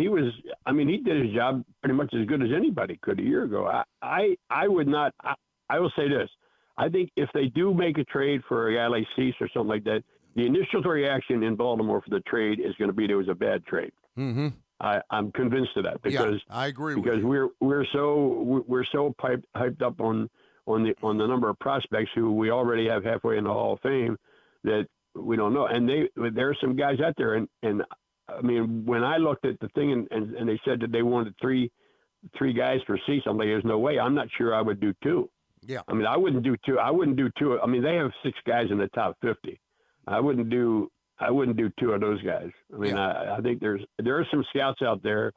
he was. I mean, he did his job pretty much as good as anybody could a year ago. I would not. I will say this. I think if they do make a trade for a guy like Cease or something like that, the initial reaction in Baltimore for the trade is going to be there was a bad trade. Mm-hmm. I'm convinced of that because I agree because with you. we're so hyped up on the number of prospects who we already have halfway in the Hall of Fame that we don't know. And there are some guys out there, and I mean, when I looked at the thing and they said that they wanted three guys for Cease, I'm like, there's no way. I'm not sure I would do 2. Yeah. I mean, I wouldn't do 2. I mean, they have 6 guys in the top 50. I wouldn't do I wouldn't do two of those guys. I mean, I think there are some scouts out there,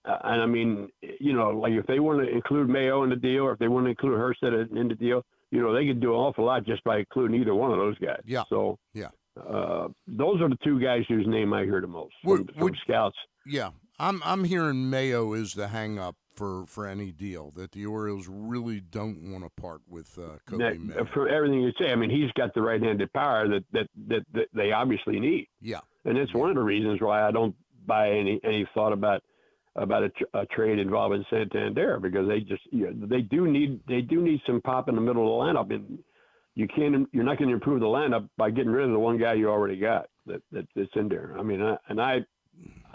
and I mean, like if they want to include Mayo in the deal, or if they want to include Hurstead in the deal, they could do an awful lot just by including either one of those guys. Yeah. So those are the two guys whose name I hear the most from scouts. Yeah, I'm hearing Mayo is the hang-up for any deal, that the Orioles really don't want to part with Kobe Mayo. For everything you say, I mean, he's got the right-handed power that they obviously need. Yeah, and it's one of the reasons why I don't buy any thought about a trade involving Santander, because they do need some pop in the middle of the lineup, and you're not going to improve the lineup by getting rid of the one guy you already got that's in there. I mean, I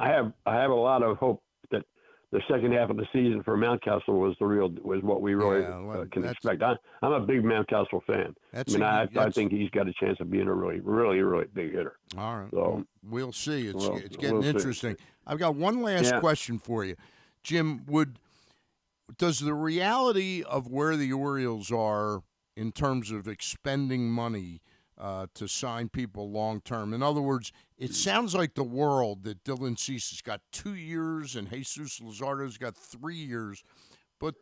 have a lot of hope that the second half of the season for Mountcastle was what we really can expect. I'm a big Mountcastle fan. I think he's got a chance of being a really, really, really big hitter. All right. So we'll see. It's getting interesting. I've got one last question for you, Jim. Does the reality of where the Orioles are in terms of expending money to sign people long term? In other words, it sounds like the world that Dylan Cease has got 2 years and Jesus Luzardo's got 3 years. But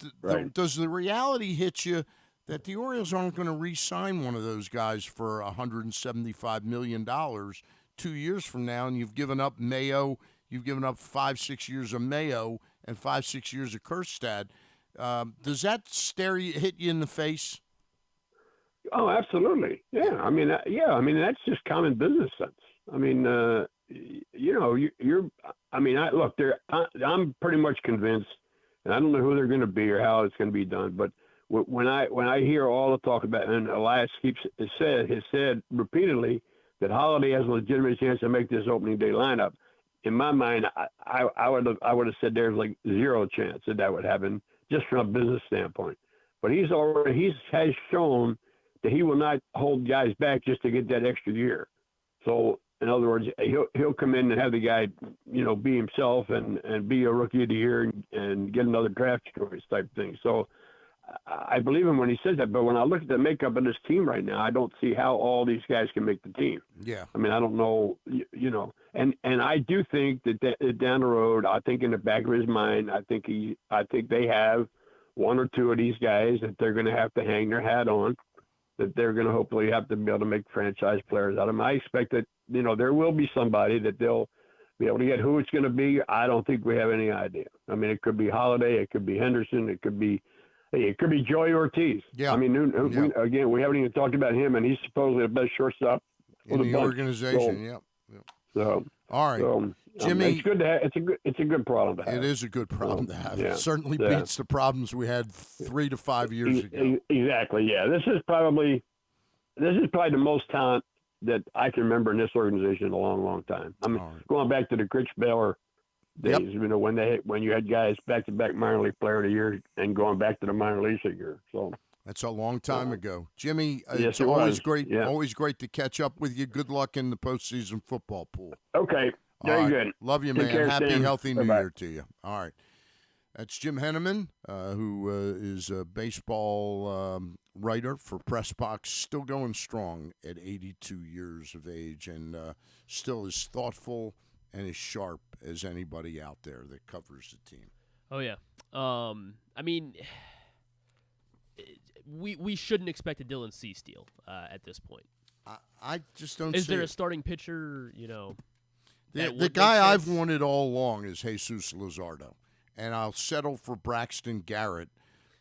does the reality hit you that the Orioles aren't going to re-sign one of those guys for $175 million 2 years from now, and you've given up Mayo, you've given up 5-6 years of Mayo and 5-6 years of Kjerstad? Does that hit you in the face? Oh, absolutely. Yeah. I mean, that's just common business sense. I mean, I'm pretty much convinced, and I don't know who they're going to be or how it's going to be done, but when I hear all the talk about, and Elias has said repeatedly that Holiday has a legitimate chance to make this opening day lineup. In my mind, I would have said there's like zero chance that would happen, just from a business standpoint. But he has shown that he will not hold guys back just to get that extra year. So, in other words, he'll come in and have the guy, be himself and be a rookie of the year and get another draft choice type thing. So I believe him when he says that. But when I look at the makeup of this team right now, I don't see how all these guys can make the team. Yeah. I mean, I don't know, and I do think that down the road, I think in the back of his mind, I think they have one or two of these guys that they're going to have to hang their hat on, that they're going to hopefully have to be able to make franchise players out of them. I expect that, there will be somebody that they'll be able to get. Who it's going to be, I don't think we have any idea. I mean, it could be Holiday, it could be Henderson, it could be Joey Ortiz. Yeah. I mean, we haven't even talked about him, and he's supposedly the best shortstop in the organization. So, all right. So, Jimmy, it's good to have. It's a good problem to have. It is a good problem to have. Yeah. It certainly beats the problems we had 3 to 5 years ago. Exactly. Yeah. This is probably the most talent that I can remember in this organization in a long, long time. I'm going back to the Rich Baylor days. Yep. When you had guys back-to-back minor league player of the year and going back to the minor leagues a year. So that's a long time ago, Jimmy. Yes, it's always was. great. Yeah. Always great to catch up with you. Good luck in the postseason football pool. Okay. Very good. Love you, Take man. care, Happy, Sam. healthy New Bye-bye. Year to you. All right. That's Jim Henneman, who is a baseball writer for PressBox, still going strong at 82 years of age, and still as thoughtful and as sharp as anybody out there that covers the team. Oh, yeah. I mean, we shouldn't expect a Dylan Cease deal at this point. I just don't Is see there it. a starting pitcher, The guy I've wanted all along is Jesus Luzardo, and I'll settle for Braxton Garrett,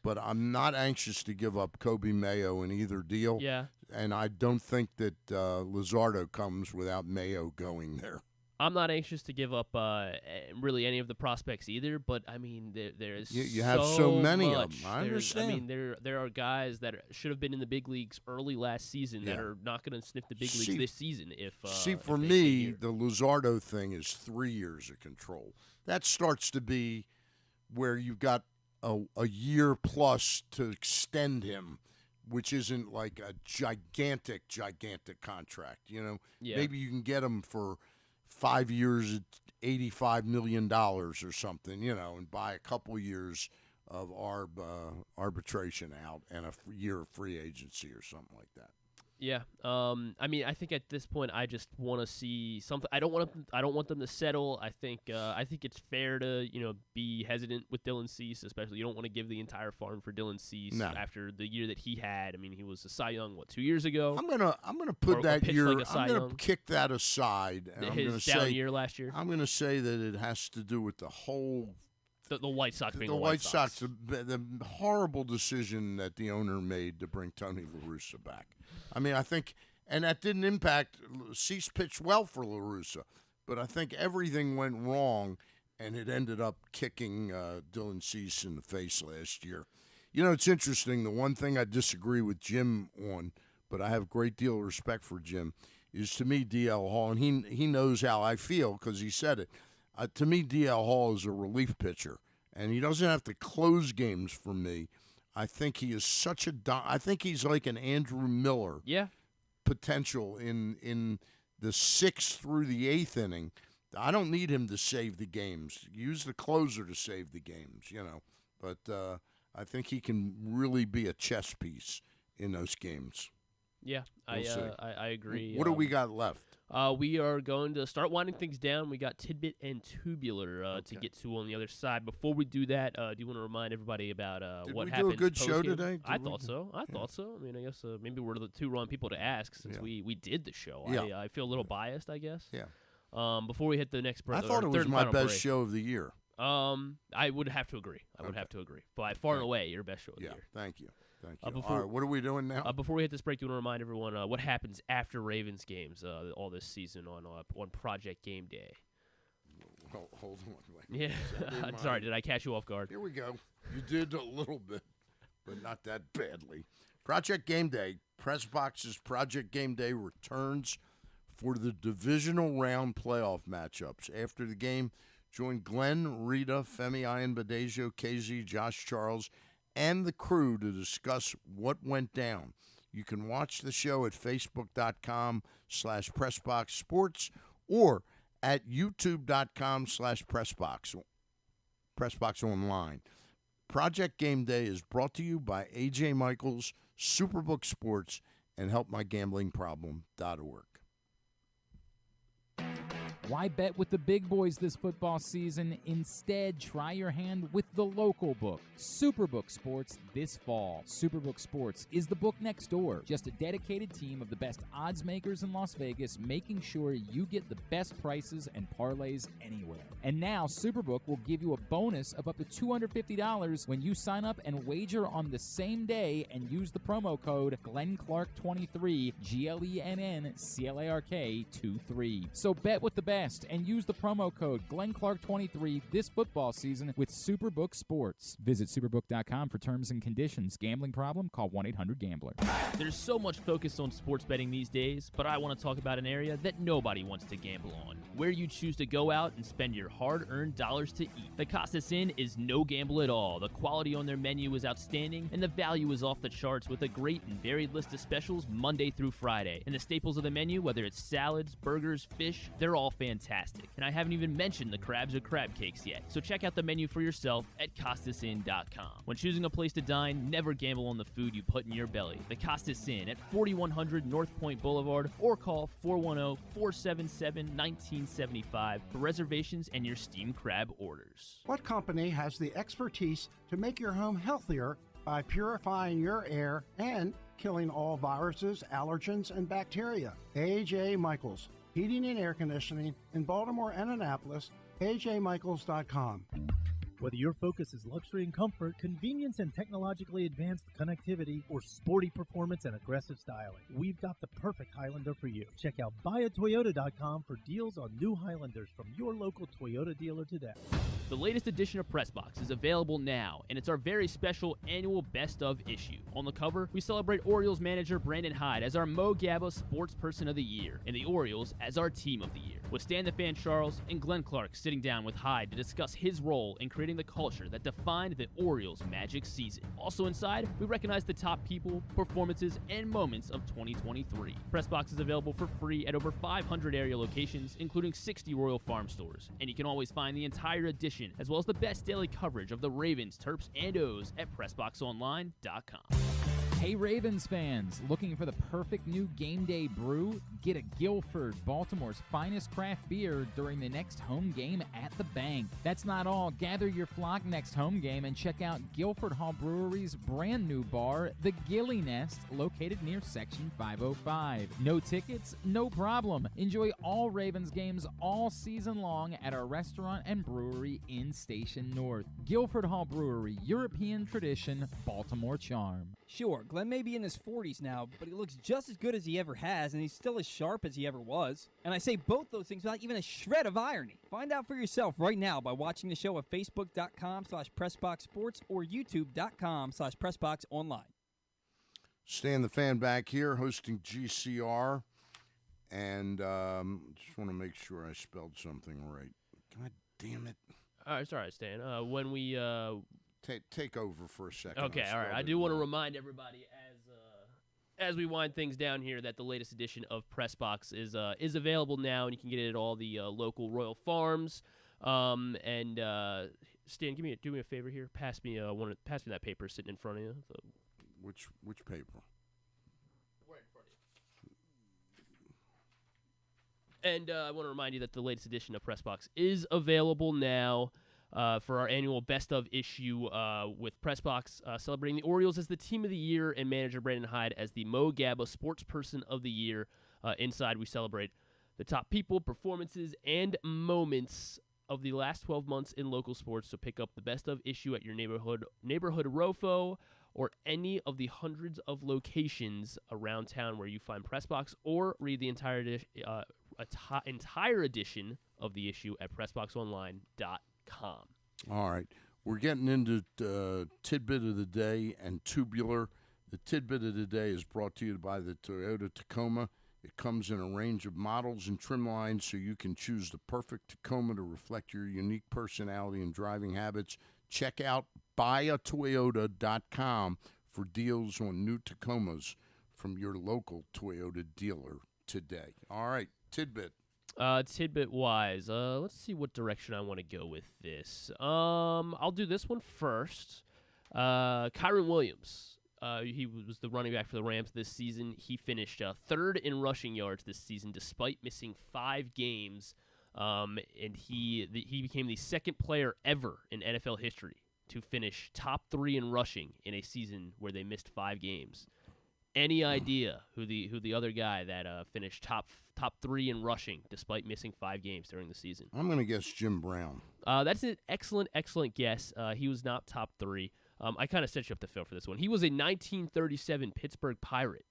but I'm not anxious to give up Kobe Mayo in either deal. Yeah. And I don't think that Luzardo comes without Mayo going there. I'm not anxious to give up really any of the prospects either, but I mean, there's you have so many much. of them. I understand. I mean, there are guys that should have been in the big leagues early last season that are not going to sniff the big leagues this season. For me, the Luzardo thing is 3 years of control. That starts to be where you've got a year plus to extend him, which isn't like a gigantic contract. Maybe you can get him for 5 years at $85 million or something, and buy a couple years of arbitration out and a year of free agency or something like that. Yeah. I mean, I think at this point, I just want to see something. I don't want them to settle. I think it's fair to be hesitant with Dylan Cease, especially. You don't want to give the entire farm for Dylan Cease after the year that he had. I mean, he was a Cy Young 2 years ago. I'm gonna put that year. I'm gonna kick that aside. And I'm gonna say year last year. I'm gonna say that it has to do with the whole. The White Sox being the White Sox. The horrible decision that the owner made to bring Tony La Russa back. I mean, I think, and that didn't impact. Cease pitched well for La Russa, but I think everything went wrong, and it ended up kicking Dylan Cease in the face last year. It's interesting. The one thing I disagree with Jim on, but I have a great deal of respect for Jim, is to me DL Hall, and he knows how I feel because he said it. To me, DL Hall is a relief pitcher, and he doesn't have to close games for me. I think he is such a I think he's like an Andrew Miller potential in the 6th through the 8th inning. I don't need him to save the games. Use the closer to save the games, But I think he can really be a chess piece in those games. Yeah, I agree. What do we got left? We are going to start winding things down. We got Tidbit and Tubular to get to on the other side. Before we do that, do you want to remind everybody about what happened? Did we do a good show today? I thought so. I mean, I guess maybe we're the two wrong people to ask since we did the show. Yeah. I feel a little biased, I guess. Yeah. Before we hit the next break, I thought it was my best show of the year. I would have to agree. By far and away, your best show of the year. Thank you. All right, what are we doing now? Before we hit this break, do you want to remind everyone what happens after Ravens games all this season on Project Game Day? Well, hold on. Wait. Yeah. Sorry, did I catch you off guard? Here we go. You did a little bit, but not that badly. Project Game Day. Pressbox's Project Game Day returns for the divisional round playoff matchups. After the game, join Glenn, Rita, Femi, Ian, Badejo, KZ, Josh Charles, and the crew to discuss what went down. You can watch the show at facebook.com/PressboxSports or at youtube.com/PressBox. Pressbox Online. Project Game Day is brought to you by A.J. Michaels, Superbook Sports, and HelpMyGamblingProblem.org. Why bet with the big boys this football season? Instead, try your hand with the local book, Superbook Sports, this fall. Superbook Sports is the book next door. Just a dedicated team of the best odds makers in Las Vegas, making sure you get the best prices and parlays anywhere. And now, Superbook will give you a bonus of up to $250 when you sign up and wager on the same day and use the promo code GlennClark23, GLENNCLARK23. So bet with the best and use the promo code GlennClark23 this football season with Superbook Sports. Visit superbook.com for terms and conditions. Gambling problem? Call 1-800-GAMBLER. There's so much focus on sports betting these days, but I want to talk about an area that nobody wants to gamble on, where you choose to go out and spend your hard-earned dollars to eat. The Costas Inn is no gamble at all. The quality on their menu is outstanding, and the value is off the charts with a great and varied list of specials Monday through Friday. And the staples of the menu, whether it's salads, burgers, fish, they're all fantastic. And I haven't even mentioned the crabs or crab cakes yet. So check out the menu for yourself at CostasInn.com. When choosing a place to dine, never gamble on the food you put in your belly. The Costas Inn at 4100 North Point Boulevard, or call 410-477-1975 for reservations and your steamed crab orders. What company has the expertise to make your home healthier by purifying your air and killing all viruses, allergens, and bacteria? A.J. Michaels. Heating and air conditioning in Baltimore and Annapolis, ajmichaels.com. Whether your focus is luxury and comfort, convenience and technologically advanced connectivity, or sporty performance and aggressive styling, we've got the perfect Highlander for you. Check out buyatoyota.com for deals on new Highlanders from your local Toyota dealer today. The latest edition of Pressbox is available now, and it's our very special annual Best Of issue. On the cover, we celebrate Orioles manager Brandon Hyde as our Mo Gabba Sports Person of the Year, and the Orioles as our Team of the Year, with Stan the Fan Charles and Glenn Clark sitting down with Hyde to discuss his role in creating the culture that defined the Orioles' magic season. Also inside, we recognize the top people, performances, and moments of 2023. Pressbox is available for free at over 500 area locations, including 60 Royal Farm stores, and you can always find the entire edition, as well as the best daily coverage of the Ravens, Terps, and O's at PressBoxOnline.com. Hey Ravens fans, looking for the perfect new game day brew? Get a Guilford, Baltimore's finest craft beer during the next home game at the bank. That's not all. Gather your flock next home game and check out Guilford Hall Brewery's brand new bar, the Gilly Nest, located near Section 505. No tickets? No problem. Enjoy all Ravens games all season long at our restaurant and brewery in Station North. Guilford Hall Brewery, European tradition, Baltimore charm. Sure, Glenn may be in his 40s now, but he looks just as good as he ever has, and he's still as sharp as he ever was. And I say both those things without even a shred of irony. Find out for yourself right now by watching the show at facebook.com/PressBoxSports or youtube.com/PressBoxOnline. Stan the Fan back here hosting GCR, and just want to make sure I spelled something right. God damn it. It's all right, Stan. When we take over for a second. Okay, all right. I do want to remind everybody as we wind things down here that the latest edition of Press Box is available now, and you can get it at all the local Royal Farms. And Stan, do me a favor here. Pass me that paper sitting in front of you. Which paper? Right in front of you. And I want to remind you that the latest edition of Press Box is available now. For our annual Best of issue with Pressbox, celebrating the Orioles as the Team of the Year and manager Brandon Hyde as the Mo Gabba Sports Person of the Year. Inside, we celebrate the top people, performances, and moments of the last 12 months in local sports. So pick up the Best of issue at your neighborhood ROFO or any of the hundreds of locations around town where you find Pressbox, or read the entire edition of the issue at PressBoxOnline.com. All right. We're getting into Tidbit of the Day and Tubular. The Tidbit of the Day is brought to you by the Toyota Tacoma. It comes in a range of models and trim lines, so you can choose the perfect Tacoma to reflect your unique personality and driving habits. Check out buyatoyota.com for deals on new Tacomas from your local Toyota dealer today. All right, Tidbit. Tidbit-wise, let's see what direction I want to go with this. I'll do this one first. Kyron Williams, he was the running back for the Rams this season. He finished third in rushing yards this season despite missing 5 games, and he became the second player ever in NFL history to finish top 3 in rushing in a season where they missed 5 games. Any idea who the other guy that finished top 3 in rushing despite missing 5 games during the season? I'm going to guess Jim Brown. That's an excellent guess. He was not top 3. I kind of set you up the field for this one. He was a 1937 Pittsburgh Pirate.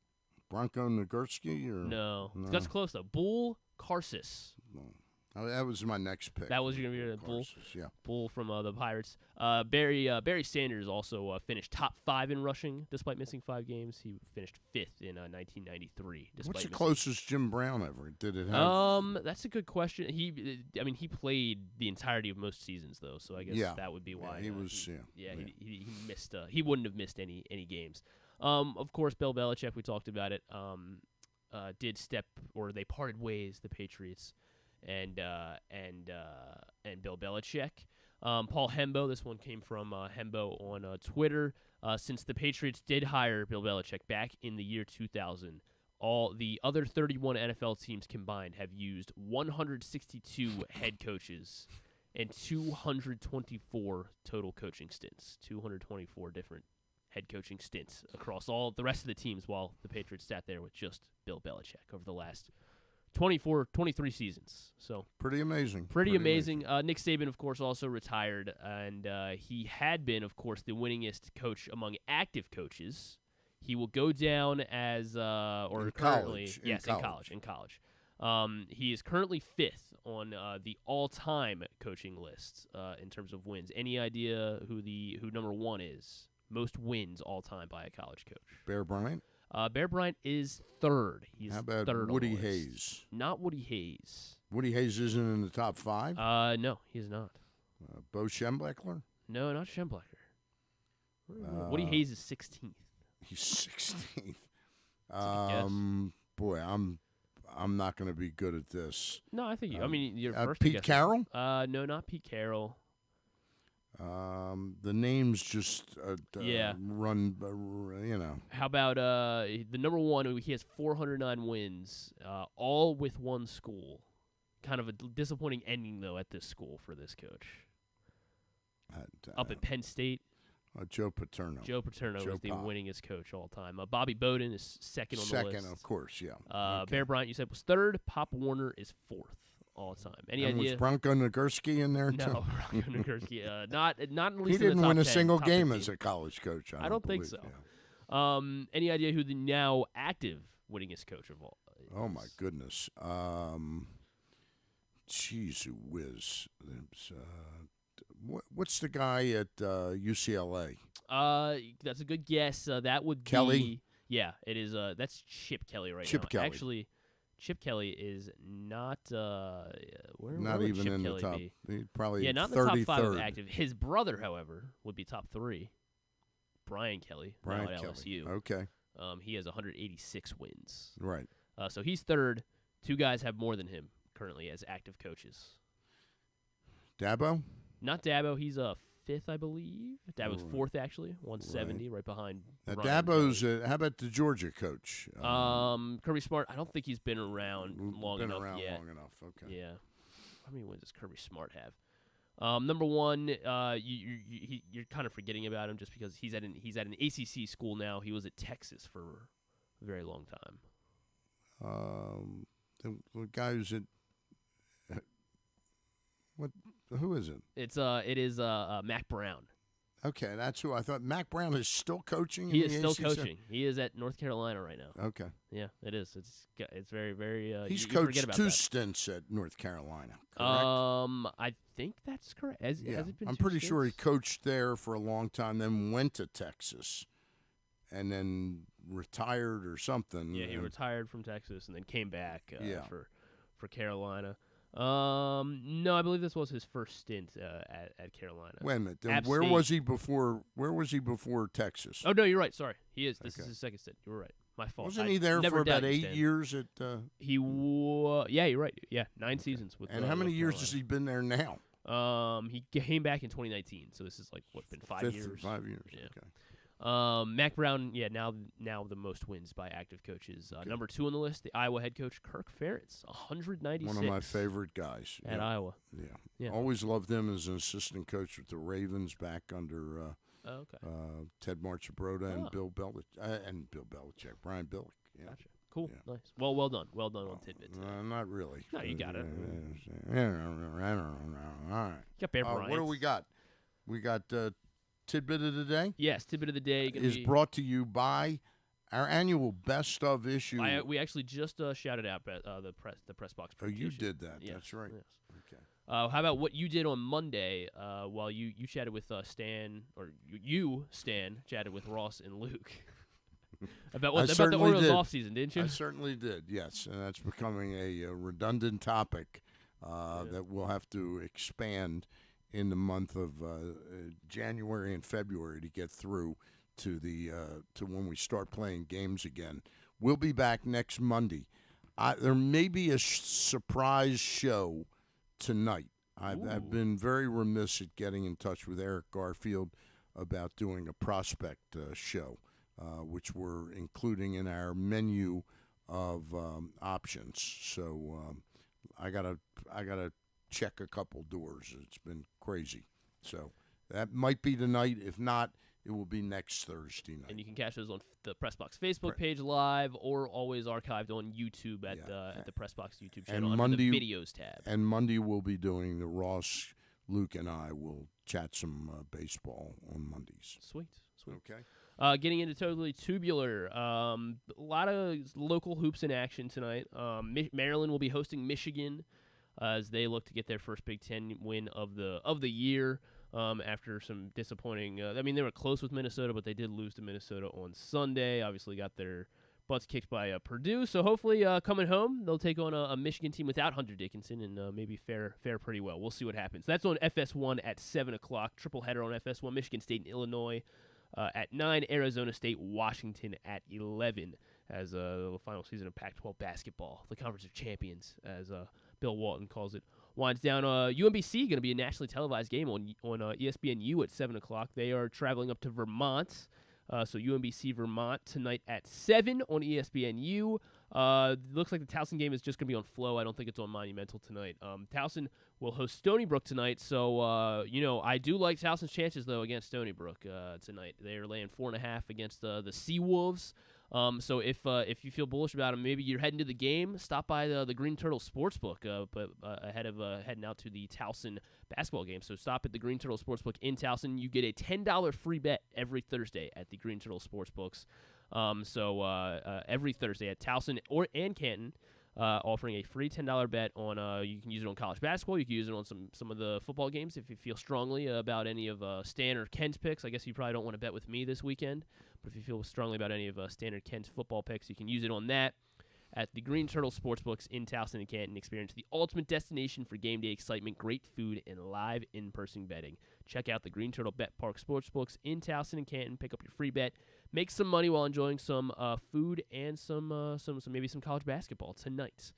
Bronco Nagurski? No. That's close, though. Bull Carsis. No. That was my next pick. That was going to be the Bull? Yeah. Bull from the Pirates. Barry Sanders also finished top 5 in rushing despite missing 5 games. He finished 5th in 1993. What's the closest Jim Brown ever? Did it have? That's a good question. He played the entirety of most seasons, though, so I guess that would be why. He was, he missed. He wouldn't have missed any games. Of course, Bill Belichick, we talked about it, they parted ways, the Patriots and Bill Belichick. Paul Hembo, this one came from Hembo on Twitter. Since the Patriots did hire Bill Belichick back in the year 2000, all the other 31 NFL teams combined have used 162 head coaches and 224 total coaching stints. 224 different head coaching stints across all the rest of the teams, while the Patriots sat there with just Bill Belichick over the last 23 seasons. So pretty amazing. Pretty amazing. Nick Saban, of course, also retired, and he had been, of course, the winningest coach among active coaches. He will go down as in college. He is currently 5th on the all-time coaching list in terms of wins. Any idea who number 1 is? Most wins all time by a college coach. Bear Bryant. Bear Bryant is 3rd. He's How about 3rd Woody Hayes? Not Woody Hayes. Woody Hayes isn't in the top 5? No, he's not. Bo Schembechler? No, not Schembechler. Woody Hayes is 16th. He's 16th. Boy, I'm not going to be good at this. No, I think you. I mean, you're first. Pete Carroll? No, not Pete Carroll. The names just run, How about the number one? He has 409 wins, all with one school. Kind of a disappointing ending, though, at this school for this coach. Up at Penn State. Joe Paterno. Joe Paterno is the winningest coach all time. Bobby Bowden is second on the list. Second, of course, yeah. Okay. Bear Bryant, you said, was third. Pop Warner is fourth all time. Any idea? Was Bronco Nagurski in there, too? No, Bronco Nagurski. Not at least he didn't win a single game 15. as a college coach. I don't think so. Yeah. Any idea who the now active winningest coach of all is? Oh, my goodness. Jeez, whiz. What's the guy at UCLA? That's a good guess. That would Kelly? be yeah. It is. That's Chip Kelly now. Chip Kelly. Actually, Chip Kelly is not. Where not would even Chip in Kelly the top. Be? Probably not in the top 5 of active. His brother, however, would be top 3. Brian Kelly. Brian now at Kelly. LSU. Okay. He has 186 wins. Right. So he's third. 2 guys have more than him currently as active coaches. Dabo? Not Dabo. He's 5th, I believe. Dabo's 4th, actually. 170, right behind. Dabo's. How about the Georgia coach? Kirby Smart. I don't think he's been around long enough yet. Long enough. Okay. Yeah. How many wins does Kirby Smart have? Number one, you're kind of forgetting about him just because he's at an ACC school now. He was at Texas for a very long time. The guy who's at what? Who is it? It is Mac Brown. Okay, that's who I thought. Mac Brown is still coaching. He is still coaching. He is at North Carolina right now. Okay. Yeah, it is. It's very very. He's coached 2 stints at North Carolina. Correct? I think that's correct. Has it been I'm 2 pretty stints? sure he coached there for a long time, then went to Texas, and then retired or something. Yeah, he retired from Texas and then came back for Carolina. No, I believe this was his first stint at Carolina. Wait a minute. App Where State. was he before? Where was he before Texas? Oh no, you're right. Sorry, he is. This is his second stint. You were right. My fault. Wasn't he there for about 8 years at? Yeah, you're right. Yeah, 9 seasons with. And how many years has he been there now? He came back in 2019, so this is like what's been 5 years. 5 years. Yeah. Okay. Mac Brown, now the most wins by active coaches. Number 2 on the list, the Iowa head coach Kirk Ferentz, 196. One of my favorite guys at Iowa. Yeah. Always loved him as an assistant coach with the Ravens back under Ted Marchibroda and Bill Belichick, Brian Billick. Yeah. Gotcha. Cool. Yeah. Nice. Well done. Well done on tidbits. Not really. No, you got it. All right. You got Bear Bryant. What do we got? We got Tidbit of the Day? Yes, Tidbit of the Day is brought to you by our annual Best of issue. We actually just shouted out the press box. Oh, you did that. Yes. That's right. Yes. Okay. How about what you did on Monday while you chatted with Stan, or Stan, chatted with Ross and Luke about the Orioles offseason, didn't you? I certainly did, yes. And that's becoming a redundant topic that we'll have to expand in the month of January and February to get through to to when we start playing games again. We'll be back next Monday. There may be a surprise show tonight. I've been very remiss at getting in touch with Eric Garfield about doing a prospect show, which we're including in our menu of options. So I gotta check a couple doors. It's been crazy. So that might be tonight. If not, it will be next Thursday night. And you can catch those on the Pressbox Facebook page live, or always archived on YouTube at the Pressbox YouTube channel under the Videos tab. And Monday we'll be doing the Ross, Luke, and I will chat some baseball on Mondays. Sweet. Okay. Getting into Totally Tubular, a lot of local hoops in action tonight. Maryland will be hosting Michigan as they look to get their first Big Ten win of the year after some disappointing. They were close with Minnesota, but they did lose to Minnesota on Sunday. Obviously, got their butts kicked by Purdue. So hopefully, coming home, they'll take on a Michigan team without Hunter Dickinson and maybe fare pretty well. We'll see what happens. That's on FS1 at 7:00. Triple header on FS1. Michigan State and Illinois at 9. Arizona State, Washington at 11. As the final season of Pac-12 basketball, the Conference of Champions, as Bill Walton calls it. winds down. UMBC going to be a nationally televised game on ESPNU at 7 o'clock. They are traveling up to Vermont. So UMBC Vermont tonight at 7 on ESPNU. Looks like the Towson game is just going to be on Flow. I don't think it's on Monumental tonight. Towson will host Stony Brook tonight. So, I do like Towson's chances, though, against Stony Brook tonight. They're laying 4.5 against the Seawolves. So if you feel bullish about them, maybe you're heading to the game, stop by the Green Turtle Sportsbook ahead of heading out to the Towson basketball game. So stop at the Green Turtle Sportsbook in Towson. You get a $10 free bet every Thursday at the Green Turtle Sportsbooks. Every Thursday at Towson and Canton, offering a free $10 bet on. You can use it on college basketball. You can use it on some of the football games if you feel strongly about any of Stan or Ken's picks. I guess you probably don't want to bet with me this weekend, but if you feel strongly about any of Stan or Ken's football picks, you can use it on that at the Green Turtle Sportsbooks in Towson and Canton. Experience the ultimate destination for game day excitement, great food, and live in-person betting. Check out the Green Turtle Bet Park Sportsbooks in Towson and Canton. Pick up your free bet. Make some money while enjoying some food and some maybe some college basketball tonight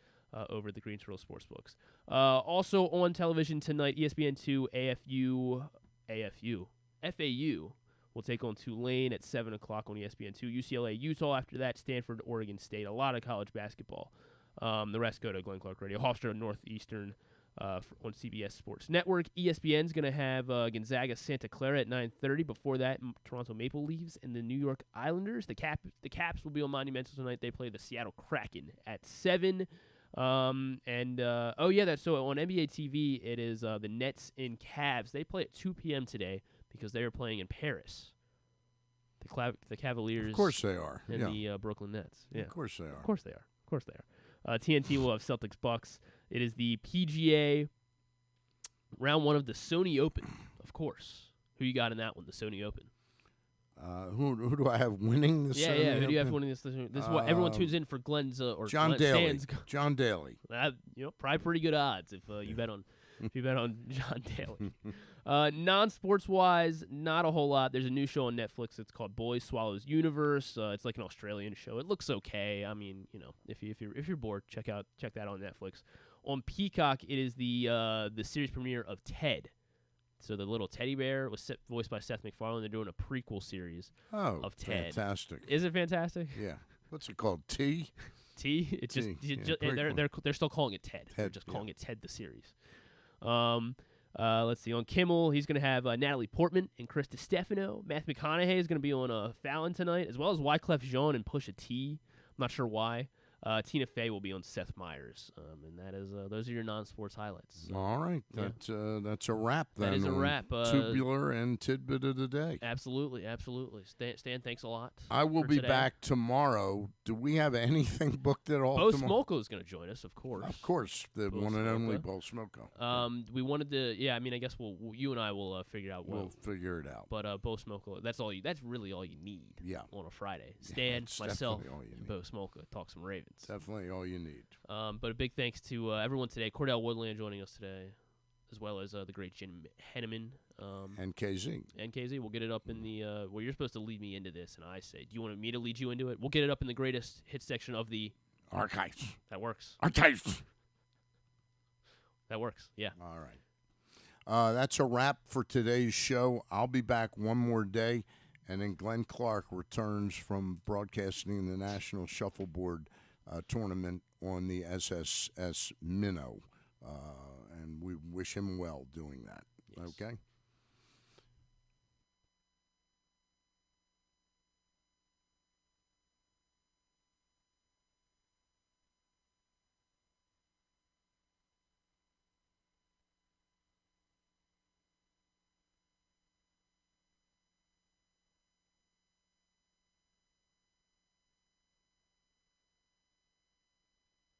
over at the Green Turtle Sportsbooks. Also on television tonight, ESPN2 FAU will take on Tulane at 7 o'clock on ESPN2. UCLA, Utah after that. Stanford, Oregon State. A lot of college basketball. The rest go to Glenn Clark Radio. Hofstra Northeastern on CBS Sports Network. ESPN's going to have Gonzaga Santa Clara at 9:30. Before that, Toronto Maple Leafs and the New York Islanders. The Caps will be on Monumental tonight. They play the Seattle Kraken at 7. So on NBA TV, it is the Nets and Cavs. They play at 2 p.m. today because they are playing in Paris. The Cavaliers. Of course they are. And the Brooklyn Nets. Yeah. Of course they are. Of course they are. TNT will have Celtics Bucks. It is the PGA round 1 of the Sony Open, of course. Who you got in that one, the Sony Open? Who do I have winning this? Yeah. Who do you have winning this? This is what everyone tunes in for. Glenn's or John Daly. John Daly. Probably pretty good odds if you bet on John Daly. Non-sports wise, not a whole lot. There's a new show on Netflix. It's called Boys Swallows Universe. It's like an Australian show. It looks okay. I mean, if you're bored, check that on Netflix. On Peacock, it is the series premiere of Ted. So the little teddy bear was voiced by Seth MacFarlane. They're doing a prequel series of Ted. Fantastic! Is it fantastic? Yeah. What's it called? T. It's just they're still calling it Ted. They're just calling it Ted the series. Let's see. On Kimmel, he's going to have Natalie Portman and Chris DiStefano. Matthew McConaughey is going to be on Fallon tonight, as well as Wyclef Jean and Pusha T. I'm not sure why. Tina Fey will be on Seth Meyers, and that is those are your non-sports highlights. So, all right, that's a wrap. Then that is a wrap. Tubular and tidbit of the day. Absolutely. Stan, thanks a lot. I will be back tomorrow. Do we have anything booked at all? Bo Smolko is going to join us, of course. Of course, the one and only Bo Smolko. We wanted to. Yeah, I mean, I guess you and I will figure out. We'll figure it out. But Bo Smolko, that's really all you need. Yeah. On a Friday, Stan, myself, and Bo Smolko talk some Ravens. Definitely all you need. But a big thanks to everyone today. Cordell Woodland joining us today, as well as the great Jim Henneman. And KZ. We'll get it up in the well, you're supposed to lead me into this, and I say, do you want me to lead you into it? We'll get it up in the greatest hit section of the archives. That works. Archives. That works. Yeah. All right. That's a wrap for today's show. I'll be back one more day, and then Glenn Clark returns from broadcasting the National Shuffleboard tournament on the SSS Minnow, and we wish him well doing that. Yes. Okay?